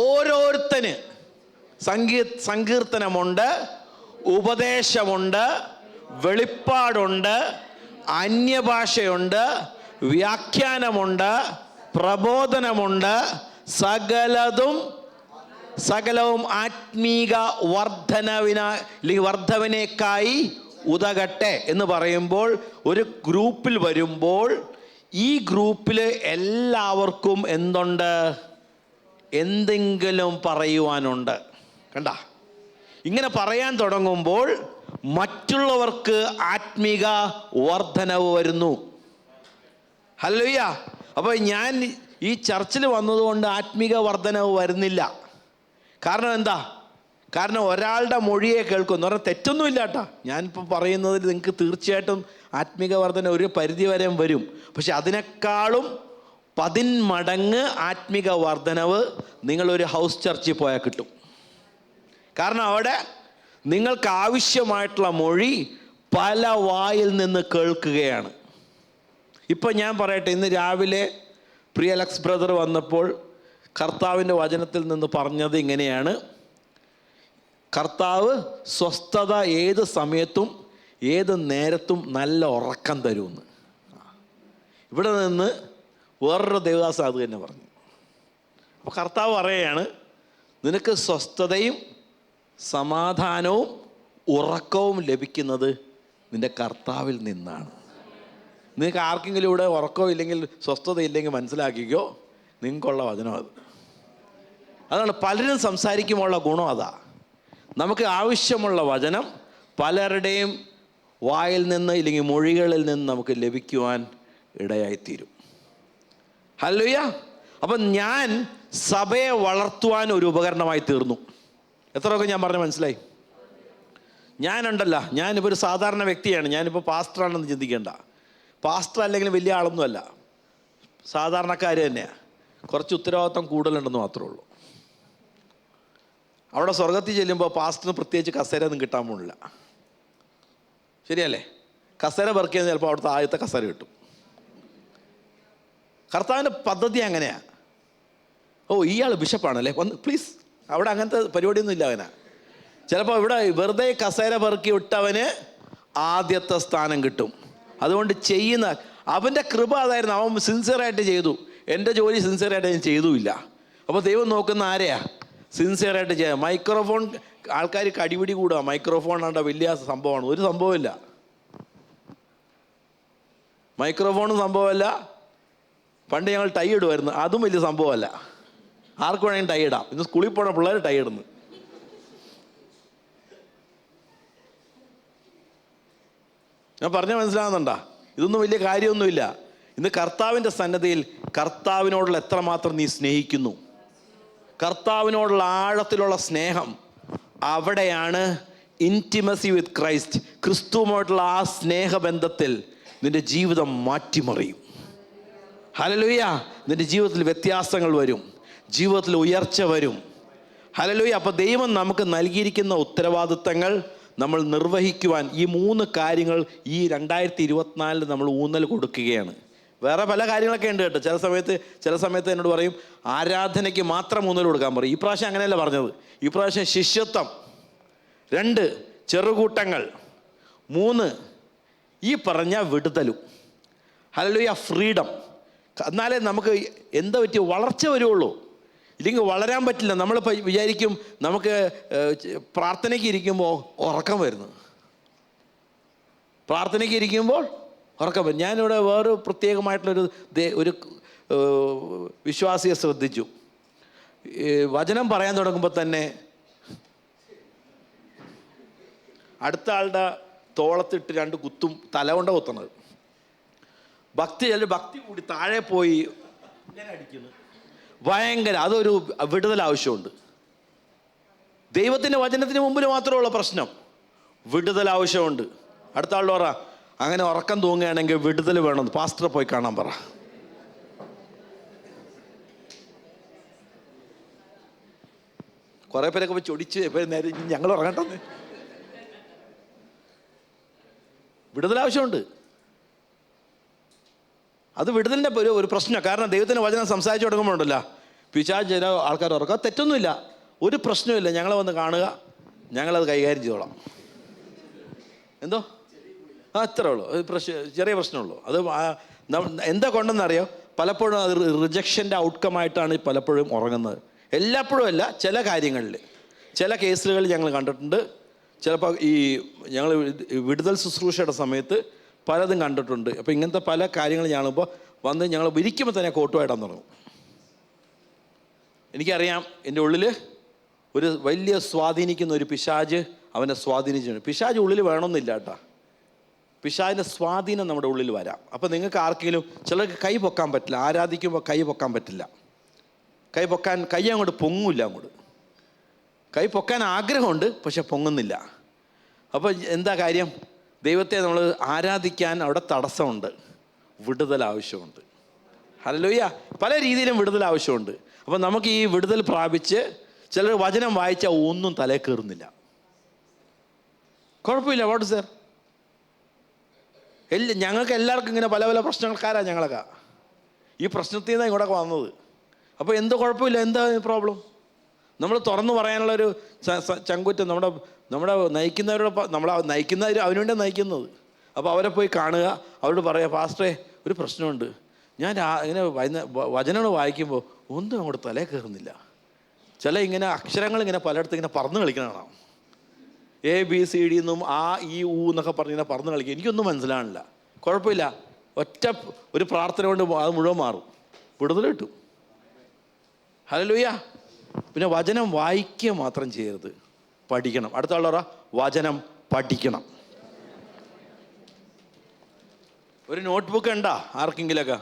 ഓരോരുത്തന് സങ്കീർത്തനമുണ്ട്, ഉപദേശമുണ്ട്, വെളിപ്പാടുണ്ട്, അന്യഭാഷയുണ്ട്, വ്യാഖ്യാനമുണ്ട്, പ്രബോധനമുണ്ട്, സകലവും ആത്മീക വർദ്ധനവിനേക്കായി ഉതകട്ടെ എന്ന് പറയുമ്പോൾ, ഒരു ഗ്രൂപ്പിൽ വരുമ്പോൾ ഈ ഗ്രൂപ്പിൽ എല്ലാവർക്കും എന്തുണ്ട്? എന്തെങ്കിലും പറയുവാനുണ്ട്. കണ്ട, ഇങ്ങനെ പറയാൻ തുടങ്ങുമ്പോൾ മറ്റുള്ളവർക്ക് ആത്മീക വർദ്ധനവ് വരുന്നു. ഹല്ലേലൂയ. അപ്പോൾ ഞാൻ ഈ ചർച്ചിൽ വന്നതുകൊണ്ട് ആത്മീക വർദ്ധനവ് വരുന്നില്ല. കാരണം എന്താ? കാരണം ഒരാളുടെ മൊഴിയെ കേൾക്കുന്നു. പറഞ്ഞാൽ തെറ്റൊന്നുമില്ല കേട്ടോ, ഞാനിപ്പോൾ പറയുന്നതിൽ നിങ്ങൾക്ക് തീർച്ചയായിട്ടും ആത്മീക വർദ്ധന ഒരു പരിധി വരെ വരും. പക്ഷെ അതിനേക്കാളും 10 മടങ്ങ് ആത്മീക വർദ്ധനവ് നിങ്ങളൊരു ഹൗസ് ചർച്ചിൽ പോയാൽ കിട്ടും. കാരണം അവിടെ നിങ്ങൾക്ക് ആവശ്യമായിട്ടുള്ള മൊഴി പല വായിൽ നിന്ന് കേൾക്കുകയാണ്. ഇപ്പം ഞാൻ പറയട്ടെ, ഇന്ന് രാവിലെ പ്രിയ അലക്സ് ബ്രദർ വന്നപ്പോൾ കർത്താവിൻ്റെ വചനത്തിൽ നിന്ന് പറഞ്ഞത് ഇങ്ങനെയാണ്: കർത്താവ് സ്വസ്ഥത ഏത് സമയത്തും ഏത് നേരത്തും നല്ല ഉറക്കം തരുമെന്ന്. ഇവിടെ നിന്ന് വേറൊരു ദേവദാസൻ അത് തന്നെ പറഞ്ഞു. അപ്പോൾ കർത്താവ് പറയുകയാണ്, നിനക്ക് സ്വസ്ഥതയും സമാധാനവും ഉറക്കവും ലഭിക്കുന്നത് നിൻ്റെ കർത്താവിൽ നിന്നാണ്. നിങ്ങൾക്ക് ആർക്കെങ്കിലും ഇവിടെ ഉറക്കവും ഇല്ലെങ്കിൽ സ്വസ്ഥത ഇല്ലെങ്കിൽ മനസ്സിലാക്കിക്കോ, നിങ്ങൾക്കുള്ള വചനം അത്. അതാണ് പലരും സംസാരിക്കുമ്പോഴുള്ള ഗുണം. അതാ നമുക്ക് ആവശ്യമുള്ള വചനം പലരുടെയും വായിൽ നിന്ന് ഇല്ലെങ്കിൽ മൊഴികളിൽ നിന്ന് നമുക്ക് ലഭിക്കുവാൻ ഇടയായിത്തീരും. ഹല്ലേലൂയ. അപ്പം ഞാൻ സഭയെ വളർത്തുവാൻ ഒരു ഉപകരണമായി തീർന്നു. എത്രയൊക്കെ ഞാൻ പറഞ്ഞ് മനസ്സിലായി? ഞാനുണ്ടല്ലോ, ഞാനിപ്പോൾ ഒരു സാധാരണ വ്യക്തിയാണ്. ഞാനിപ്പോൾ പാസ്റ്ററാണെന്ന് ചിന്തിക്കേണ്ട. പാസ്റ്റർ അല്ലെങ്കിൽ വലിയ ആളൊന്നുമല്ല, സാധാരണക്കാർ തന്നെയാണ്. കുറച്ച് ഉത്തരവാദിത്വം കൂടുതലുണ്ടെന്ന് മാത്രമേ ഉള്ളൂ. അവിടെ സ്വർഗത്തിൽ ചെല്ലുമ്പോൾ പാസ്റ്ററിന് പ്രത്യേകിച്ച് കസേര ഒന്നും കിട്ടാൻ പോണില്ല. ശരിയല്ലേ? കസേര പെറുക്കിയാൽ ചിലപ്പോൾ അവിടുത്തെ ആദ്യത്തെ കസേര കിട്ടും. കർത്താവിൻ്റെ പദ്ധതി അങ്ങനെയാണ്. ഓ, ഇയാൾ ബിഷപ്പാണല്ലേ, വന്ന് പ്ലീസ് അവിടെ അങ്ങനത്തെ പരിപാടിയൊന്നും ഇല്ല അവനാ. ചിലപ്പോൾ ഇവിടെ വെറുതെ കസേര പെറുക്കി വിട്ടവന് ആദ്യത്തെ സ്ഥാനം കിട്ടും. അതുകൊണ്ട് ചെയ്യുന്ന അവൻ്റെ കൃപ അതായിരുന്നു. അവൻ സിൻസിയറായിട്ട് ചെയ്തു. എൻ്റെ ജോലി സിൻസിയറായിട്ട് ഞാൻ ചെയ്തുമില്ല. അപ്പോൾ ദൈവം നോക്കുന്ന ആരെയാ? സിൻസിയറായിട്ട് ചെയ്യാം. മൈക്രോഫോൺ ആൾക്കാർ കടിപിടി കൂടുക. മൈക്രോഫോൺ ആണ്ട വലിയ സംഭവമാണ്. ഒരു സംഭവമില്ല. മൈക്രോഫോണും സംഭവമല്ല. പണ്ട് ഞങ്ങൾ ടൈ ഇടുമായിരുന്നു, അതും വലിയ സംഭവമല്ല. ആർക്ക് വേണമെങ്കിൽ ടൈ ഇടാം. ഇന്ന് സ്കൂളിൽ പോണ പിള്ളേർ ടൈ ഇടുന്നു. ഞാൻ പറഞ്ഞ മനസ്സിലാകുന്നുണ്ടാ? ഇതൊന്നും വലിയ കാര്യമൊന്നുമില്ല. ഇന്ന് കർത്താവിൻ്റെ സന്നദ്ധയിൽ കർത്താവിനോടുള്ള എത്രമാത്രം നീ സ്നേഹിക്കുന്നു, കർത്താവിനോടുള്ള ആഴത്തിലുള്ള സ്നേഹം, അവിടെയാണ് ഇൻറ്റിമസി വിത്ത് ക്രൈസ്റ്റ്. ക്രിസ്തുവുമായിട്ടുള്ള ആ സ്നേഹബന്ധത്തിൽ നിൻ്റെ ജീവിതം മാറ്റിമറിയും. ഹല്ലേലൂയ. നിൻ്റെ ജീവിതത്തിൽ വ്യത്യാസങ്ങൾ വരും, ജീവിതത്തിൽ ഉയർച്ച വരും. ഹല്ലേലൂയ. അപ്പോൾ ദൈവം നമുക്ക് നൽകിയിരിക്കുന്ന ഉത്തരവാദിത്തങ്ങൾ നമ്മൾ നിർവഹിക്കുവാൻ ഈ 3 കാര്യങ്ങൾ ഈ 2024 നമ്മൾ ഊന്നൽ കൊടുക്കുകയാണ്. വേറെ പല കാര്യങ്ങളൊക്കെ ഉണ്ട് കേട്ടോ. ചില സമയത്ത് എന്നോട് പറയും ആരാധനയ്ക്ക് മാത്രം ഊന്നൽ കൊടുക്കാൻ പറയും. ഈ പ്രാവശ്യം അങ്ങനെയല്ല പറഞ്ഞത്. ഈ പ്രാവശ്യം ശിഷ്യത്വം, 2 ചെറുകൂട്ടങ്ങൾ, 3 ഈ പറഞ്ഞ വിടുതലും. ഹല്ലേലൂയ. ഫ്രീഡം. എന്നാലേ നമുക്ക് എന്താ പറ്റി വളർച്ച വരുള്ളൂ. ഇല്ലെങ്കിൽ വളരാൻ പറ്റില്ല. നമ്മളിപ്പോൾ വിചാരിക്കും നമുക്ക് പ്രാർത്ഥനയ്ക്ക് ഇരിക്കുമ്പോൾ ഉറക്കം വരുന്നു. പ്രാർത്ഥനയ്ക്ക് ഇരിക്കുമ്പോൾ ഉറക്കം വരും. ഞാനിവിടെ വേറെ പ്രത്യേകമായിട്ടുള്ളൊരു ഒരു വിശ്വാസിയെ ശ്രദ്ധിച്ചു. വചനം പറയാൻ തുടങ്ങുമ്പോൾ തന്നെ അടുത്ത ആളുടെ തോളത്തിട്ട് 2 കുത്തും, തലകൊണ്ട കുത്തണത്. ഭക്തി കൂടി താഴെ പോയി ഇങ്ങനെ അടിക്കുന്നു. ഭയങ്കര അതൊരു വിടുതൽ ആവശ്യമുണ്ട്. ദൈവത്തിൻ്റെ വചനത്തിന് മുമ്പിൽ മാത്രമുള്ള പ്രശ്നം, വിടുതൽ ആവശ്യമുണ്ട്. അടുത്ത ആളോട് പറ, അങ്ങനെ ഉറക്കം തൂങ്ങുകയാണെങ്കിൽ വിടുതൽ വേണമെന്ന് പാസ്റ്ററെ പോയി കാണാൻ പറ. കുറേ പേരൊക്കെ പോയി ചൊടിച്ച് നേരെ ഞങ്ങൾ ഉറങ്ങട്ടെന്ന്. വിടുതൽ ആവശ്യമുണ്ട്. അത് വിടുതലിൻ്റെ ഒരു പ്രശ്നമാണ്. കാരണം ദൈവത്തിൻ്റെ വചനം സംസാരിച്ച് തുടങ്ങുമ്പോഴല്ലോ പിശാച് ചില ആൾക്കാർ ഉറക്കുക. തെറ്റൊന്നുമില്ല, ഒരു പ്രശ്നമില്ല. ഞങ്ങളെ വന്ന് കാണുക, ഞങ്ങളത് കൈകാര്യം ചെയ്തോളാം. എന്തോ അത്രേ ഉള്ളൂ. ചെറിയ പ്രശ്നമുള്ളൂ. അത് എന്താ കൊണ്ടെന്നറിയോ? പലപ്പോഴും അത് റിജക്ഷൻ്റെ ഔട്ട്കമായിട്ടാണ് പലപ്പോഴും ഉറങ്ങുന്നത്. എല്ലാപ്പോഴും അല്ല, ചില കാര്യങ്ങളിൽ, ചില കേസുകൾ ഞങ്ങൾ കണ്ടിട്ടുണ്ട്. ചിലപ്പോൾ ഈ ഞങ്ങൾ വിടുതൽ ശുശ്രൂഷയുടെ സമയത്ത് പലതും കണ്ടിട്ടുണ്ട്. അപ്പോൾ ഇങ്ങനത്തെ പല കാര്യങ്ങൾ ഞാനിപ്പോൾ വന്ന് ഞങ്ങൾ ഇരിക്കുമ്പോൾ തന്നെ കോട്ടുമായിടാൻ തുടങ്ങും. എനിക്കറിയാം എൻ്റെ ഉള്ളിൽ ഒരു വലിയ സ്വാധീനിക്കുന്ന ഒരു പിശാച് അവനെ സ്വാധീനിച്ചിട്ടുണ്ട്. പിശാച് ഉള്ളിൽ വേണമെന്നില്ല കേട്ടോ. പിശാചിൻ്റെ സ്വാധീനം നമ്മുടെ ഉള്ളിൽ വരാം. അപ്പോൾ നിങ്ങൾക്ക് ആർക്കെങ്കിലും, ചിലർക്ക് കൈ പൊക്കാൻ പറ്റില്ല, ആരാധിക്കുമ്പോൾ കൈ പൊക്കാൻ പറ്റില്ല. കൈ അങ്ങോട്ട് പൊങ്ങില്ല. കൈ പൊക്കാൻ ആഗ്രഹമുണ്ട്, പക്ഷെ പൊങ്ങുന്നില്ല. അപ്പോൾ എന്താ കാര്യം? ദൈവത്തെ നമ്മൾ ആരാധിക്കാൻ അവിടെ തടസ്സമുണ്ട്. വിടുതൽ ആവശ്യമുണ്ട്. ഹല്ലേലൂയ. പല രീതിയിലും വിടുതൽ ആവശ്യമുണ്ട്. അപ്പോൾ നമുക്ക് ഈ വിടുതൽ പ്രാപിച്ച്, ചിലർ വചനം വായിച്ചാൽ ഒന്നും തലയിൽ കയറുന്നില്ല. കുഴപ്പമില്ല, വാട്ട് സർ, ഞങ്ങൾക്ക് എല്ലാവർക്കും ഇങ്ങനെ പല പല പ്രശ്നങ്ങൾക്കാരാണ് ഞങ്ങളൊക്കെ. ഈ പ്രശ്നത്തിൽ നിന്നാണ് ഇങ്ങോട്ടൊക്കെ വന്നത്. അപ്പോൾ എന്ത് കുഴപ്പമില്ല, എന്താ പ്രോബ്ലം? നമ്മൾ തുറന്നു പറയാനുള്ളൊരു ചങ്കുറ്റം നമ്മുടെ നയിക്കുന്നവരോട്, നയിക്കുന്നവർ അവനുവേണ്ടി നയിക്കുന്നത്. അപ്പോൾ അവരെ പോയി കാണുക, അവരോട് പറയുക, പാസ്റ്ററെ ഒരു പ്രശ്നമുണ്ട്, ഞാൻ ഇങ്ങനെ വചനങ്ങൾ വായിക്കുമ്പോൾ ഒന്നും അങ്ങോട്ട് തലേ കയറുന്നില്ല. ചില ഇങ്ങനെ അക്ഷരങ്ങൾ ഇങ്ങനെ പലയിടത്തും ഇങ്ങനെ പറന്ന് കളിക്കണതാണ്. ABCD എന്നും U എന്നൊക്കെ പറഞ്ഞിങ്ങനെ പറന്ന് കളിക്കുക. എനിക്കൊന്നും മനസ്സിലാണില്ല. കുഴപ്പമില്ല, ഒറ്റ ഒരു പ്രാർത്ഥന കൊണ്ട് അത് മുഴുവൻ മാറും, വിടുതൽ കിട്ടും. ഹല്ലേലൂയ. പിന്നെ വചനം വായിക്കുക മാത്രം ചെയ്യരുത്, പഠിക്കണം. അടുത്ത ആളോടാ, വചനം പഠിക്കണം. ഒരു നോട്ട്ബുക്ക് ഉണ്ടാ ആർക്കെങ്കിലൊക്കെ?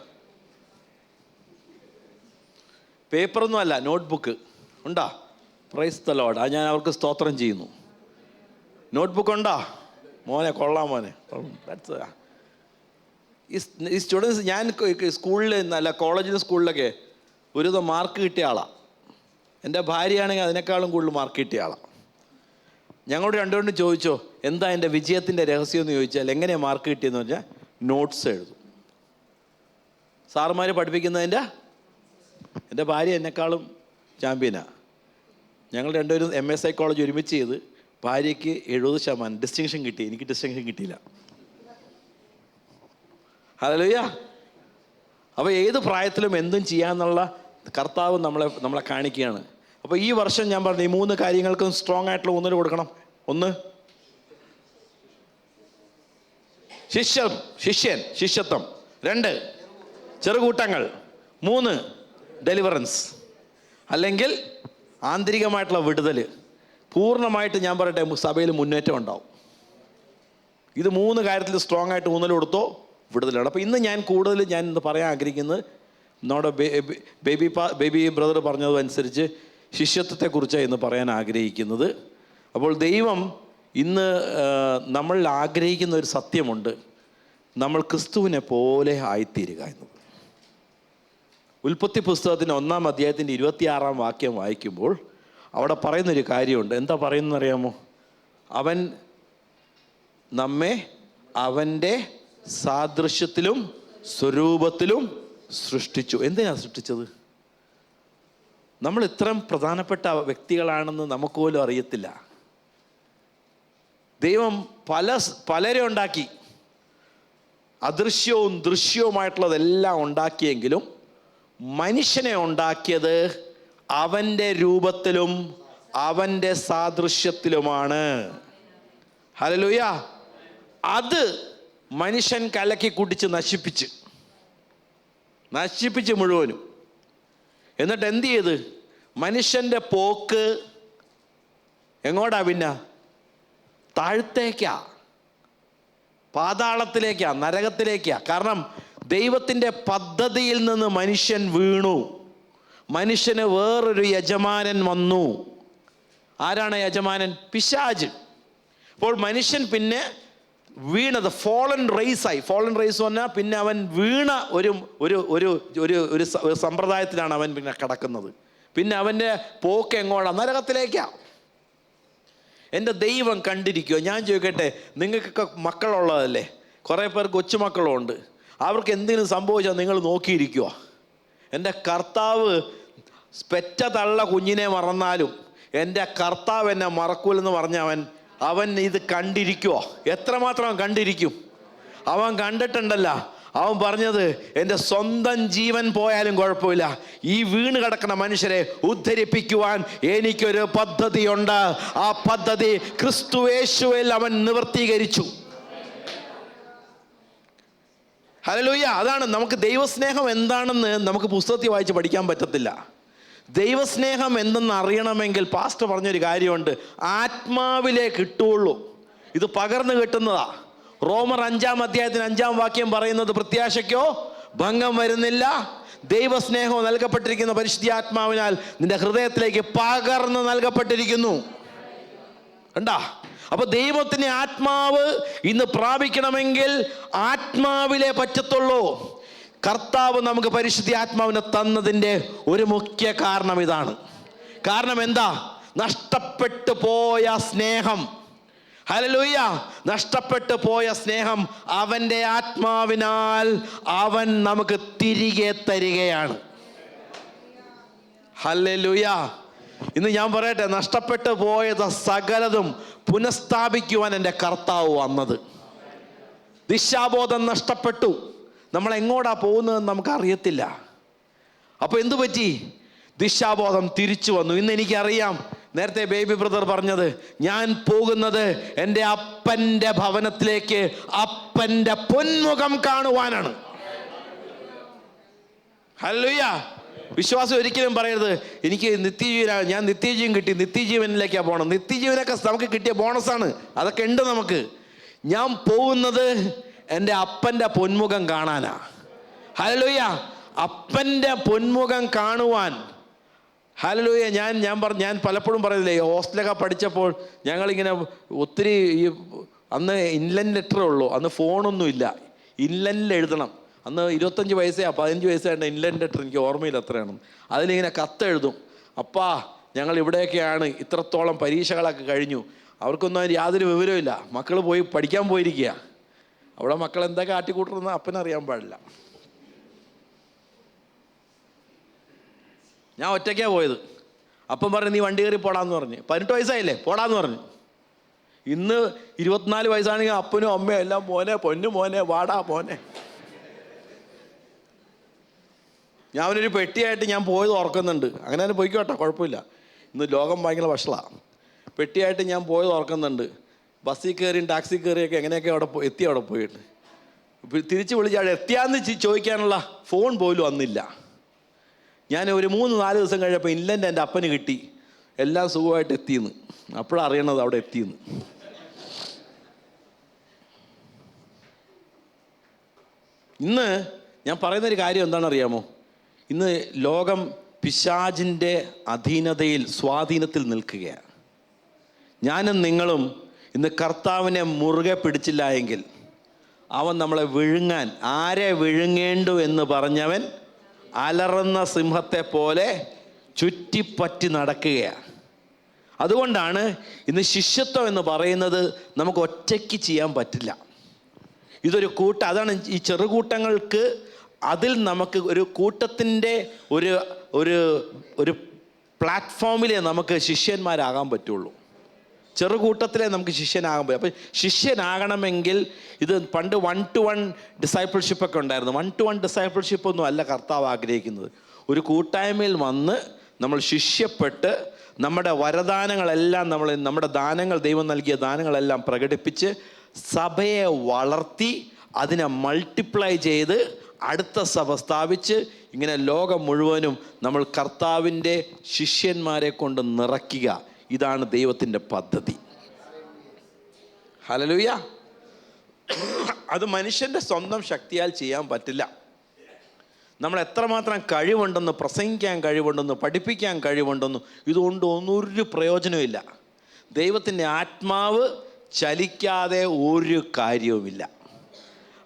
പേപ്പറൊന്നും അല്ല, നോട്ട്ബുക്ക് ഉണ്ടാ? Price the Lord. അത് ഞാൻ അവർക്ക് സ്തോത്രം ചെയ്യുന്നു. നോട്ട്ബുക്ക് ഉണ്ടാ മോനെ? കൊള്ളാം മോനെ. ഈ സ്റ്റുഡൻസ്, ഞാൻ സ്കൂളിൽ അല്ല കോളേജിലും സ്കൂളിലൊക്കെ ഒരു മാർക്ക് കിട്ടിയ ആളാണ്. എൻ്റെ ഭാര്യയാണെങ്കിൽ അതിനേക്കാളും കൂടുതൽ മാർക്ക് കിട്ടിയ ആളാണ്. ഞങ്ങളോട് രണ്ടുകൊണ്ടും ചോദിച്ചോ എന്താ എൻ്റെ വിജയത്തിൻ്റെ രഹസ്യം എന്ന് ചോദിച്ചാൽ, എങ്ങനെയാണ് മാർക്ക് കിട്ടിയെന്ന് പറഞ്ഞാൽ നോട്ട്സ് എഴുതും. സാറുമാർ പഠിപ്പിക്കുന്നതിൻ്റെ, എൻ്റെ ഭാര്യ എന്നെക്കാളും ചാമ്പ്യനാണ്. ഞങ്ങൾ രണ്ടുപേരും MA സൈക്കോളജി ഒരുമിച്ച് ചെയ്ത് ഭാര്യയ്ക്ക് 70% ഡിസ്റ്റിങ്ഷൻ കിട്ടി, എനിക്ക് ഡിസ്റ്റിങ്ഷൻ കിട്ടിയില്ല. ഹല്ലേലൂയ. അപ്പോൾ ഏത് പ്രായത്തിലും എന്തും ചെയ്യാന്നുള്ള കർത്താവ് നമ്മളെ കാണിക്കുകയാണ്. അപ്പോൾ ഈ വർഷം ഞാൻ പറഞ്ഞു ഈ 3 കാര്യങ്ങൾക്കും സ്ട്രോങ് ആയിട്ടുള്ള ഊന്നൽ കൊടുക്കണം. 1 ശിഷ്യത്വം, 2 ചെറുകൂട്ടങ്ങൾ, 3 ഡെലിവറൻസ് അല്ലെങ്കിൽ ആന്തരികമായിട്ടുള്ള വിടുതൽ. പൂർണ്ണമായിട്ട് ഞാൻ പറയട്ടെ, സഭയിൽ മുന്നേറ്റം ഉണ്ടാവും. ഇത് 3 കാര്യത്തിൽ സ്ട്രോങ് ആയിട്ട് ഊന്നൽ കൊടുത്തോ വിടുതലാണ്. അപ്പോൾ ഇന്ന് ഞാൻ ഇന്ന് പറയാൻ ആഗ്രഹിക്കുന്നത് നമ്മുടെ ബേബി ബ്രദർ പറഞ്ഞതനുസരിച്ച് ശിഷ്യത്വത്തെക്കുറിച്ചാണ് ഇന്ന് പറയാൻ ആഗ്രഹിക്കുന്നത്. അപ്പോൾ ദൈവം ഇന്ന് നമ്മൾ ആഗ്രഹിക്കുന്ന ഒരു സത്യമുണ്ട്, നമ്മൾ ക്രിസ്തുവിനെ പോലെ ആയിത്തീരുക എന്നത്. ഉൽപ്പത്തി പുസ്തകത്തിൻ്റെ 1-ാം അധ്യായത്തിൻ്റെ 26-ാം വാക്യം വായിക്കുമ്പോൾ അവിടെ പറയുന്നൊരു കാര്യമുണ്ട്. എന്താ പറയുന്നതെന്നറിയാമോ? അവൻ നമ്മെ അവൻ്റെ സാദൃശ്യത്തിലും സ്വരൂപത്തിലും സൃഷ്ടിച്ചു. എന്തിനാണ് സൃഷ്ടിച്ചത്? നമ്മൾ ഇത്രയും പ്രധാനപ്പെട്ട വ്യക്തികളാണെന്ന് നമുക്ക് പോലും അറിയത്തില്ല. ദൈവം പലരെ ഉണ്ടാക്കി, അദൃശ്യവും ദൃശ്യവുമായിട്ടുള്ളതെല്ലാം ഉണ്ടാക്കിയെങ്കിലും മനുഷ്യനെ ഉണ്ടാക്കിയത് അവൻ്റെ രൂപത്തിലും അവൻ്റെ സാദൃശ്യത്തിലുമാണ്. ഹല്ലേലൂയ. അത് മനുഷ്യൻ കലക്കി കുടിച്ച് നശിപ്പിച്ച് മുഴുവനും. എന്നിട്ട് എന്ത് ചെയ്ത്? മനുഷ്യൻ്റെ പോക്ക് എങ്ങോട്ടാ? പിന്നെ താഴത്തേക്കാ, പാതാളത്തിലേക്കാ, നരകത്തിലേക്കാ. കാരണം ദൈവത്തിൻ്റെ പദ്ധതിയിൽ നിന്ന് മനുഷ്യൻ വീണു. മനുഷ്യന് വേറൊരു യജമാനൻ വന്നു. ആരാണ് യജമാനൻ? പിശാച്. അപ്പോൾ മനുഷ്യൻ പിന്നെ വീണത് ഫോളൻ റേസായി. ഫോളൻ റേസ് പറഞ്ഞാൽ പിന്നെ അവൻ വീണ ഒരു ഒരു ഒരു ഒരു സമ്പ്രദായത്തിലാണ് അവൻ പിന്നെ കിടക്കുന്നത്. പിന്നെ അവൻ്റെ പോക്ക് എങ്ങോട്ടാ? നരകത്തിലേക്കാണ്. എൻ്റെ ദൈവം കണ്ടിരിക്കുമോ? ഞാൻ ചോദിക്കട്ടെ, നിങ്ങൾക്കൊക്കെ മക്കളുള്ളതല്ലേ? കുറേ പേർക്ക് കൊച്ചുമക്കളുണ്ട്. അവർക്ക് എന്തെങ്കിലും സംഭവിച്ചാൽ നിങ്ങൾ നോക്കിയിരിക്കുമോ? എൻ്റെ കർത്താവ് പെറ്റ തള്ള കുഞ്ഞിനെ മറന്നാലും എൻ്റെ കർത്താവ് എന്നെ മറക്കൂലെന്ന് പറഞ്ഞ അവൻ ഇത് കണ്ടിരിക്കുമോ? എത്രമാത്രം കണ്ടിരിക്കും? അവൻ കണ്ടിട്ടുണ്ടല്ല. അവൻ പറഞ്ഞത്, എൻ്റെ സ്വന്തം ജീവൻ പോയാലും കുഴപ്പമില്ല, ഈ വീണ് കിടക്കുന്ന മനുഷ്യരെ ഉദ്ധരിപ്പിക്കുവാൻ എനിക്കൊരു പദ്ധതിയുണ്ട്. ആ പദ്ധതി ക്രിസ്തുയേശുവിൽ അവൻ നിവർത്തീകരിച്ചു. ഹല്ലേലൂയ. അതാണ് നമുക്ക് ദൈവസ്നേഹം എന്താണെന്ന് നമുക്ക് പുസ്തകത്തിൽ വായിച്ച് പഠിക്കാൻ പറ്റത്തില്ല. ദൈവസ്നേഹം എന്തെന്ന് അറിയണമെങ്കിൽ പാസ്റ്റർ പറഞ്ഞൊരു കാര്യമുണ്ട്, ആത്മാവിലേ കിട്ടുള്ളൂ. ഇത് പകർന്നു കിട്ടുന്നതാ. റോമർ 5-ാം അധ്യായത്തിന് 5-ാം വാക്യം പറയുന്നത്, പ്രത്യാശയ്ക്കോ ഭംഗം വരുന്നില്ല, ദൈവസ്നേഹം നൽകപ്പെട്ടിരിക്കുന്ന പരിശുദ്ധാത്മാവിനാൽ നിന്റെ ഹൃദയത്തിലേക്ക് പകർന്നു നൽകപ്പെട്ടിരിക്കുന്നു. കണ്ടാ? അപ്പൊ ദൈവത്തിന്റെ ആത്മാവ് ഇന്ന് പ്രാപിക്കണമെങ്കിൽ ആത്മാവിലേ പറ്റത്തുള്ളൂ. കർത്താവ് നമുക്ക് പരിശുദ്ധാത്മാവിനെ തന്നതിൻ്റെ ഒരു മുഖ്യ കാരണം ഇതാണ്. കാരണം എന്താ? നഷ്ടപ്പെട്ടു പോയ സ്നേഹം. ഹല്ലേലൂയ. നഷ്ടപ്പെട്ടു പോയ സ്നേഹം അവൻ്റെ ആത്മാവിനാൽ അവൻ നമുക്ക് തിരികെ തരികയാണ്. ഹല്ലേലൂയ. ഇന്ന് ഞാൻ പറയട്ടെ, നഷ്ടപ്പെട്ടു പോയത് സകലതും പുനഃസ്ഥാപിക്കുവാൻ എൻ്റെ കർത്താവ് വന്നത്. ദിശാബോധം നഷ്ടപ്പെട്ടു. നമ്മൾ എങ്ങോട്ടാ പോകുന്നതെന്ന് നമുക്കറിയത്തില്ല. അപ്പോൾ എന്തു പറ്റി? ദിശാബോധം തിരിച്ചു വന്നു. ഇന്ന് എനിക്കറിയാം, നേരത്തെ ബേബി ബ്രദർ പറഞ്ഞത്, ഞാൻ പോകുന്നത് എൻ്റെ അപ്പൻ്റെ ഭവനത്തിലേക്ക്, അപ്പൻ്റെ പൊന്മുഖം കാണുവാനാണ്. ഹല്ലേലൂയ. വിശ്വാസം ഒരിക്കലും പറയരുത് എനിക്ക് ഞാൻ നിത്യജീവൻ കിട്ടി, നിത്യജീവനിലേക്കാണ് പോകണം. നിത്യജീവനൊക്കെ നമുക്ക് കിട്ടിയ ബോണസാണ്, അതൊക്കെ ഉണ്ട് നമുക്ക്. ഞാൻ പോകുന്നത് എൻ്റെ അപ്പൻ്റെ പൊന്മുഖം കാണാനാ. ഹല്ലേലൂയ. അപ്പൻ്റെ പൊന്മുഖം കാണുവാൻ. ഹല്ലേലൂയ. ഞാൻ പലപ്പോഴും പറയുന്നില്ലേ, ഹോസ്റ്റലൊക്കെ പഠിച്ചപ്പോൾ ഞങ്ങളിങ്ങനെ ഒത്തിരി അന്ന് ഇൻലൻഡ് ലെറ്ററേ ഉള്ളൂ, അന്ന് ഫോണൊന്നുമില്ല, ഇൻലൻഡിൽ എഴുതണം. അന്ന് 25 വയസ്സേ 15 വയസ്സായിട്ട് ഇൻലൻഡ് ലെറ്റർ, എനിക്ക് ഓർമ്മയില്ല എത്രയാണ്. അതിലിങ്ങനെ കത്തെഴുതും, അപ്പാ ഞങ്ങൾ ഇവിടെയൊക്കെയാണ്, ഇത്രത്തോളം പരീക്ഷകളൊക്കെ കഴിഞ്ഞു. അവർക്കൊന്നും അതിന് യാതൊരു വിവരമില്ല. മക്കൾ പോയി പഠിക്കാൻ പോയിരിക്കുക. അവിടെ മക്കൾ എന്തൊക്കെ ആട്ടിക്കൂട്ടുന്ന അപ്പനറിയാൻ പാടില്ല. ഞാൻ ഒറ്റയ്ക്കാണ് പോയത്. അപ്പം പറഞ്ഞു നീ വണ്ടി കയറി പോടാന്ന് പറഞ്ഞ്. 18 വയസ്സായില്ലേ, പോടാന്ന് പറഞ്ഞു. ഇന്ന് 24 വയസ്സാണെങ്കിൽ അപ്പനും അമ്മയും എല്ലാം മോനെ, പൊന്നു മോനെ, വാടാ മോനെ. ഞാൻ അവനൊരു പെട്ടിയായിട്ട് ഞാൻ പോയത് ഓർക്കുന്നുണ്ട്. അങ്ങനെ തന്നെ പോയിക്കോട്ടെ, കുഴപ്പമില്ല. ഇന്ന് ലോകം ഭയങ്കര വഷളാണ്. പെട്ടിയായിട്ട് ഞാൻ പോയത് ഓർക്കുന്നുണ്ട്. ബസ്സിൽ കയറിയും ടാക്സി കയറിയൊക്കെ എങ്ങനെയൊക്കെ അവിടെ എത്തി. അവിടെ പോയിട്ട് തിരിച്ച് വിളിച്ച് അവിടെ എത്തിയാന്ന് ചോദിക്കാനുള്ള ഫോൺ പോലും അന്നില്ല. ഞാൻ ഒരു 3-4 ദിവസം കഴിഞ്ഞപ്പോൾ ഇല്ലൻ്റെ എൻ്റെ അപ്പന് കിട്ടി, എല്ലാം സുഖമായിട്ട് എത്തിയെന്ന്. അപ്പോഴാണ് അറിയണത് അവിടെ എത്തിയെന്ന്. ഇന്ന് ഞാൻ പറയുന്നൊരു കാര്യം എന്താണെന്നറിയാമോ? ഇന്ന് ലോകം പിശാചിൻ്റെ അധീനതയിൽ, സ്വാധീനത്തിൽ നിൽക്കുകയാണ്. ഞാനും നിങ്ങളും ഇന്ന് കർത്താവിനെ മുറുകെ പിടിച്ചില്ല എങ്കിൽ അവൻ നമ്മളെ വിഴുങ്ങാൻ, ആരെ വിഴുങ്ങേണ്ടു എന്ന് പറഞ്ഞവൻ അലറുന്ന സിംഹത്തെ പോലെ ചുറ്റിപ്പറ്റി നടക്കുകയാണ്. അതുകൊണ്ടാണ് ഇന്ന് ശിഷ്യത്വം എന്ന് പറയുന്നത് നമുക്ക് ഒറ്റയ്ക്ക് ചെയ്യാൻ പറ്റില്ല. ഇതൊരു അതാണ് ഈ ചെറുകൂട്ടങ്ങൾക്ക്, അതിൽ നമുക്ക് ഒരു കൂട്ടത്തിൻ്റെ ഒരു പ്ലാറ്റ്ഫോമിലേ നമുക്ക് ശിഷ്യന്മാരാകാൻ പറ്റുള്ളൂ. ചെറുകൂട്ടത്തിലേ നമുക്ക് ശിഷ്യനാകാൻ പറ്റും. അപ്പം ശിഷ്യനാകണമെങ്കിൽ ഇത് പണ്ട് 1-to-1 ഡിസൈപ്പിൾഷിപ്പൊക്കെ ഉണ്ടായിരുന്നു. 1-to-1 ഡിസൈപ്പിൾഷിപ്പ് ഒന്നും അല്ല കർത്താവ് ആഗ്രഹിക്കുന്നത്. ഒരു കൂട്ടായ്മയിൽ വന്ന് നമ്മൾ ശിഷ്യപ്പെട്ട് നമ്മുടെ വരദാനങ്ങളെല്ലാം, നമ്മുടെ ദാനങ്ങൾ, ദൈവം നൽകിയ ദാനങ്ങളെല്ലാം പ്രകടിപ്പിച്ച് സഭയെ വളർത്തി അതിനെ മൾട്ടിപ്ലൈ ചെയ്ത് അടുത്ത സഭ സ്ഥാപിച്ച് ഇങ്ങനെ ലോകം മുഴുവനും നമ്മൾ കർത്താവിൻ്റെ ശിഷ്യന്മാരെ കൊണ്ട് നിറയ്ക്കുക. ഇതാണ് ദൈവത്തിൻ്റെ പദ്ധതി. ഹല്ലേലൂയ. അത് മനുഷ്യൻ്റെ സ്വന്തം ശക്തിയാൽ ചെയ്യാൻ പറ്റില്ല. നമ്മൾ എത്രമാത്രം കഴിവുണ്ടെന്ന്, പ്രസംഗിക്കാൻ കഴിവുണ്ടെന്ന്, പഠിപ്പിക്കാൻ കഴിവുണ്ടെന്ന്, ഇതുകൊണ്ട് ഒരു പ്രയോജനമില്ല. ദൈവത്തിൻ്റെ ആത്മാവ് ചലിക്കാതെ ഒരു കാര്യവുമില്ല.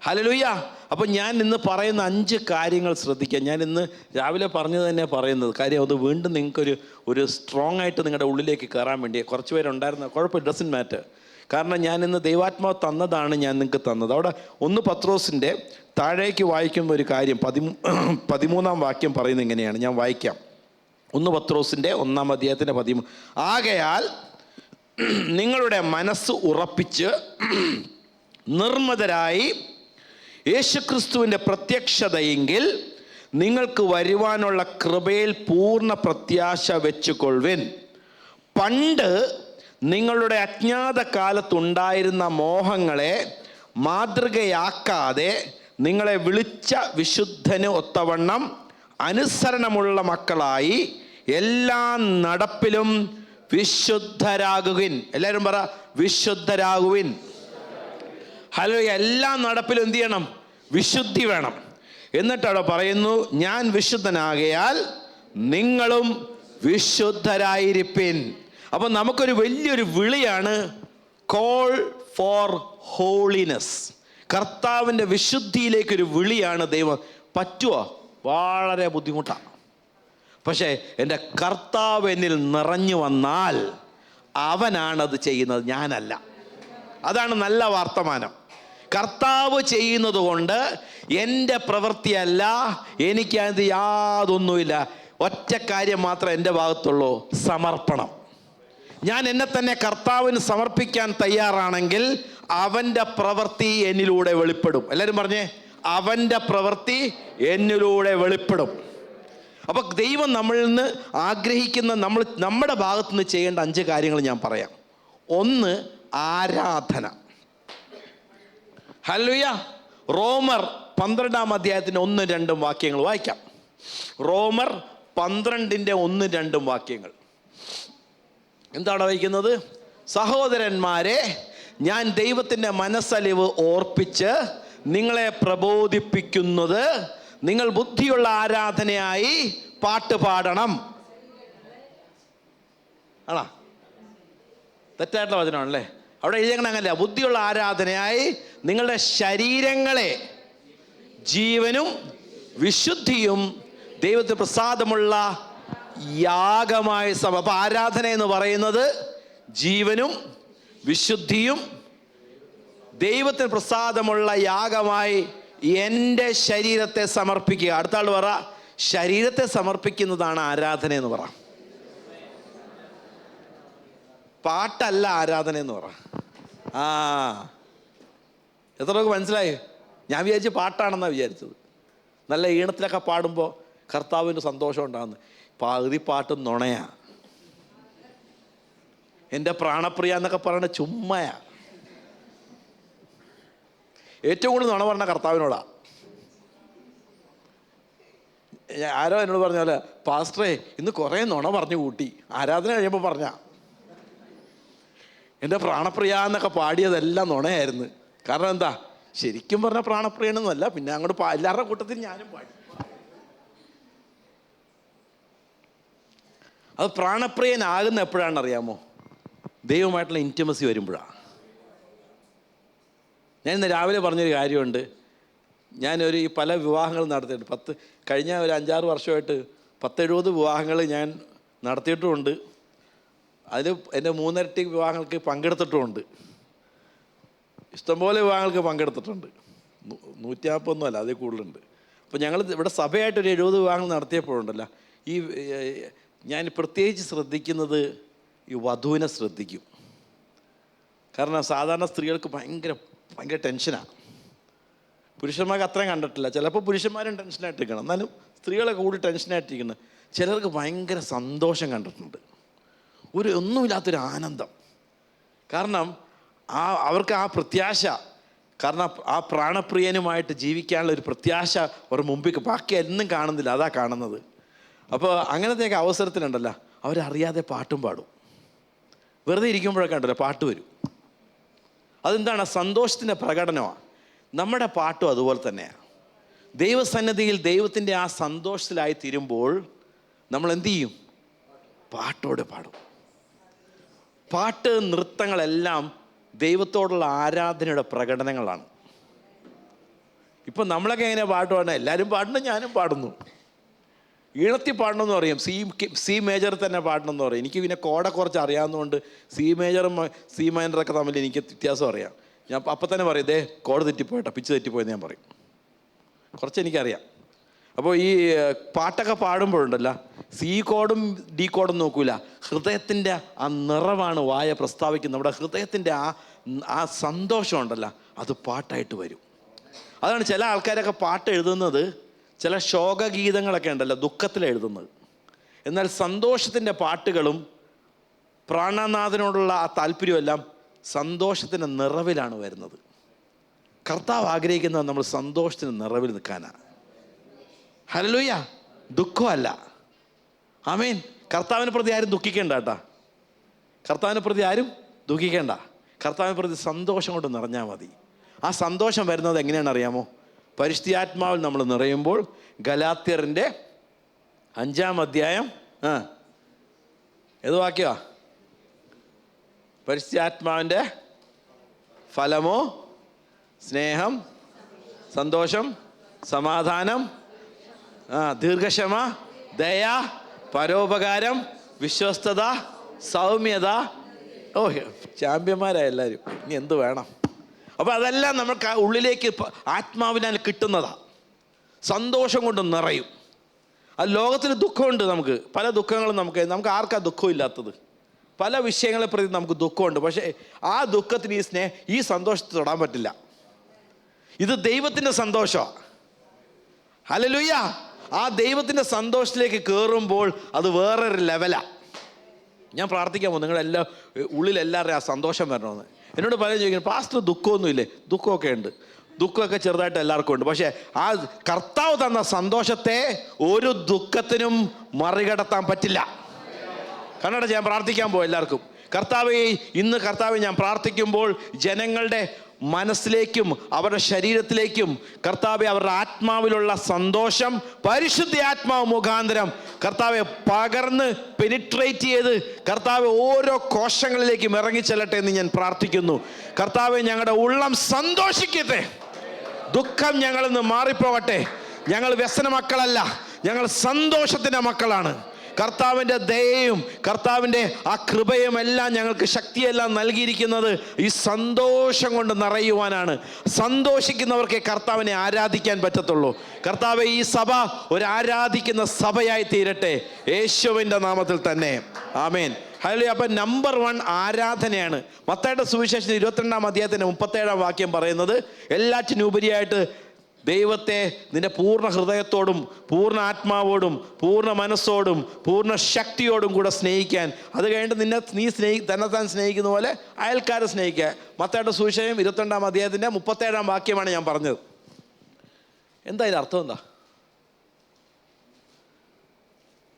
ഹല്ലേലൂയ. അപ്പം ഞാൻ ഇന്ന് പറയുന്ന 5 കാര്യങ്ങൾ ശ്രദ്ധിക്കുക. ഞാൻ ഇന്ന് രാവിലെ പറഞ്ഞത് തന്നെ പറയുന്നത് കാര്യം, അത് വീണ്ടും നിങ്ങൾക്കൊരു സ്ട്രോങ് ആയിട്ട് നിങ്ങളുടെ ഉള്ളിലേക്ക് കയറാൻ വേണ്ടി. കുറച്ച് പേരുണ്ടായിരുന്ന കുഴപ്പം, ഡസൻറ്റ് മാറ്റർ. കാരണം ഞാൻ ഇന്ന് ദൈവാത്മാവ് തന്നതാണ് ഞാൻ നിങ്ങൾക്ക് തന്നത്. അവിടെ 1 പത്രോസിൻ്റെ താഴേക്ക് വായിക്കുമ്പോൾ ഒരു കാര്യം 13-ാം വാക്യം പറയുന്നത് ഇങ്ങനെയാണ്. ഞാൻ വായിക്കാം. 1 പത്രോസിൻ്റെ 1-ാം അധ്യായത്തിൻ്റെ 13. ആകയാൽ നിങ്ങളുടെ മനസ്സ് ഉറപ്പിച്ച് നിർമ്മതരായി യേശുക്രിസ്തുവിൻ്റെ പ്രത്യക്ഷതയെങ്കിൽ നിങ്ങൾക്ക് വരുവാനുള്ള കൃപയിൽ പൂർണ്ണ പ്രത്യാശ വെച്ചുകൊള്ളുവിൻ. പണ്ട് നിങ്ങളുടെ അജ്ഞാത കാലത്തുണ്ടായിരുന്ന മോഹങ്ങളെ മാതൃകയാക്കാതെ നിങ്ങളെ വിളിച്ച വിശുദ്ധന് ഒത്തവണ്ണം അനുസരണമുള്ള മക്കളായി എല്ലാ നടപ്പിലും വിശുദ്ധരാകുവിൻ. എല്ലാവരും പറ, വിശുദ്ധരാകുവിൻ. ഹലോ. എല്ലാ നടപ്പിലും എന്ത് ചെയ്യണം? വിശുദ്ധി വേണം. എന്നിട്ടവിടെ പറയുന്നു, ഞാൻ വിശുദ്ധനാകയാൽ നിങ്ങളും വിശുദ്ധരായിരിപ്പിൻ. അപ്പം നമുക്കൊരു വലിയൊരു വിളിയാണ്, കോൾ ഫോർ ഹോളിനെസ്. കർത്താവിൻ്റെ വിശുദ്ധിയിലേക്കൊരു വിളിയാണ് ദൈവം. പറ്റുമോ? വളരെ ബുദ്ധിമുട്ടാണ്. പക്ഷേ എൻ്റെ കർത്താവ് എന്നിൽ നിറഞ്ഞു വന്നാൽ അവനാണത് ചെയ്യുന്നത്, ഞാനല്ല. അതാണ് നല്ല വർത്തമാനം. കർത്താവ് ചെയ്യുന്നത് കൊണ്ട് എൻ്റെ പ്രവൃത്തിയല്ല, എനിക്കത് യാതൊന്നുമില്ല. ഒറ്റ കാര്യം മാത്രമേ എൻ്റെ ഭാഗത്തുള്ളൂ, സമർപ്പണം. ഞാൻ എന്നെ തന്നെ കർത്താവിന് സമർപ്പിക്കാൻ തയ്യാറാണെങ്കിൽ അവൻ്റെ പ്രവൃത്തി എന്നിലൂടെ വെളിപ്പെടും. എല്ലാവരും പറഞ്ഞേ, അവൻ്റെ പ്രവൃത്തി എന്നിലൂടെ വെളിപ്പെടും. അപ്പോൾ ദൈവം നമ്മളിൽ നിന്ന് ആഗ്രഹിക്കുന്ന, നമ്മുടെ ഭാഗത്തു നിന്ന് ചെയ്യേണ്ട 5 കാര്യങ്ങൾ ഞാൻ പറയാം. 1, ആരാധന. ഹല്ലേലൂയ. റോമർ 12-ാം അധ്യായത്തിൻ്റെ 1-2 വാക്യങ്ങൾ വായിക്കാം. റോമർ 12-ന്റെ 1-2 വാക്യങ്ങൾ എന്താണ് വായിക്കുന്നത്? സഹോദരന്മാരെ, ഞാൻ ദൈവത്തിൻ്റെ മനസ്സലിവ് ഓർപ്പിച്ച് നിങ്ങളെ പ്രബോധിപ്പിക്കുന്നത്, നിങ്ങൾ ബുദ്ധിയുള്ള ആരാധനയായി പാട്ട് പാടണം. ആണോ? തെറ്റായിട്ടുള്ള വചനമാണല്ലേ. അവിടെ എഴുതിയേക്കണ അങ്ങനെയല്ല. ബുദ്ധിയുള്ള ആരാധനയായി നിങ്ങളുടെ ശരീരങ്ങളെ ജീവനും വിശുദ്ധിയും ദൈവത്തിന് പ്രസാദമുള്ള യാഗമായി അപ്പോൾ ആരാധന എന്ന് പറയുന്നത് ജീവനും വിശുദ്ധിയും ദൈവത്തിന് പ്രസാദമുള്ള യാഗമായി എൻ്റെ ശരീരത്തെ സമർപ്പിക്കുക. അടുത്ത ആൾ പറ, ശരീരത്തെ സമർപ്പിക്കുന്നതാണ് ആരാധന എന്ന് പറ. പാട്ടല്ല ആരാധന എന്ന് പറ. ആ, എത്ര പേർക്ക് മനസ്സിലായി? ഞാൻ വിചാരിച്ച് പാട്ടാണെന്നാണ് വിചാരിച്ചത്. നല്ല ഈണത്തിലൊക്കെ പാടുമ്പോൾ കർത്താവിന് സന്തോഷം ഉണ്ടാകുന്നു. പകുതി പാട്ടും നുണയാ. എൻ്റെ പ്രാണപ്രിയ എന്നൊക്കെ പറയണ ചുമ്മയാ. ഏറ്റവും കൂടുതൽ നുണ പറഞ്ഞ കർത്താവിനോടാ. ആരോ എന്നോട് പറഞ്ഞ പോലെ, പാസ്റ്ററേ ഇന്ന് കുറേ നുണ പറഞ്ഞു കൂട്ടി, ആരാധന കഴിയുമ്പോൾ പറഞ്ഞ എൻ്റെ പ്രാണപ്രിയ എന്നൊക്കെ പാടിയതെല്ലാം നുണയായിരുന്നു. കാരണം എന്താ, ശരിക്കും പറഞ്ഞ പ്രാണപ്രിയനൊന്നുമല്ല. പിന്നെ അങ്ങോട്ട് എല്ലാവരുടെ കൂട്ടത്തിൽ ഞാനും പാടി. അത് പ്രാണപ്രിയനാകുന്ന എപ്പോഴാണെന്ന് അറിയാമോ? ദൈവമായിട്ടുള്ള ഇൻറ്റിമസി വരുമ്പോഴാണ്. ഞാൻ ഇന്ന് രാവിലെ പറഞ്ഞൊരു കാര്യമുണ്ട്. ഞാനൊരു ഈ പല വിവാഹങ്ങൾ നടത്തിയിട്ടുണ്ട്. കഴിഞ്ഞ ഒരു 5-6 വർഷമായിട്ട് 10-70 വിവാഹങ്ങൾ ഞാൻ നടത്തിയിട്ടുമുണ്ട്. അതിൽ എൻ്റെ 3 ഇരട്ടി വിവാഹങ്ങൾക്ക് പങ്കെടുത്തിട്ടുമുണ്ട്. ഇഷ്ടംപോലെ വിവാഹങ്ങൾക്ക് പങ്കെടുത്തിട്ടുണ്ട്. 150 അല്ല, അതിൽ കൂടുതലുണ്ട്. അപ്പോൾ ഞങ്ങൾ ഇവിടെ സഭയായിട്ടൊരു 70 വിവാഹങ്ങൾ നടത്തിയപ്പോഴുണ്ടല്ലോ, ഈ ഞാൻ പ്രത്യേകിച്ച് ശ്രദ്ധിക്കുന്നത് ഈ വധുവിനെ ശ്രദ്ധിക്കും. കാരണം സാധാരണ സ്ത്രീകൾക്ക് ഭയങ്കര ടെൻഷനാണ്. പുരുഷന്മാർക്ക് അത്രയും കണ്ടിട്ടില്ല. ചിലപ്പോൾ പുരുഷന്മാരും ടെൻഷനായിട്ടിരിക്കണം, എന്നാലും സ്ത്രീകളെ കൂടി ടെൻഷനായിട്ടിരിക്കണം. ചിലർക്ക് ഭയങ്കര സന്തോഷം കണ്ടിട്ടുണ്ട്, ഒന്നുമില്ലാത്തൊരു ആനന്ദം. കാരണം അവർക്ക് ആ പ്രത്യാശ, കാരണം ആ പ്രാണപ്രിയനുമായിട്ട് ജീവിക്കാനുള്ള ഒരു പ്രത്യാശ ഒരു മുമ്പിൽ, ബാക്കി എന്നും കാണുന്നില്ല, അതാ കാണുന്നത്. അപ്പോൾ അങ്ങനത്തെയൊക്കെ അവസരത്തിലുണ്ടല്ലോ, അവരറിയാതെ പാട്ടും പാടും. വെറുതെ ഇരിക്കുമ്പോഴൊക്കെ ഉണ്ടല്ലോ പാട്ട് വരും. അതെന്താണ്? സന്തോഷത്തിൻ്റെ പ്രകടനമാണ്. നമ്മുടെ പാട്ടും അതുപോലെ തന്നെയാണ്. ദൈവസന്നിധിയിൽ ദൈവത്തിൻ്റെ ആ സന്തോഷത്തിലായി തീരുമ്പോൾ നമ്മൾ എന്തു ചെയ്യും? പാട്ടോടെ പാടും. പാട്ട്, നൃത്തങ്ങളെല്ലാം ദൈവത്തോടുള്ള ആരാധനയുടെ പ്രകടനങ്ങളാണ്. ഇപ്പം നമ്മളൊക്കെ എങ്ങനെ പാട്ട് പാടണം? എല്ലാവരും പാടുന്നു, ഞാനും പാടുന്നു. ഈണത്തിൽ പാടണമെന്ന് പറയും, സി മേജർ തന്നെ പാടണമെന്ന് പറയും. എനിക്ക് പിന്നെ കോഡ കുറച്ച് അറിയാവുന്നതുകൊണ്ട് സി മേജറും സി മൈനറൊക്കെ തമ്മിൽ എനിക്ക് വ്യത്യാസം അറിയാം. ഞാൻ അപ്പം തന്നെ പറയും, ദേ കോഡ് തെറ്റിപ്പോയിട്ടോ, പിച്ച് തെറ്റിപ്പോയെന്ന് ഞാൻ പറയും. കുറച്ച് എനിക്കറിയാം. അപ്പോൾ ഈ പാട്ടൊക്കെ പാടുമ്പോഴുണ്ടല്ലോ, സി കോഡും ഡി കോഡും നോക്കൂല, ഹൃദയത്തിൻ്റെ ആ നിറവാണ് വായ പ്രസ്താവിക്കുന്നത്. നമ്മുടെ ഹൃദയത്തിൻ്റെ ആ സന്തോഷം ഉണ്ടല്ലോ, അത് പാട്ടായിട്ട് വരും. അതാണ് ചില ആൾക്കാരൊക്കെ പാട്ട് എഴുതുന്നത്, ചില ശോകഗീതങ്ങളൊക്കെ ഉണ്ടല്ലോ ദുഃഖത്തിലെഴുതുന്നത്. എന്നാൽ സന്തോഷത്തിൻ്റെ പാട്ടുകളും പ്രാണനാഥനോടുള്ള ആ താല്പര്യമെല്ലാം സന്തോഷത്തിൻ്റെ നിറവിലാണ് വരുന്നത്. കർത്താവ് ആഗ്രഹിക്കുന്നത് നമ്മൾ സന്തോഷത്തിന് നിറവിൽ നിൽക്കാനാണ്. ഹല്ലേലൂയ. ദുഃഖമല്ല. ആമേൻ. കർത്താവിനെ പ്രതി ആരും ദുഃഖിക്കേണ്ട കേട്ടാ. കർത്താവിനെ പ്രതി ആരും ദുഃഖിക്കേണ്ട. കർത്താവിനെ പ്രതി സന്തോഷം കൊണ്ട് നിറഞ്ഞാൽ മതി. ആ സന്തോഷം വരുന്നത് എങ്ങനെയാണെന്ന് അറിയാമോ? പരിശുദ്ധാത്മാവിൽ നമ്മൾ നിറയുമ്പോൾ. ഗലാത്യറിൻ്റെ 5-ാം അധ്യായം ഏത് വാക്യമാ? പരിശുദ്ധാത്മാവിൻ്റെ ഫലമോ സ്നേഹം, സന്തോഷം, സമാധാനം, ദീർഘക്ഷമ, ദയ, പരോപകാരം, വിശ്വസ്തത, സൗമ്യത. ഓ, ചാമ്പ്യന്മാരായ എല്ലാവരും. ഇനി എന്ത് വേണം? അപ്പോൾ അതെല്ലാം നമുക്ക് ഉള്ളിലേക്ക് ആത്മാവിനാൽ കിട്ടുന്നതാണ്. സന്തോഷം കൊണ്ട് നിറയും. ആ ലോകത്തിൽ ദുഃഖമുണ്ട്. നമുക്ക് പല ദുഃഖങ്ങളും നമുക്ക് ആർക്കാ ദുഃഖമില്ലാത്തത്? പല വിഷയങ്ങളെ പ്രതി നമുക്ക് ദുഃഖമുണ്ട്. പക്ഷേ ആ ദുഃഖത്തിന് ഈ സന്തോഷത്തെ തൊടാൻ പറ്റില്ല. ഇത് ദൈവത്തിൻ്റെ സന്തോഷമാണ്. ഹല്ലേലൂയ. ആ ദൈവത്തിൻ്റെ സന്തോഷത്തിലേക്ക് കയറുമ്പോൾ അത് വേറൊരു ലെവലാണ്. ഞാൻ പ്രാർത്ഥിക്കാൻ പോകും നിങ്ങളെല്ലാം ഉള്ളിലെല്ലാവരുടെയും ആ സന്തോഷം വരണമെന്ന്. എന്നോട് പലരും ചോദിക്കുന്നു, പാസ്റ്റർ ദുഃഖമൊന്നുമില്ലേ? ദുഃഖമൊക്കെ ഉണ്ട്. ദുഃഖമൊക്കെ ചെറുതായിട്ട് എല്ലാവർക്കും ഉണ്ട്. പക്ഷേ ആ കർത്താവ് തന്ന സന്തോഷത്തെ ഒരു ദുഃഖത്തിനും മറികടത്താൻ പറ്റില്ല. കണ്ണട ഞാൻ പ്രാർത്ഥിക്കാൻ പോകും എല്ലാവർക്കും. കർത്താവെ ഞാൻ പ്രാർത്ഥിക്കുമ്പോൾ ജനങ്ങളുടെ മനസ്സിലേക്കും അവരുടെ ശരീരത്തിലേക്കും കർത്താവെ അവരുടെ ആത്മാവിലുള്ള സന്തോഷം പരിശുദ്ധ ആത്മാവ് മുഖാന്തരം കർത്താവെ പകർന്ന് പെനിട്രേറ്റ് ചെയ്ത് കർത്താവെ ഓരോ കോശങ്ങളിലേക്കും ഇറങ്ങിച്ചെല്ലട്ടെ എന്ന് ഞാൻ പ്രാർത്ഥിക്കുന്നു. കർത്താവെ ഞങ്ങളുടെ ഉള്ളം സന്തോഷിക്കട്ടെ. ദുഃഖം ഞങ്ങളിൽ നിന്ന് മാറിപ്പോകട്ടെ. ഞങ്ങൾ വ്യസന മക്കളല്ല, ഞങ്ങൾ സന്തോഷത്തിൻ്റെ മക്കളാണ്. കർത്താവിൻ്റെ ദയയും കർത്താവിൻ്റെ ആ കൃപയും എല്ലാം ഞങ്ങൾക്ക് ശക്തിയെല്ലാം നൽകിയിരിക്കുന്നത് ഈ സന്തോഷം കൊണ്ട് നിറയുവാനാണ്. സന്തോഷിക്കുന്നവർക്ക് കർത്താവിനെ ആരാധിക്കാൻ പറ്റത്തുള്ളൂ. കർത്താവെ, ഈ സഭ ഒരു ആരാധിക്കുന്ന സഭയായി തീരട്ടെ യേശുവിൻ്റെ നാമത്തിൽ തന്നെ. ആമേൻ. ഹല്ലേലൂയ. അപ്പം നമ്പർ 1 ആരാധനയാണ്. മത്തായിയുടെ സുവിശേഷം 22-ാം അധ്യായത്തിൻ്റെ 37-ാം വാക്യം പറയുന്നത്, എല്ലാറ്റിനുപരിയായിട്ട് ദൈവത്തെ നിന്റെ പൂർണ്ണ ഹൃദയത്തോടും പൂർണ്ണ ആത്മാവോടും പൂർണ്ണ മനസ്സോടും പൂർണ്ണ ശക്തിയോടും കൂടെ സ്നേഹിക്കാൻ. അത് കഴിഞ്ഞിട്ട് നീ തന്നെത്താൻ സ്നേഹിക്കുന്ന പോലെ അയൽക്കാരെ സ്നേഹിക്കുക. മത്തായിയുടെ സുവിശേഷം 22-ാം അധ്യായത്തിൻ്റെ 37-ാം വാക്യമാണ് ഞാൻ പറഞ്ഞത്. എന്താ ഇതിൻ്റെ അർത്ഥം? എന്താ?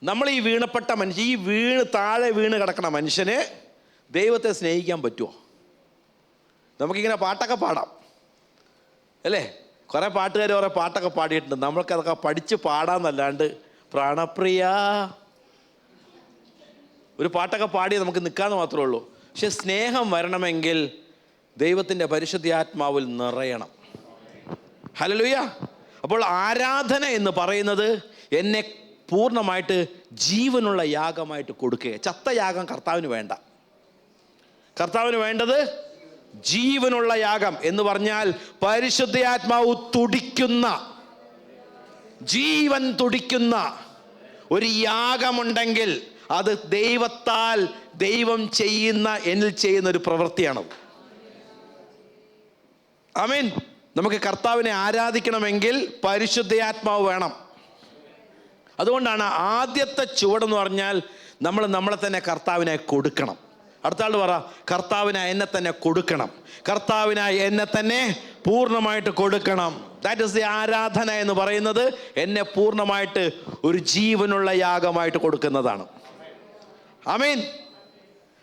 നമ്മൾ ഈ വീണപ്പെട്ട മനുഷ്യൻ, ഈ താഴെ വീണ് കിടക്കണ മനുഷ്യന് ദൈവത്തെ സ്നേഹിക്കാൻ പറ്റുമോ? നമുക്കിങ്ങനെ പാട്ടൊക്കെ പാടാം അല്ലേ? കുറേ പാട്ടുകാർ കുറേ പാട്ടൊക്കെ പാടിയിട്ടുണ്ട്. നമ്മൾക്കതൊക്കെ പഠിച്ച് പാടാന്നല്ലാണ്ട് പ്രാണപ്രിയ ഒരു പാട്ടൊക്കെ പാടി നമുക്ക് നിൽക്കാമെന്ന് മാത്രമേ ഉള്ളൂ. പക്ഷെ സ്നേഹം വരണമെങ്കിൽ ദൈവത്തിൻ്റെ പരിശുദ്ധാത്മാവിൽ നിറയണം. ഹല്ലേലൂയ. അപ്പോൾ ആരാധന എന്ന് പറയുന്നത് എന്നെ പൂർണ്ണമായിട്ട് ജീവനുള്ള യാഗമായിട്ട് കൊടുക്കുക. ചത്ത യാഗം കർത്താവിന് വേണ്ട. കർത്താവിന് വേണ്ടത് ജീവനുള്ള യാഗം എന്ന് പറഞ്ഞാൽ പരിശുദ്ധാത്മാവ് തുടിക്കുന്ന, ജീവൻ തുടിക്കുന്ന ഒരു യാഗമുണ്ടെങ്കിൽ അത് ദൈവത്താൽ ദൈവം എന്നിൽ ചെയ്യുന്ന ഒരു പ്രവൃത്തിയാണ്. ആമേൻ. നമുക്ക് കർത്താവിനെ ആരാധിക്കണമെങ്കിൽ പരിശുദ്ധാത്മാവ് വേണം. അതുകൊണ്ടാണ് ആദ്യത്തെ ചുവടെന്ന് പറഞ്ഞാൽ നമ്മളെ തന്നെ കർത്താവിനെ കൊടുക്കണം. അടുത്ത ആൾ പറ, കർത്താവിനായി എന്നെ തന്നെ കൊടുക്കണം. കർത്താവിനായി എന്നെ തന്നെ പൂർണ്ണമായിട്ട് കൊടുക്കണം. ദാറ്റ് ഈസ് ദി ആരാധന എന്ന് പറയുന്നത്. എന്നെ പൂർണ്ണമായിട്ട് ഒരു ജീവനുള്ള യാഗമായിട്ട് കൊടുക്കുന്നതാണ്. ആമേൻ.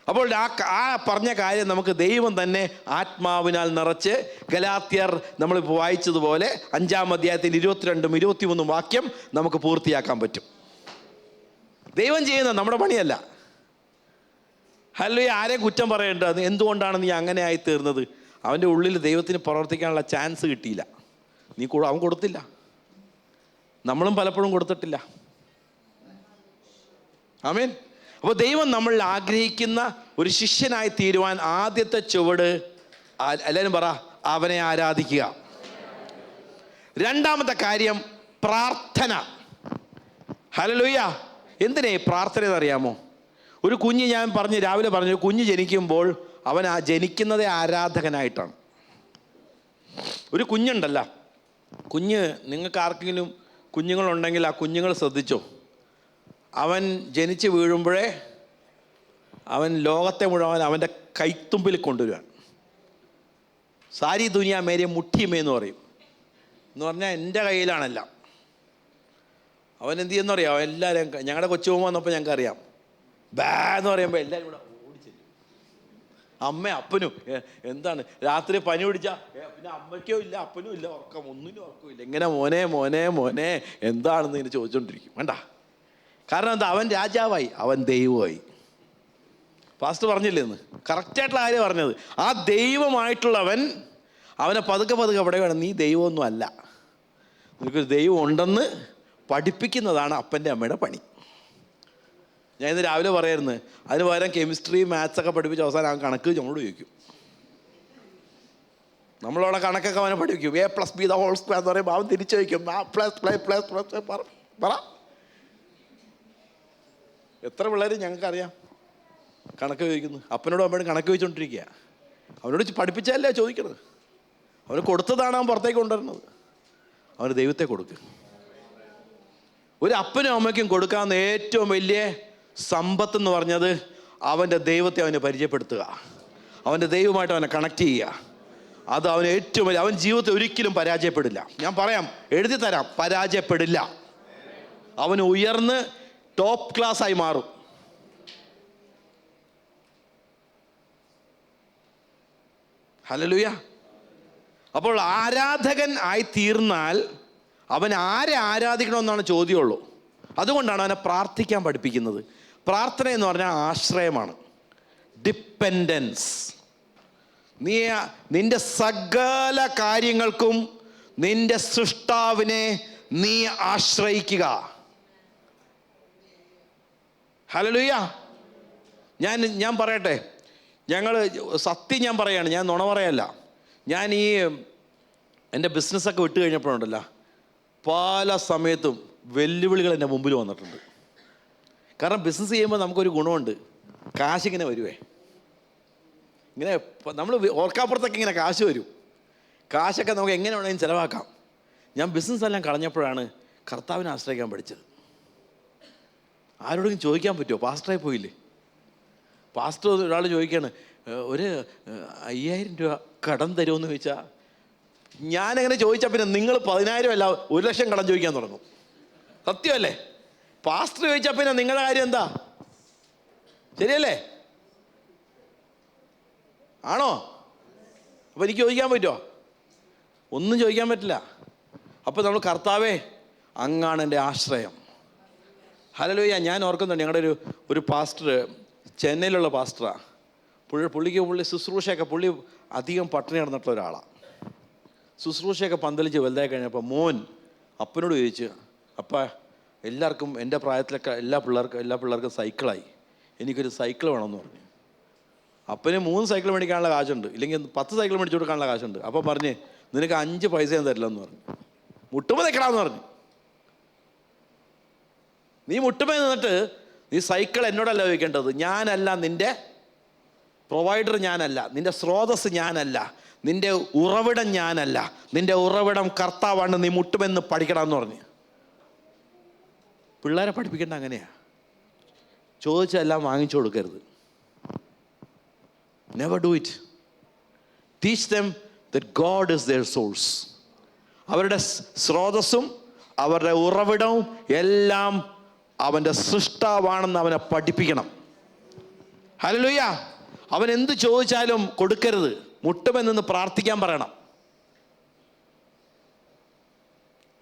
അപ്പോൾ ആ പറഞ്ഞ കാര്യം നമുക്ക് ദൈവം തന്നെ ആത്മാവിനാൽ നിറച്ച്, ഗലാത്യർ നമ്മളിപ്പോൾ വായിച്ചതുപോലെ 5-ാം അധ്യായത്തിൽ 22-ഉം 23-ഉം വാക്യം നമുക്ക് പൂർത്തിയാക്കാൻ പറ്റും. ദൈവം ചെയ്യുന്നത് നമ്മുടെ പണിയല്ല. ഹല്ലേലൂയ. ആരെയും കുറ്റം പറയേണ്ടത് എന്തുകൊണ്ടാണ് നീ അങ്ങനെ ആയി തീർന്നത്? അവൻ്റെ ഉള്ളിൽ ദൈവത്തിന് പ്രവർത്തിക്കാനുള്ള ചാൻസ് കിട്ടിയില്ല. അവൻ കൊടുത്തില്ല. നമ്മളും പലപ്പോഴും കൊടുത്തിട്ടില്ല. ആമേൻ. അപ്പോൾ ദൈവം നമ്മൾ ആഗ്രഹിക്കുന്ന ഒരു ശിഷ്യനായി തീരുവാൻ ആദ്യത്തെ ചുവട്, എല്ലാവരും പറ, അവനെ ആരാധിക്കുക. രണ്ടാമത്തെ കാര്യം പ്രാർത്ഥന. ഹല്ലേലൂയ. എന്തിനാ പ്രാർത്ഥന എന്നറിയാമോ? ഒരു കുഞ്ഞ്, ഞാൻ രാവിലെ പറഞ്ഞു, കുഞ്ഞ് ജനിക്കുമ്പോൾ അവൻ ജനിക്കുന്നതേ ആരാധകനായിട്ടാണ്. ഒരു കുഞ്ഞുണ്ടല്ല, നിങ്ങൾക്ക് ആർക്കെങ്കിലും കുഞ്ഞുങ്ങളുണ്ടെങ്കിൽ ആ കുഞ്ഞുങ്ങൾ ശ്രദ്ധിച്ചോ. അവൻ ജനിച്ച് വീഴുമ്പോഴേ അവൻ ലോകത്തെ മുഴുവൻ അവൻ്റെ കൈത്തുമ്പിൽ കൊണ്ടുവരികയാണ്. സാരി ദുനിയ മേരെ മുട്ടിമേ എന്ന് പറയും. എന്ന് പറഞ്ഞാൽ എൻ്റെ കയ്യിലാണെല്ലാം. അവൻ എന്ത് ചെയ്യുന്ന അറിയാം? എല്ലാവരും, ഞങ്ങളുടെ കൊച്ചു പോകുമ്പോൾ വന്നപ്പോൾ ഞങ്ങൾക്ക് അറിയാം, ബാ എന്ന് പറയുമ്പോൾ എല്ലാവരും ഇവിടെ ഓടിച്ചെല്ലും. അമ്മ അപ്പനും എന്താണ് രാത്രി പനി പിടിച്ചാൽ പിന്നെ അമ്മയ്ക്കോ ഇല്ല അപ്പനും ഇല്ല ഉറക്കം, ഒന്നിനും ഉറക്കമില്ല. ഇങ്ങനെ മോനെ മോനെ മോനെ എന്താണെന്ന് ഇങ്ങനെ ചോദിച്ചുകൊണ്ടിരിക്കും. വേണ്ട. കാരണം എന്താ? അവൻ രാജാവായി, അവൻ ദൈവമായി. പാസ്റ്റർ പറഞ്ഞില്ലേ ഇന്ന്? കറക്റ്റായിട്ടുള്ള കാര്യം പറഞ്ഞത്. ആ ദൈവമായിട്ടുള്ളവൻ അവനെ പതുക്കെ അവിടെ വേണം, നീ ദൈവമൊന്നും അല്ല, നിനക്കൊരു ദൈവം ഉണ്ടെന്ന് പഠിപ്പിക്കുന്നതാണ് അപ്പൻ്റെ അമ്മയുടെ പണി. ഞാൻ ഇന്ന് രാവിലെ പറയായിരുന്നു, അതിന് പകരം കെമിസ്ട്രി മാത്സൊക്കെ പഠിപ്പിച്ച് അവസാനം അവൻ കണക്ക് നമ്മളോട് ചോദിക്കും. നമ്മളവിടെ കണക്കൊക്കെ അവനെ പഠിപ്പിക്കും. A+B² എന്ന് പറയുമ്പോൾ അവൻ തിരിച്ചു വയ്ക്കും ++++ പറ. എത്ര പിള്ളേർ ഞങ്ങൾക്കറിയാം കണക്ക് ചോദിക്കുന്നു. അപ്പനോടും അമ്മയോടും കണക്ക് ചോദിച്ചുകൊണ്ടിരിക്കുക. അവനോട് പഠിപ്പിച്ചല്ലേ ചോദിക്കണത്. അവന് കൊടുത്തതാണ് അവൻ പുറത്തേക്ക് കൊണ്ടുവരുന്നത്. അവന് ദൈവത്തെ കൊടുക്കുക. ഒരു അപ്പനും അമ്മയ്ക്കും കൊടുക്കാവുന്ന ഏറ്റവും വലിയ സമ്പത്തെന്ന് പറഞ്ഞത് അവൻ്റെ ദൈവത്തെ അവന് പരിചയപ്പെടുത്തുക, അവൻ്റെ ദൈവമായിട്ട് അവനെ കണക്ട് ചെയ്യുക. അത് അവന് ഏറ്റവും വലിയ, അവൻ ജീവിതത്തിൽ ഒരിക്കലും പരാജയപ്പെടില്ല. ഞാൻ പറയാം, എഴുതി തരാം, പരാജയപ്പെടില്ല. അവന് ഉയർന്ന് ടോപ്പ് ക്ലാസ്സായി മാറും. ഹല്ലേലൂയ. അപ്പോൾ ആരാധകൻ ആയി തീർന്നാൽ അവൻ ആരെ ആരാധിക്കണമെന്നാണ് ചോദ്യമുള്ളൂ. അതുകൊണ്ടാണ് അവനെ പ്രാർത്ഥിക്കാൻ പഠിപ്പിക്കുന്നത്. പ്രാർത്ഥന എന്ന് പറഞ്ഞാൽ ആശ്രയമാണ്, ഡിപ്പെൻഡൻസ്. നിന്റെ സകല കാര്യങ്ങൾക്കും നിന്റെ സൃഷ്ടാവിനെ നീ ആശ്രയിക്കുക. ഹല്ലേലൂയ. ഞാൻ പറയട്ടെ, സത്യം ഞാൻ പറയാണ്, ഞാൻ നുണ പറയല്ല. ഞാൻ എൻ്റെ ബിസിനസ്സൊക്കെ വിട്ട് കഴിഞ്ഞപ്പോഴുണ്ടല്ലോ, പല സമയത്തും വെല്ലുവിളികൾ എൻ്റെ മുമ്പിൽ വന്നിട്ടുണ്ട്. കാരണം ബിസിനസ് ചെയ്യുമ്പോൾ നമുക്കൊരു ഗുണമുണ്ട്, കാശിങ്ങനെ വരുവേ. ഇങ്ങനെ നമ്മൾ ഓർക്കാപ്പുറത്തൊക്കെ ഇങ്ങനെ കാശ് വരും. കാശൊക്കെ നമുക്ക് എങ്ങനെ വേണമെങ്കിലും ചിലവാക്കാം. ഞാൻ ബിസിനസ് എല്ലാം കളഞ്ഞപ്പോഴാണ് കർത്താവിനെ ആശ്രയിക്കാൻ പഠിച്ചത്. ആരോടെങ്കിലും ചോദിക്കാൻ പറ്റുമോ? പാസ്റ്ററായി പോയില്ലേ. പാസ്റ്റർ ഒരാൾ ചോദിക്കുകയാണ്, ഒരു 5000 രൂപ കടം തരുമെന്ന് ചോദിച്ചാൽ, ഞാനെങ്ങനെ ചോദിച്ചാൽ പിന്നെ നിങ്ങൾ 10,000 അല്ല 1,00,000 കടം ചോദിക്കാൻ തുടങ്ങും. സത്യമല്ലേ? പാസ്റ്റർ ചോദിച്ചാൽ പിന്നെ നിങ്ങളുടെ കാര്യം എന്താ? ശരിയല്ലേ? ആണോ? അപ്പോൾ എനിക്ക് ചോദിക്കാൻ പറ്റുമോ? ഒന്നും ചോദിക്കാൻ പറ്റില്ല. അപ്പോൾ നമ്മൾ കർത്താവേ അങ്ങാണ് എൻ്റെ ആശ്രയം. ഹല്ലേലൂയ. ഞാൻ ഓർക്കുന്നുണ്ട്, ഞങ്ങളുടെ ഒരു പാസ്റ്റർ, ചെന്നൈയിലുള്ള പാസ്റ്ററാണ്. പുള്ളി ശുശ്രൂഷയൊക്കെ, പുള്ളി അധികം പട്ടിണി നടന്നിട്ടുള്ള ഒരാളാണ്. ശുശ്രൂഷയൊക്കെ പന്തലിച്ച് വലുതായി കഴിഞ്ഞപ്പോൾ മോൻ അപ്പനോട് ചോദിച്ചു, അപ്പ എല്ലാവർക്കും എൻ്റെ പ്രായത്തിലൊക്കെ എല്ലാ പിള്ളേർക്കും സൈക്കിളായി, എനിക്കൊരു സൈക്കിൾ വേണമെന്ന് പറഞ്ഞു. അപ്പന് 3 സൈക്കിൾ മേടിക്കാനുള്ള കാശുണ്ട്, ഇല്ലെങ്കിൽ 10 സൈക്കിൾ മേടിച്ചു കൊടുക്കാനുള്ള കാശുണ്ട്. അപ്പം പറഞ്ഞ് നിനക്ക് 5 പൈസ ഞാൻ തരില്ലെന്ന് പറഞ്ഞു. മുട്ടുമ്പോൾ നിൽക്കണമെന്ന് പറഞ്ഞു. നീ മുട്ടുമ്പോൾ നിന്നിട്ട് നീ സൈക്കിൾ എന്നോടല്ല ചോദിക്കേണ്ടത്. ഞാനല്ല നിൻ്റെ പ്രൊവൈഡർ, ഞാനല്ല നിൻ്റെ സ്രോതസ്, ഞാനല്ല നിൻ്റെ ഉറവിടം, ഞാനല്ല നിൻ്റെ ഉറവിടം കർത്താവാണ്. നീ മുട്ടുമെന്ന് പഠിക്കണമെന്ന് പറഞ്ഞ്. പിള്ളേരെ പഠിപ്പിക്കേണ്ട അങ്ങനെയാണ്. ചോദിച്ചെല്ലാം വാങ്ങിച്ചു കൊടുക്കരുത്. Never do it. Teach them that God is their source. അവരുടെ സ്രോതസ്സും അവരുടെ ഉറവിടവും എല്ലാം അവൻ്റെ സൃഷ്ടാവാണെന്ന് അവനെ പഠിപ്പിക്കണം. ഹല്ലേലൂയ. അവൻ എന്ത് ചോദിച്ചാലും കൊടുക്കരുത്, മുട്ടുമെന്ന് പ്രാർത്ഥിക്കാൻ പറയണം.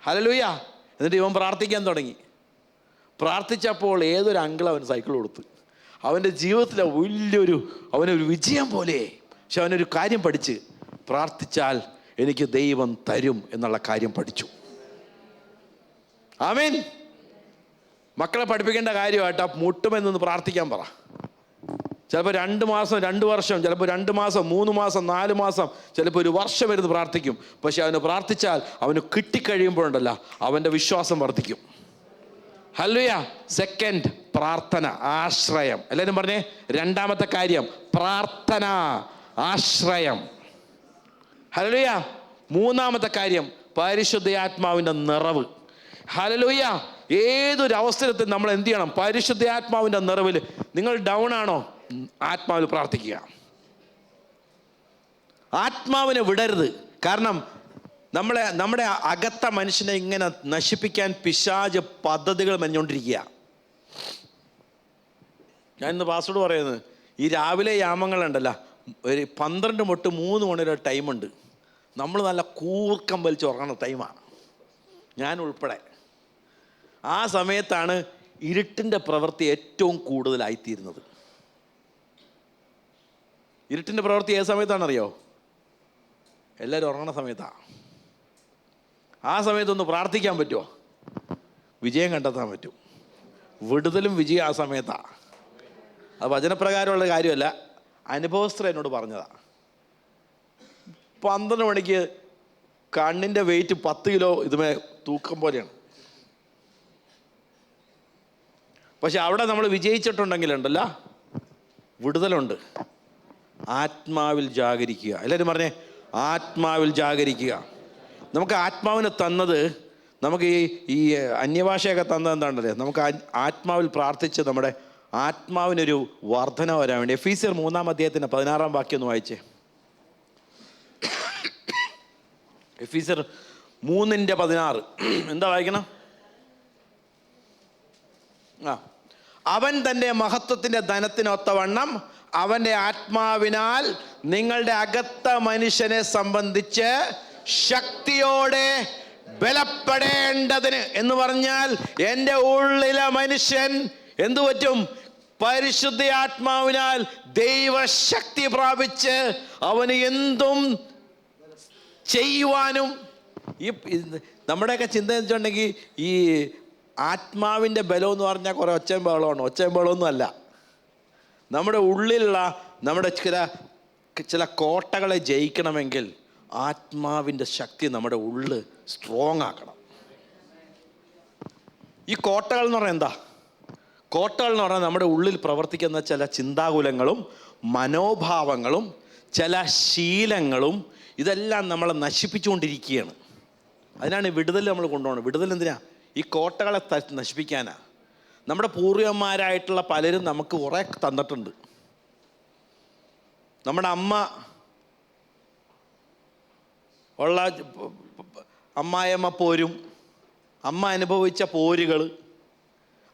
ഹല്ലേലൂയ. എന്നിട്ട് ഇവൻ പ്രാർത്ഥിക്കാൻ തുടങ്ങി. പ്രാർത്ഥിച്ചപ്പോൾ ഏതൊരു അങ്കിൾ അവന് സൈക്കിൾ കൊടുത്ത്. അവൻ്റെ ജീവിതത്തിലെ അവനൊരു വിജയം പോലെ. പക്ഷെ അവനൊരു കാര്യം പഠിച്ച്, പ്രാർത്ഥിച്ചാൽ എനിക്ക് ദൈവം തരും എന്നുള്ള കാര്യം പഠിച്ചു. ആമേൻ. മക്കളെ പഠിപ്പിക്കേണ്ട കാര്യമായിട്ട് മുട്ടുമെന്നൊന്ന് പ്രാർത്ഥിക്കാൻ പറ. ചിലപ്പോൾ 2 മാസം 2 വർഷം, ചിലപ്പോൾ 2 മാസം 3 മാസം 4 മാസം, ചിലപ്പോൾ 1 വർഷം ഇരുന്ന് പ്രാർത്ഥിക്കും. പക്ഷെ അവന് പ്രാർത്ഥിച്ചാൽ അവന് കിട്ടിക്കഴിയുമ്പോഴുണ്ടല്ലോ അവൻ്റെ വിശ്വാസം വർദ്ധിക്കും. ഹല്ലേലൂയ. സെക്കൻഡ്, പ്രാർത്ഥന, ആശ്രയം. എല്ലാവരും പറഞ്ഞേ, 2ാമത്തെ കാര്യം പ്രാർത്ഥന, ആശ്രയം. ഹല്ലേലൂയ. 3ാമത്തെ കാര്യം പരിശുദ്ധാത്മാവിൻ്റെ നിറവ്. ഹല്ലേലൂയ. ഏതൊരു അവസരത്തിൽ നമ്മൾ എന്ത് ചെയ്യണം? പരിശുദ്ധാത്മാവിൻ്റെ നിറവിൽ. നിങ്ങൾ ഡൗൺ ആണോ? ആത്മാവിൽ പ്രാർത്ഥിക്കുക. ആത്മാവിനെ വിടരുത്. കാരണം നമ്മുടെ അകത്ത മനുഷ്യനെ ഇങ്ങനെ നശിപ്പിക്കാൻ പിശാച് പദ്ധതികൾ മെഞ്ഞുകൊണ്ടിരിക്കുക. ഞാൻ ഇന്ന് പാസ്റ്റോട് പറയുന്നത്, ഈ രാവിലെ യാമങ്ങളുണ്ടല്ലോ, ഒരു 12 തൊട്ട് 3 മണി വരെ ടൈമുണ്ട്. നമ്മൾ നല്ല കൂർക്കം വലിച്ച് ഉറങ്ങുന്ന ടൈമാണ്, ഞാൻ ഉൾപ്പെടെ. ആ സമയത്താണ് ഇരുട്ടിൻ്റെ പ്രവൃത്തി ഏറ്റവും കൂടുതലായിത്തീരുന്നത്. ഇരുട്ടിൻ്റെ പ്രവൃത്തി ഏത് സമയത്താണെന്നറിയോ? എല്ലാവരും ഉറങ്ങുന്ന സമയത്താണ്. ആ സമയത്തൊന്ന് പ്രാർത്ഥിക്കാൻ പറ്റുമോ? വിജയം കണ്ടെത്താൻ പറ്റും. വിടുതലും വിജയം ആ സമയത്താണ്. അത് വചനപ്രകാരമുള്ള കാര്യമല്ല, അനുഭവസ്ഥർ എന്നോട് പറഞ്ഞതാണ്. 12 മണിക്ക് കണ്ണിൻ്റെ വെയിറ്റ് 10 കിലോ ഇതുമേ തൂക്കം പോലെയാണ്. പക്ഷെ അവിടെ നമ്മൾ വിജയിച്ചിട്ടുണ്ടെങ്കിലുണ്ടല്ലോ വിടുതലുണ്ട്. ആത്മാവിൽ ജാഗരിക്കുക. എല്ലാവരും പറഞ്ഞേ, ആത്മാവിൽ ജാഗരിക്കുക. നമുക്ക് ആത്മാവിനെ തന്നത്, നമുക്ക് ഈ അന്യഭാഷയൊക്കെ തന്നത് എന്താണല്ലേ? നമുക്ക് ആത്മാവിൽ പ്രാർത്ഥിച്ച് നമ്മുടെ ആത്മാവിനൊരു വർധന വരാൻ വേണ്ടി. എഫീസ്യർ 3-ാം അധ്യായത്തിൻ്റെ 16-ാം വാക്യം ഒന്ന് വായിച്ചേ. എഫീസ്യർ 3:16 എന്താ വായിക്കണം? അവൻ തൻ്റെ മഹത്വത്തിൻ്റെ ധനത്തിനൊത്തവണ്ണം അവൻ്റെ ആത്മാവിനാൽ നിങ്ങളുടെ അകത്ത മനുഷ്യനെ സംബന്ധിച്ച് ശക്തിയോടെ ബലപ്പെടേണ്ടതിന്. എന്ന് പറഞ്ഞാൽ എൻ്റെ ഉള്ളിലെ മനുഷ്യൻ എന്തു പറ്റും? പരിശുദ്ധാത്മാവിനാൽ ദൈവശക്തി പ്രാപിച്ച് അവന് എന്തും ചെയ്യുവാനും. ഈ നമ്മുടെയൊക്കെ ചിന്ത വെച്ചിട്ടുണ്ടെങ്കിൽ ഈ ആത്മാവിൻ്റെ ബലം എന്ന് പറഞ്ഞാൽ കുറേ ഒച്ചയും ബഹളമാണ്. ഒച്ചയും ബഹളമൊന്നും അല്ല. നമ്മുടെ ഉള്ളിലുള്ള നമ്മുടെ ചില കോട്ടകളെ ജയിക്കണമെങ്കിൽ ആത്മാവിൻ്റെ ശക്തി നമ്മുടെ ഉള്ളിൽ സ്ട്രോങ് ആക്കണം. ഈ കോട്ടകൾ എന്ന് പറഞ്ഞാൽ എന്താ? കോട്ടകൾ എന്ന് പറഞ്ഞാൽ നമ്മുടെ ഉള്ളിൽ പ്രവർത്തിക്കുന്ന ചില ചിന്താകുലങ്ങളും മനോഭാവങ്ങളും ചില ശീലങ്ങളും ഇതെല്ലാം നമ്മളെ നശിപ്പിച്ചുകൊണ്ടിരിക്കുകയാണ്. അതിനാണ് വിടുതൽ നമ്മൾ കൊണ്ടുപോകണം. വിടുതൽ എന്തിനാ? ഈ കോട്ടകളെ നശിപ്പിക്കാനാ. നമ്മുടെ പൂർവികന്മാരായിട്ടുള്ള പലരും നമുക്ക് കുറേ തന്നിട്ടുണ്ട്. നമ്മുടെ അമ്മ ഉള്ള അമ്മായിയമ്മ പോരും, അമ്മ അനുഭവിച്ച പോരുകൾ,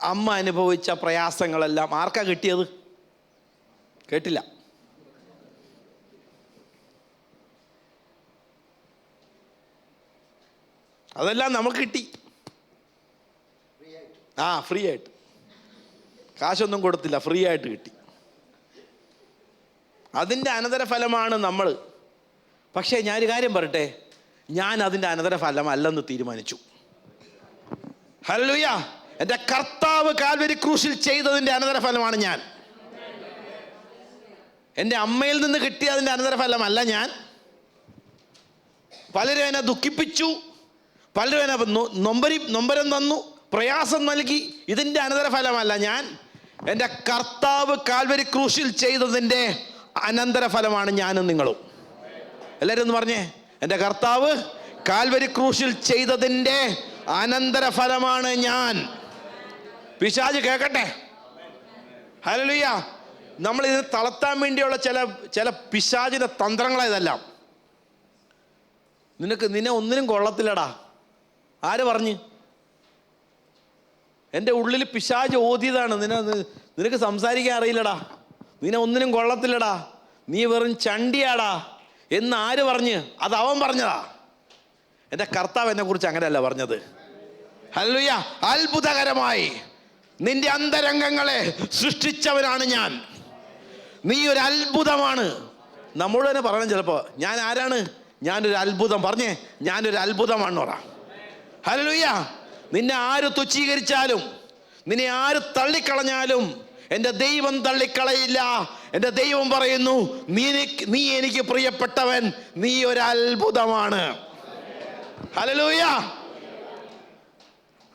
അമ്മ അനുഭവിച്ച പ്രയാസങ്ങളെല്ലാം ആർക്കാ കിട്ടിയത്? കേട്ടില്ല. അതെല്ലാം നമുക്ക് കിട്ടി. ഫ്രീ ആയിട്ട്, കാശൊന്നും കൊടുത്തില്ല, ഫ്രീ ആയിട്ട് കിട്ടി. അതിൻ്റെ അനന്തരഫലമാണ് നമ്മൾ. പക്ഷേ ഞാനൊരു കാര്യം പറയട്ടെ, ഞാൻ അതിൻ്റെ അനന്തരഫലമല്ലെന്ന് തീരുമാനിച്ചു. ഹല്ലേലൂയ. എൻ്റെ കർത്താവ് കാൽവരി ക്രൂശിൽ ചെയ്തതിൻ്റെ അനന്തരഫലമാണ് ഞാൻ. എൻ്റെ അമ്മയിൽ നിന്ന് കിട്ടിയതിൻ്റെ അനന്തരഫലമല്ല ഞാൻ. പലരും എന്നെ ദുഃഖിപ്പിച്ചു, പലരും എന്നെ നൊമ്പരം തന്നു, പ്രയാസം നൽകി. ഇതിൻ്റെ അനന്തരഫലമല്ല ഞാൻ. എൻ്റെ കർത്താവ് കാൽവരി ക്രൂശിൽ ചെയ്തതിൻ്റെ അനന്തരഫലമാണ് ഞാനും നിങ്ങളും. എല്ലാവരും ഒന്ന് പറഞ്ഞേ, എൻ്റെ കർത്താവ് കാൽവരി ക്രൂശിൽ ചെയ്തതിൻ്റെ അനന്തരഫലമാണ് ഞാൻ. പിശാച് കേൾക്കട്ടെ. ഹല്ലേലൂയ. നമ്മളിത് തളർത്താൻ വേണ്ടിയുള്ള ചില പിശാചിൻ്റെ തന്ത്രങ്ങളാണ് ഇതെല്ലാം. നിന്നെ ഒന്നിനും കൊള്ളത്തില്ലടാ. ആര് പറഞ്ഞ്? എൻ്റെ ഉള്ളിൽ പിശാച് ഓതിയതാണ്. നിനക്ക് സംസാരിക്കാൻ അറിയില്ലടാ, നിന്നെ ഒന്നിനും കൊള്ളത്തില്ലടാ, നീ വെറും ചണ്ടിയാടാ എന്ന് ആര് പറഞ്ഞ്? അത് അവൻ പറഞ്ഞതാ. എൻ്റെ കർത്താവ് എന്നെ കുറിച്ച് അങ്ങനെയല്ല പറഞ്ഞത്. ഹല്ലേലൂയ. അത്ഭുതകരമായി നിന്റെ അന്തരംഗങ്ങളെ സൃഷ്ടിച്ചവനാണ് ഞാൻ. നീ ഒരു അത്ഭുതമാണ്. നമ്മളോട് തന്നെ പറയണം ചിലപ്പോൾ, ഞാൻ ആരാണ്? ഞാനൊരു അത്ഭുതം. പറഞ്ഞേ, ഞാനൊരു അത്ഭുതമാണെന്ന് പറ. ഹല്ലേലൂയ. നിന്നെ ആര് തുച്ഛീകരിച്ചാലും, നിന്നെ ആര് തള്ളിക്കളഞ്ഞാലും എൻ്റെ ദൈവം തള്ളിക്കളയില്ല. എൻ്റെ ദൈവം പറയുന്നു, നീ എനിക്ക് പ്രിയപ്പെട്ടവൻ, നീ ഒരു അത്ഭുതമാണ്. ഹല്ലേലൂയ.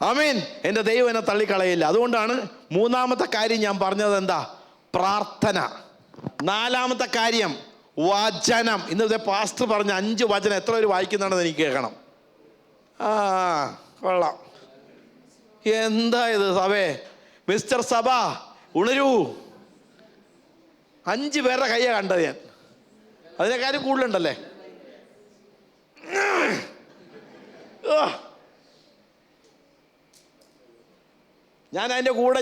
ആമേൻ. എൻ്റെ ദൈവം എന്നെ തള്ളിക്കളയില്ല. അതുകൊണ്ടാണ് മൂന്നാമത്തെ കാര്യം ഞാൻ പറഞ്ഞത് എന്താ? പ്രാർത്ഥന. നാലാമത്തെ കാര്യം വചനം. ഇന്നത്തെ പാസ്റ്റർ പറഞ്ഞ 5 വചനം എത്ര പേര് വായിക്കുന്നുണ്ടെന്ന് എനിക്ക് കേൾക്കണം. കൊള്ളാം. എന്താ ഇത് സഭേ? മിസ്റ്റർ സഭ ഉണരൂ. 5 പേരുടെ കയ്യാണ് കണ്ടത് ഞാൻ. അതിനെക്കാരും കൂടുതലുണ്ടല്ലേ? ഞാൻ അതിൻ്റെ കൂടെ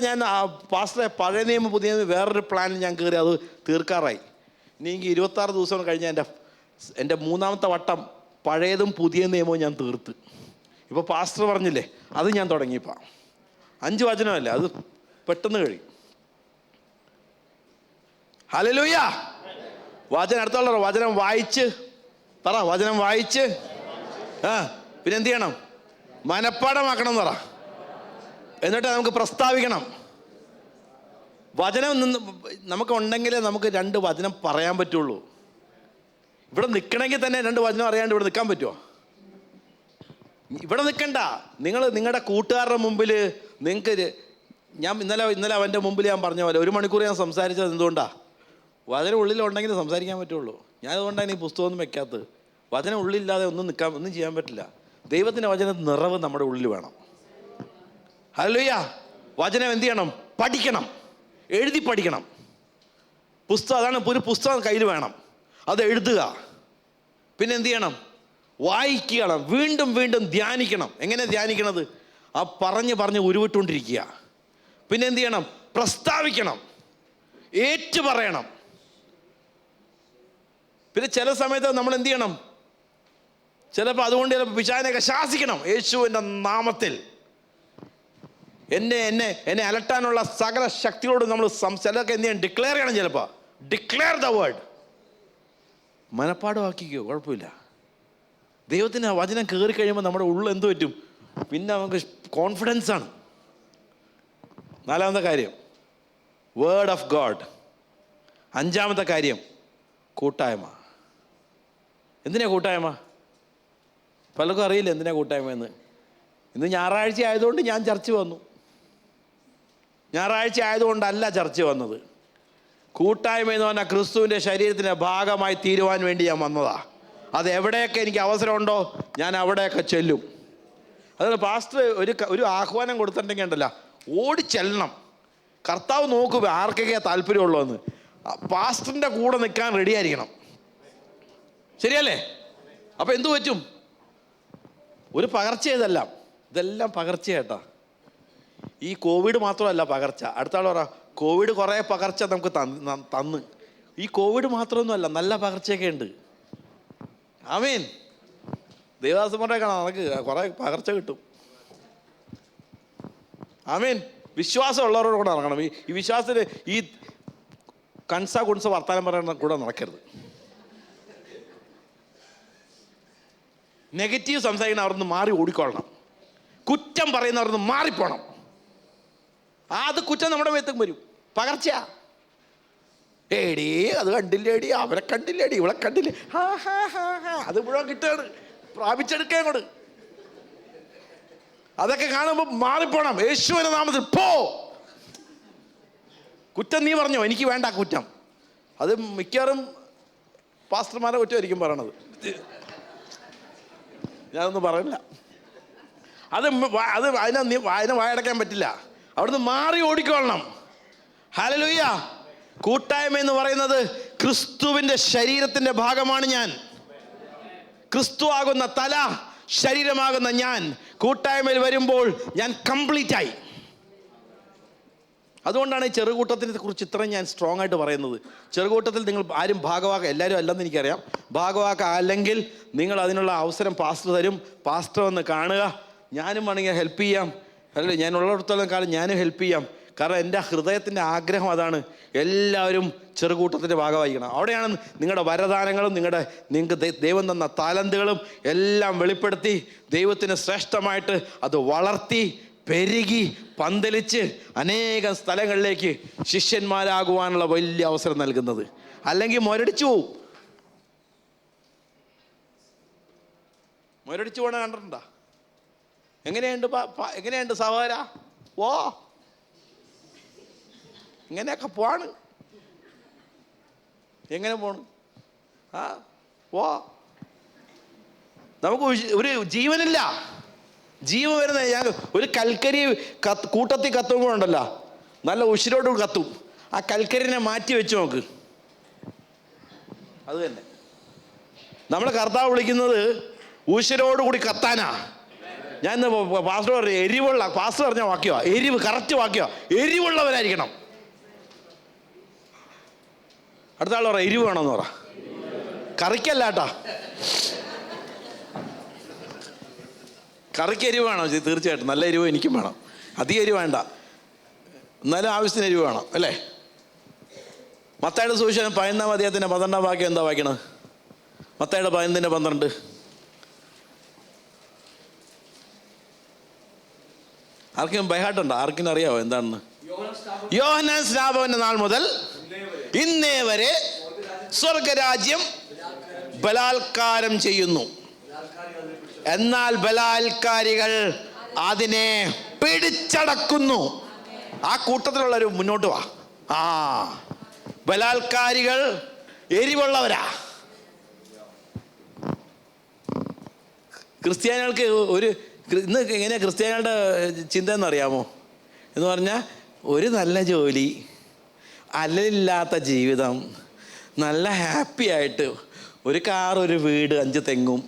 പാസ്റ്ററെ പഴയ നിയമം പുതിയ നിയമം വേറൊരു പ്ലാനിൽ ഞാൻ കയറി, അത് തീർക്കാറായി. ഇനി എനിക്ക് 26 ദിവസം കഴിഞ്ഞാൽ എൻ്റെ മൂന്നാമത്തെ വട്ടം പഴയതും പുതിയ നിയമവും ഞാൻ തീർത്ത്. ഇപ്പോൾ പാസ്റ്റർ പറഞ്ഞില്ലേ, അത് ഞാൻ തുടങ്ങിയപ്പോൾ 5 വചനമല്ലേ, അത് പെട്ടെന്ന് കഴിയും. ഹല്ലേലൂയ. വചനം അടുത്തുള്ള വചനം വായിച്ച് പറ. വചനം വായിച്ച് പിന്നെ എന്ത് ചെയ്യണം? മനപ്പാഠമാക്കണം എന്ന് പറ. എന്നിട്ട് നമുക്ക് പ്രസ്താവിക്കണം. വചനം നമുക്ക് ഉണ്ടെങ്കിലേ നമുക്ക് 2 വചനം പറയാൻ പറ്റുള്ളൂ. ഇവിടെ നിൽക്കണമെങ്കിൽ തന്നെ 2 വചനം അറിയാണ്ട് ഇവിടെ നിൽക്കാൻ പറ്റുമോ? ഇവിടെ നിൽക്കണ്ട. നിങ്ങളുടെ കൂട്ടുകാരുടെ മുമ്പിൽ നിങ്ങൾക്ക് ഞാൻ ഇന്നലെ അവൻ്റെ മുമ്പിൽ ഞാൻ പറഞ്ഞ പോലെ 1 മണിക്കൂർ ഞാൻ സംസാരിച്ചത് എന്തുകൊണ്ടാണ്? വചനം ഉള്ളിലുണ്ടെങ്കിൽ സംസാരിക്കാൻ പറ്റുള്ളൂ. ഞാൻ അതുകൊണ്ടാണ് ഈ പുസ്തകമൊന്നും വെക്കാത്തത്. വചനം ഉള്ളിലില്ലാതെ ഒന്നും ചെയ്യാൻ പറ്റില്ല. ദൈവത്തിൻ്റെ വചന നിറവ് നമ്മുടെ ഉള്ളിൽ വേണം. ഹല്ലേലൂയ. വചനം എന്ത് ചെയ്യണം? പഠിക്കണം, എഴുതി പഠിക്കണം. അതാണ് ഒരു പുസ്തകം കയ്യിൽ വേണം, അത് എഴുതുക. പിന്നെ എന്ത് ചെയ്യണം? വായിക്കണം, വീണ്ടും വീണ്ടും ധ്യാനിക്കണം. എങ്ങനെ ധ്യാനിക്കണത്? പറഞ്ഞ് ഉരുവിട്ടുകൊണ്ടിരിക്കുക. പിന്നെ എന്ത് ചെയ്യണം? പ്രസ്താവിക്കണം, ഏറ്റു പറയണം. പിന്നെ ചില സമയത്ത് നമ്മൾ എന്ത് ചെയ്യണം? ചിലപ്പോൾ അതുകൊണ്ട് പിശാചിനെയൊക്കെ ശാസിക്കണം. യേശുവിൻ്റെ നാമത്തിൽ എന്നെ അലട്ടാനുള്ള സകല ശക്തിയോട് നമ്മൾ ചിലർക്ക് എന്ത് ചെയ്യണം? ഡിക്ലെയർ ചെയ്യണം. ചിലപ്പോൾ ഡിക്ലെയർ ദ വേർഡ്. മനപ്പാടമാക്കിക്കോ, കുഴപ്പമില്ല. ദൈവത്തിന് വചനം കയറി കഴിയുമ്പോൾ നമ്മുടെ ഉള്ളിൽ എന്ത് പറ്റും? പിന്നെ നമുക്ക് കോൺഫിഡൻസ് ആണ്. 4-ാമത്തെ കാര്യം വേർഡ് ഓഫ് ഗോഡ്. 5-ാമത്തെ കാര്യം കൂട്ടായ്മ. എന്തിനാ കൂട്ടായ്മ? പലർക്കും അറിയില്ല എന്തിനാ കൂട്ടായ്മ എന്ന്. ഇന്ന് ഞായറാഴ്ച ആയതുകൊണ്ട് ഞാൻ ചർച്ച വന്നു. ഞായറാഴ്ച ആയതുകൊണ്ടല്ല ചർച്ച വന്നത്. കൂട്ടായ്മ എന്ന് പറഞ്ഞാൽ ക്രിസ്തുവിൻ്റെ ശരീരത്തിൻ്റെ ഭാഗമായി തീരുവാൻ വേണ്ടി ഞാൻ വന്നതാ. അത് എവിടെയൊക്കെ എനിക്ക് അവസരമുണ്ടോ ഞാൻ അവിടെയൊക്കെ ചെല്ലും. അതുകൊണ്ട് പാസ്റ്റർ ഒരു ആഹ്വാനം കൊടുത്തിട്ടുണ്ടെങ്കിൽ ഉണ്ടല്ലോ, ഓടി ചെല്ലണം. കർത്താവ് നോക്കുക ആർക്കൊക്കെയാണ് താല്പര്യമുള്ളതെന്ന്. പാസ്റ്ററിൻ്റെ കൂടെ നിൽക്കാൻ റെഡി ആയിരിക്കണം. ശരിയല്ലേ? അപ്പം എന്തു പറ്റും? ഒരു പകർച്ച ഇതെല്ലാം പകർച്ചയായിട്ടാ. ഈ കോവിഡ് മാത്രമല്ല പകർച്ച. അടുത്ത ആൾ പറ, കോവിഡ് കുറേ പകർച്ച നമുക്ക് തന്ന്. ഈ കോവിഡ് മാത്രമൊന്നുമല്ല, നല്ല പകർച്ചയൊക്കെ ഉണ്ട്. ആമേൻ. ദേവദാസന്മാരെ കാണാം, നമുക്ക് കുറേ പകർച്ച കിട്ടും. ആമേൻ. വിശ്വാസമുള്ളവരോട് കൂടെ നടക്കണം. ഈ വിശ്വാസത്തിന് ഈ കുൺസ വർത്താനം പറയുന്ന കൂടെ നടക്കരുത്. നെഗറ്റീവ് സംസാരിക്കുന്ന അവിടുന്ന് മാറി ഓടിക്കൊള്ളണം. കുറ്റം പറയുന്നവർക്ക് മാറിപ്പോണം. അത് കുറ്റം നമ്മുടെ മേത്തും വരും. പകർച്ച. ഏടി അത് കണ്ടില്ലേടി, അവരെ കണ്ടില്ലേടി, ഇവളെ കണ്ടില്ലേ, അത് മുഴുവൻ കിട്ടുകയാണ്. പ്രാപിച്ചെടുക്കാൻ കൊണ്ട് അതൊക്കെ കാണുമ്പോൾ മാറിപ്പോണം. യേശുവിന്റെ നാമത്തിൽ പോ. കുറ്റം നീ പറഞ്ഞോ, എനിക്ക് വേണ്ട കുറ്റം. അത് മിക്കവാറും പാസ്റ്റർമാരെ കുറ്റമായിരിക്കും പറയണത്. ഞാനൊന്നും പറയില്ല. അതിനെ വായടക്കാൻ പറ്റില്ല. അവിടുന്ന് മാറി ഓടിക്കൊള്ളണം. ഹല്ലേലൂയ. കൂട്ടായ്മ എന്ന് പറയുന്നത് ക്രിസ്തുവിൻ്റെ ശരീരത്തിൻ്റെ ഭാഗമാണ് ഞാൻ. ക്രിസ്തു ആകുന്ന തല, ശരീരമാകുന്ന ഞാൻ കൂട്ടായ്മയിൽ വരുമ്പോൾ ഞാൻ കംപ്ലീറ്റ് ആയി. അതുകൊണ്ടാണ് ഈ ചെറുകൂട്ടത്തിനെ കുറിച്ച് ഇത്രയും ഞാൻ സ്ട്രോങ് ആയിട്ട് പറയുന്നത്. ചെറുകൂട്ടത്തിൽ നിങ്ങൾ ആരും ഭാഗവാക്ക, എല്ലാവരും അല്ലെന്ന് എനിക്കറിയാം. ഭാഗവാക്ക അല്ലെങ്കിൽ നിങ്ങൾ അതിനുള്ള അവസരം പാസ്റ്റർ തരും. പാസ്റ്റർ വന്ന് കാണുക. ഞാനും വേണമെങ്കിൽ ഹെൽപ്പ് ചെയ്യാം. അല്ലേ, ഞാൻ ഉള്ളിടത്തോളം കാലം ഞാനും ഹെൽപ്പ് ചെയ്യാം. കാരണം എൻ്റെ ഹൃദയത്തിൻ്റെ ആഗ്രഹം അതാണ്. എല്ലാവരും ചെറുകൂട്ടത്തിൻ്റെ ഭാഗമായിരിക്കണം. അവിടെയാണ് നിങ്ങളുടെ വരദാനങ്ങളും നിങ്ങൾക്ക് ദൈവം തന്ന താലന്തുകളും എല്ലാം വെളിപ്പെടുത്തി ദൈവത്തിന് ശ്രേഷ്ഠമായിട്ട് അത് വളർത്തി പെരുകി പന്തലിച്ച് അനേകം സ്ഥലങ്ങളിലേക്ക് ശിഷ്യന്മാരാകുവാനുള്ള വലിയ അവസരം നൽകുന്നത്. അല്ലെങ്കിൽ മുരടിച്ചു പോവും. മുരടിച്ചു പോണ കണ്ടിട്ടുണ്ടോ? എങ്ങനെയുണ്ട് സഹോദര? ഓ ഇങ്ങനെയൊക്കെ പോവാണ്. എങ്ങനെ പോണ്? ഓ നമുക്ക് ഒരു ജീവനില്ല. ജീവൻ വരുന്ന ഒരു കൽക്കരി കൂട്ടത്തിൽ കത്തുമ്പോഴുണ്ടല്ലോ, നല്ല ഉശിരോട് കത്തും. ആ കൽക്കരിനെ മാറ്റി വെച്ച് നോക്ക്. അത് തന്നെ നമ്മളെ കർത്താവ് വിളിക്കുന്നത് ഉശിരോടുകൂടി കത്താനാ. ഞാൻ ഇന്ന് പാസ്റ്റർ പറഞ്ഞു എരിവുള്ള, പാസ്റ്റർ പറഞ്ഞ വാക്യമാണ് എരിവ്, കറക്റ്റ് വാക്യമാണ്. എരിവുള്ളവരായിരിക്കണം. അടുത്ത ആൾ പറ എരിവ് വേണമെന്ന് പറ. കറിക്കല്ല കേട്ടാ, കറിക്ക് എരിവ് വേണം. തീർച്ചയായിട്ടും നല്ല എരിവ് എനിക്കും വേണം. അധികം എരിവ് വേണ്ട, എന്നാലും ആവശ്യത്തിന് എരിവ് വേണം അല്ലേ. മത്തായിയുടെ സുവിശേഷം 15-ാം അധ്യായത്തിൻ്റെ 12-ാം വാക്യം എന്താ വായിക്കണത്? മത്തായിയുടെ 15:12. ആർക്കും ബൈഹാർട്ടുണ്ടോ? ആർക്കും അറിയാവോ എന്താണെന്ന്? യോഹന്നാൻ സ്നാപകന്റെ നാൾ മുതൽ ഇന്നേ വരെ സ്വർഗരാജ്യം ബലാത്കാരം ചെയ്യുന്നു, എന്നാൽ ബലാത്കാരികൾ അതിനെ പിടിച്ചടക്കുന്നു. ആ കൂട്ടത്തിലുള്ളൊരു മുന്നോട്ട് വാ. ബലാത്കാരികൾ എരിവുള്ളവരാ. ക്രിസ്ത്യാനികൾക്ക് ഇന്ന് എങ്ങനെയാ ക്രിസ്ത്യാനികളുടെ ചിന്ത എന്നറിയാമോ? എന്ന് പറഞ്ഞാൽ ഒരു നല്ല ജോലി, അല്ലലില്ലാത്ത ജീവിതം, നല്ല ഹാപ്പി ആയിട്ട് ഒരു കാർ, ഒരു വീട്, 5 തെങ്ങും.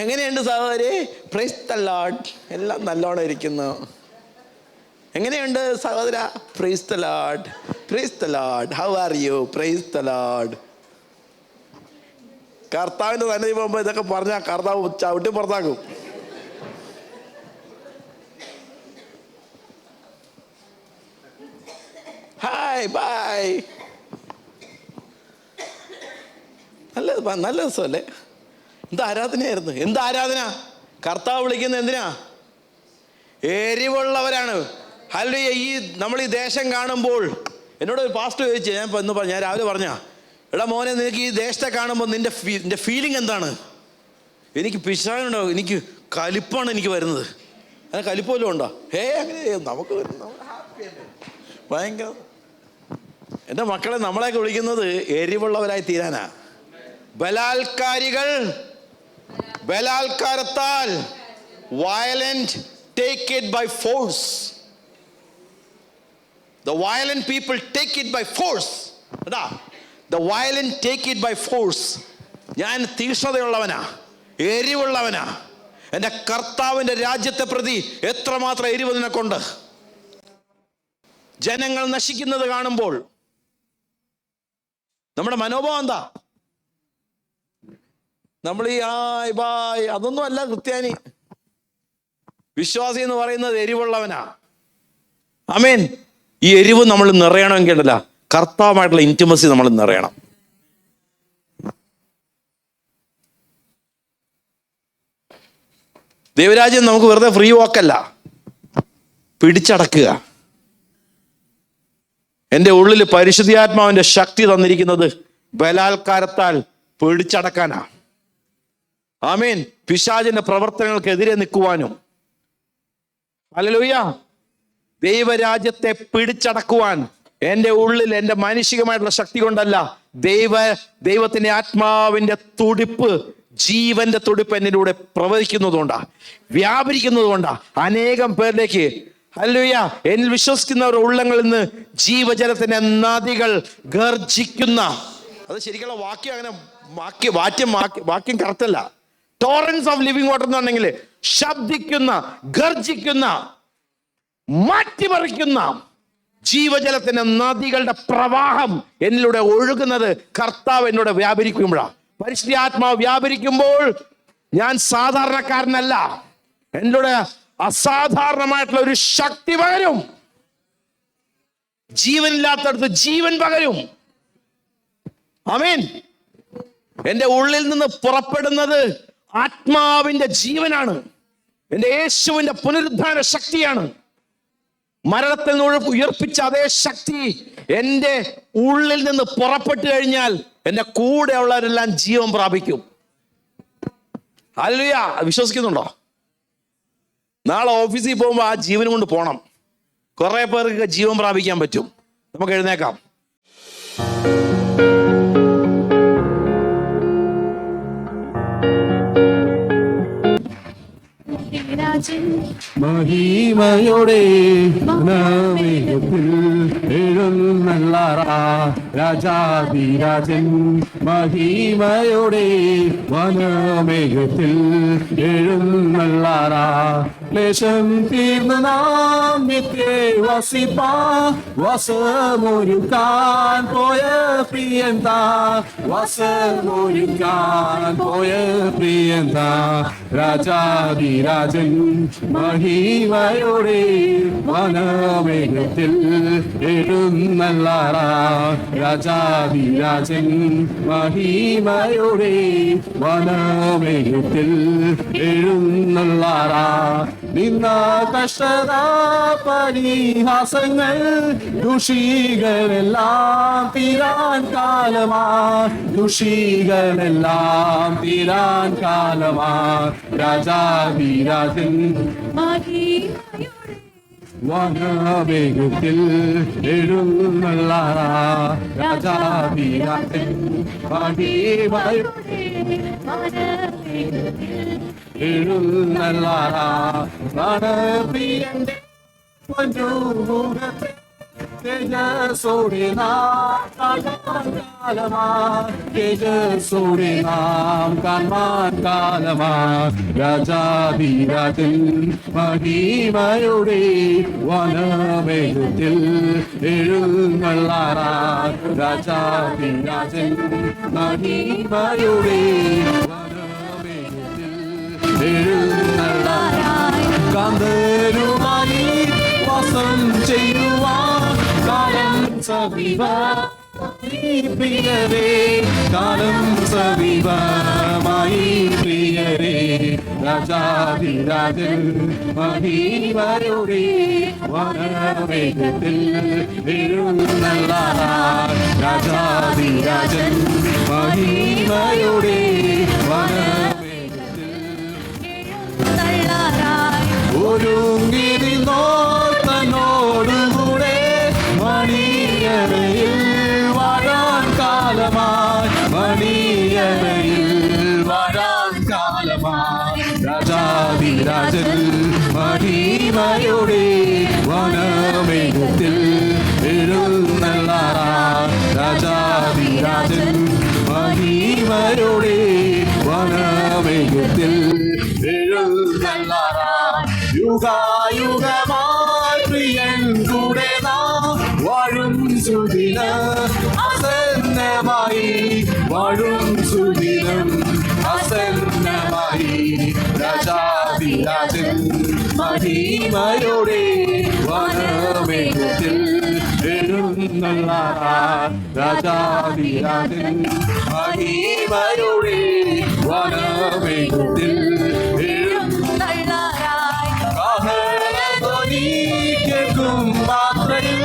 എങ്ങനെയുണ്ട് സഹോദരി? Praise the lord. എല്ലാം നല്ലോണം ഇരിക്കുന്നു. എങ്ങനെയുണ്ട് സഹോദര? Praise the lord, praise the lord. How are you? Praise the lord. കർത്താവിൻ്റെ സന്നിധി പോകുമ്പോൾ ഇതൊക്കെ പറഞ്ഞാൽ കർത്താവ് ചവിട്ടി പുറത്താക്കും. Hi bye. നല്ല രസമല്ലേ? എന്ത് ആരാധനയായിരുന്നു! എന്ത് ആരാധന! കർത്താവ് വിളിക്കുന്നത് എന്തിനാ? എരിവുള്ളവരാണ്. ഹല്ലേലൂയ. നമ്മൾ ഈ ദേശം കാണുമ്പോൾ എന്നോട് ഒരു പാസ്റ്റർ ചോദിച്ചു, ഞാൻ രാവിലെ പറഞ്ഞ, എടാ മോനെ, നിനക്ക് ഈ ദേശത്തെ കാണുമ്പോൾ നിന്റെ ഫീലിംഗ് എന്താണ്? എനിക്ക് പിശാചുണ്ടോ, എനിക്ക് കലിപ്പാണ് എനിക്ക് വരുന്നത്. അതിന് കലിപ്പോലും ഉണ്ടോ? അങ്ങനെ നമുക്ക് ഹാപ്പി അല്ലേ, ഭയങ്കര. എൻ്റെ മക്കളെ നമ്മളെയൊക്കെ വിളിക്കുന്നത് എരിവുള്ളവരായി തീരാനാ. ബലാത്കാരത്താൽ violent take it by force. The violent people take it by force. The violent take it by force. ഞാൻ തീക്ഷ്ണതയുള്ളവനാ, എരിവുള്ളവനാ. എൻ്റെ കർത്താവിൻ്റെ രാജ്യത്തെ പ്രതി എത്രമാത്രം എരിവ് നിനക്കുണ്ട്. ജനങ്ങൾ നശിക്കുന്നത് കാണുമ്പോൾ നമ്മുടെ മനോഭാവം എന്താ? നമ്മൾ ഈ ബായ് അതൊന്നും അല്ല ക്രിസ്ത്യാനി. വിശ്വാസി എന്ന് പറയുന്നത് എരിവുള്ളവനാ. ആമേൻ. ഈ എരിവ് നമ്മൾ നിറയണമെങ്കിൽ ഉണ്ടല്ല, കർത്താവുമായിട്ടുള്ള ഇൻറ്റിമസി നമ്മൾ നിറയണം. ദൈവരാജ്യം നമുക്ക് വെറുതെ ഫ്രീ വാക്കല്ല, പിടിച്ചടക്കുക. എൻ്റെ ഉള്ളിൽ പരിശുദ്ധാത്മാവിൻ്റെ ശക്തി തന്നിരിക്കുന്നത് ബലാത്കാരത്താൽ പിടിച്ചടക്കാനാ. ആമേൻ. പിശാചിന്റെ പ്രവർത്തനങ്ങൾക്കെതിരെ നിൽക്കുവാനും, ഹല്ലേലൂയ, ദൈവരാജ്യത്തെ പിടിച്ചടക്കുവാൻ എൻ്റെ ഉള്ളിൽ എൻ്റെ മാനുഷികമായിട്ടുള്ള ശക്തി കൊണ്ടല്ല, ദൈവത്തിന്റെ ആത്മാവിന്റെ തുടിപ്പ്, ജീവന്റെ തുടിപ്പ് എന്നിലൂടെ പ്രവഹിക്കുന്നതുകൊണ്ടാ, വ്യാപരിക്കുന്നതുകൊണ്ടാ അനേകം പേരിലേക്ക്, ഹല്ലേലൂയ, എന്നിൽ വിശ്വസിക്കുന്നവരുടെ ഉള്ളങ്ങളിൽ നിന്ന് ജീവജലത്തിന്റെ നദികൾ ഗർജിക്കുന്ന. അത് ശരിക്കുള്ള വാക്യം അങ്ങനെ വാക്യം കറക്റ്റല്ല. ടോറൻസ് ഓഫ് ലിവിംഗ് വാട്ടർ എന്ന് പറഞ്ഞെങ്കിൽ ശബ്ദിക്കുന്ന, ഗർജിക്കുന്ന, മാറ്റിമറിക്കുന്ന ജീവജലത്തിന്റെ നദികളുടെ പ്രവാഹം എന്നിലൂടെ ഒഴുകുന്നത് കർത്താവ് എന്നോട് വ്യാപരിക്കുമ്പോഴാണ്. പരിശുദ്ധാത്മാവ് വ്യാപരിക്കുമ്പോൾ ഞാൻ സാധാരണക്കാരനല്ല, എന്നോട് അസാധാരണമായിട്ടുള്ള ഒരു ശക്തി പകരും. ജീവനില്ലാത്തടത്ത് ജീവൻ പകരും. ആമേൻ. എൻ്റെ ഉള്ളിൽ നിന്ന് പുറപ്പെടുന്നത് ആത്മാവിന്റെ ജീവനാണ്. എൻ്റെ യേശുവിന്റെ പുനരുദ്ധാന ശക്തിയാണ്. മരണത്തിൽ നിന്ന് ഉയർപ്പിച്ച അതേ ശക്തി എൻ്റെ ഉള്ളിൽ നിന്ന് പുറപ്പെട്ടു കഴിഞ്ഞാൽ എൻ്റെ കൂടെ ഉള്ളവരെല്ലാം ജീവൻ പ്രാപിക്കും. ഹല്ലേലൂയ. വിശ്വസിക്കുന്നുണ്ടോ? നാളെ ഓഫീസിൽ പോകുമ്പോൾ ആ ജീവൻ കൊണ്ട് പോകണം. കുറെ പേർക്ക് ജീവൻ പ്രാപിക്കാൻ പറ്റും. നമുക്ക് എഴുന്നേക്കാം. മഹിമയുടെ വനമേഘത്തിൽ എഴുന്നള്ളാറാ രാജാധിരാജൻ. മഹിമയുടെ വനമേഘത്തിൽ എഴുന്നള്ളാറാ. ക്ലേശം തീർന്ന് നാം നിത്യെ വസിപ്പാ, വസമൊരുക്കാൻ പോയ പ്രിയൻ താ, വസമൊരുക്കാൻ പോയ പ്രിയൻ താ. രാജാധിരാജൻ മഹിമയുടെ വനമേഘത്തിൽ എഴുന്നള്ളാറാ. രാജാധിരാജൻ മഹിമയുടെ വനമേഘത്തിൽ എഴുന്നള്ളാറാ. നിന്ന കഷ്ടത പരിഹാസങ്ങൾ ദുഷികളെല്ലാം തീരാൻ കാലമാ, ദുഷികളെല്ലാം തീരാൻ കാലമാ. രാജാധിരാജൻ വനമേഘത്തിൽ എഴുന്നള്ളാറാ. രാജാധിരാജൻ എഴുന്നള്ളാറാ. പ്രാണപ്രിയന്റെ പൊന്നുമുഖത്തെ തേജസ്സോടെ നാം കാണാൻ കാലമാ, തേജസ്സോടെ നാം കാണാൻ കാലമാ. രാജാധിരാജൻ മഹിമയുടെ വനമേഘത്തിൽ എഴുന്നള്ളാറാ. രാജാധിരാജൻ മഹിമയുടെ വനമേഘത്തിൽ എഴുന്നള്ളാറാ. കാന്തരുമായി വാസം ചെയ്യുവാൻ കാലം സമീപമായി പ്രിയരേ, കാലം സമീപമായി പ്രിയരേ. രാജാധിരാജൻ മഹിമയുടെ വനമേഘത്തിൽ എഴുന്നള്ളാറാ. രാജാധിരാജൻ മഹിമയുടെ വനമേഘത്തിൽ ഒരുങ്ങി നിന്നോ തന്നോടുകൂടെ മണിയറയിൽ വാഴാൻ കാലമായി, മണിയറയിൽ വാഴാൻ കാലമായി. രാജാധിരാജൻ മഹിമയോടെ വനമേഘത്തിൽ എഴുന്നള്ളാൻ. രാജാധിരാജൻ മഹിമയോടെ വനമേഘത്തിൽ എഴുന്നള്ളാൻ. യുഗായുഗമായി പ്രിയൻ കൂടെ നാം വാഴും സുദിന അസന്നമായി, വാഴും സുദിനം അസന്നമായി. രാജാധിരാജൻ മഹിമയോടെ വനമേഘത്തിൽ എഴുന്നള്ളാൻ. രാജാധിരാജൻ മഹിമയോടെ വനമേഘത്തിൽ കാഹളധ്വനി കേൾക്കും മാത്രയിൽ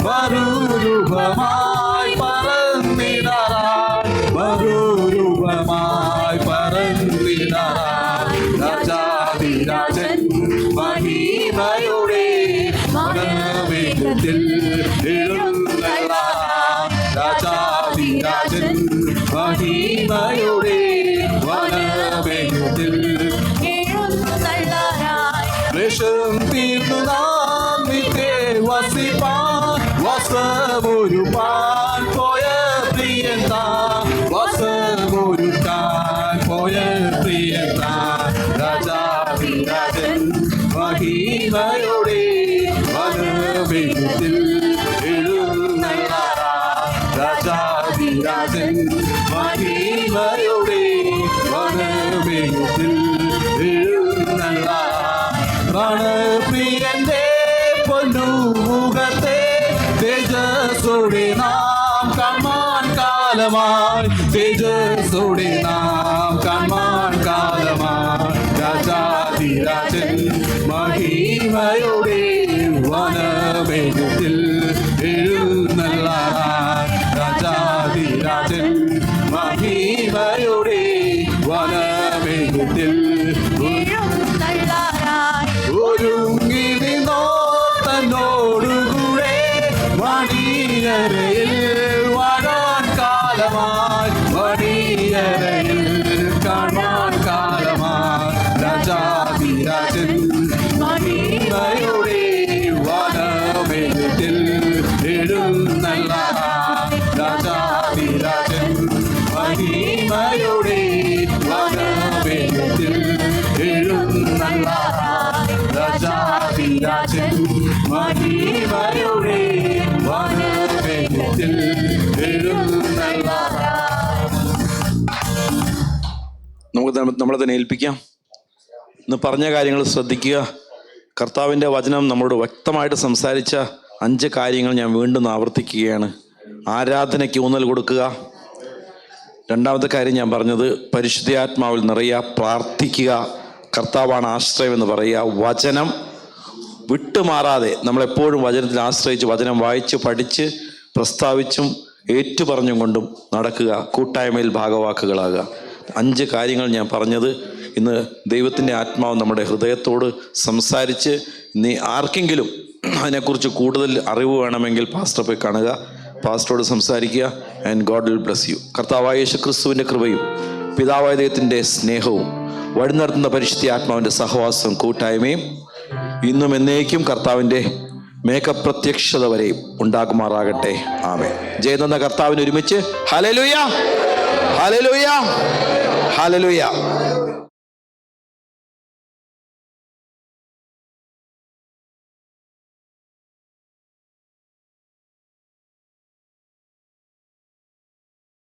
മറുരൂപമായി പറന്നിടാൻ, മറുരൂപമായി പറന്നിടാൻ. രാജാധിരാജൻ മഹിമയോടെ വനമേഘത്തിൽ എഴുന്നള്ളാൻ. രാജാധിരാജൻ മഹിമയോടെ വനമേഘത്തിൽ ക്ലേശം തീർന്നു നാം നിത്യ വസിപ്പാൻ, വസമൊരുപ്പാൻ പോയ പ്രിയൻ താൻ, വസമൊരുക്കാൻ പോയ പ്രിയൻ താൻ. രാജാധിരാജൻ മഹിമയോടെ വനമേഘത്തിൽ എഴുന്നള്ളാൻ. രാജാധിരാജൻ മഹിമയോടെ വനമേഘത്തിൽ എഴുന്നള്ളാൻ. പ്രാണപ്രിയന്റെ പൊന്നുമുഖത്തെ തേജസ്സോടെ നാം കാൺമാൻ കാലമായി, തേജസ്സോടെ നാം കാൺമാൻ കാലമായി. രാജാധിരാജൻ മഹിമയോടെ വനമേഘത്തിൽ എഴുന്നള്ളാൻ. രാജാധിരാജൻ മഹിമയോടെ വനമേഘത്തിൽ ഒരുങ്ങി നിന്നോ തന്നോടുകൂടെ മണിയറയിൽ വാഴാൻ കാലമായി, മണിയറയിൽ കാണാൻ കാലമായി. രാജാധിരാജൻ മഹിമയോടെ വനമേഘത്തിൽ എഴുന്നള്ളാൻ. രാജാധിരാജൻ മഹിമയോടെ വനമേഘത്തിൽ എഴുന്നള്ളാൻ. രാജാധിരാജൻ മഹിമയോടെ വനമേഘത്തിൽ എഴുന്നള്ളാൻ. നമുക്ക് നമ്മളെ തന്നെ ഏൽപ്പിക്കാം. ഇന്ന് പറഞ്ഞ കാര്യങ്ങൾ ശ്രദ്ധിക്കുക. കർത്താവിൻ്റെ വചനം നമ്മളോട് വ്യക്തമായിട്ട് സംസാരിച്ച 5 കാര്യങ്ങൾ ഞാൻ വീണ്ടും ആവർത്തിക്കുകയാണ്. ആരാധനയ്ക്ക് ഊന്നൽ കൊടുക്കുക. രണ്ടാമത്തെ കാര്യം ഞാൻ പറഞ്ഞത് പരിശുദ്ധാത്മാവിൽ നിറയുക, പ്രാർത്ഥിക്കുക, കർത്താവാണ് ആശ്രയം എന്ന് പറയുക. വചനം വിട്ടുമാറാതെ നമ്മളെപ്പോഴും വചനത്തിൽ ആശ്രയിച്ച് വചനം വായിച്ച് പഠിച്ച് പ്രസ്താവിച്ചും ഏറ്റുപറഞ്ഞും കൊണ്ടും നടക്കുക. കൂട്ടായ്മയിൽ ഭാഗവാക്കുകളാകുക. 5 കാര്യങ്ങൾ ഞാൻ പറഞ്ഞത്. ഇന്ന് ദൈവത്തിൻ്റെ ആത്മാവ് നമ്മുടെ ഹൃദയത്തോട് സംസാരിച്ച് നീ ആർക്കെങ്കിലും അതിനെക്കുറിച്ച് കൂടുതൽ അറിവ് വേണമെങ്കിൽ പാസ്റ്റർ പോയി കാണുക, പാസ്റ്ററോട് സംസാരിക്കുക. And God will bless you. കർത്താവായ യേശു ക്രിസ്തുവിൻ്റെ കൃപയും പിതാവായ ദൈവത്തിൻ്റെ സ്നേഹവും വഴി നടത്തുന്ന പരിശുദ്ധ ആത്മാവിൻ്റെ സഹവാസവും കൂട്ടായ്മയും ഇന്നും എന്നേക്കും കർത്താവിൻ്റെ മേഘപ്രത്യക്ഷത വരെയും ഉണ്ടാകുമാറാകട്ടെ. ആമേൻ. ജയം തന്ന കർത്താവിന് ഒരുമിച്ച് ഹല്ലേലൂയ, ഹല്ലേലൂയ, ഹല്ലേലൂയ.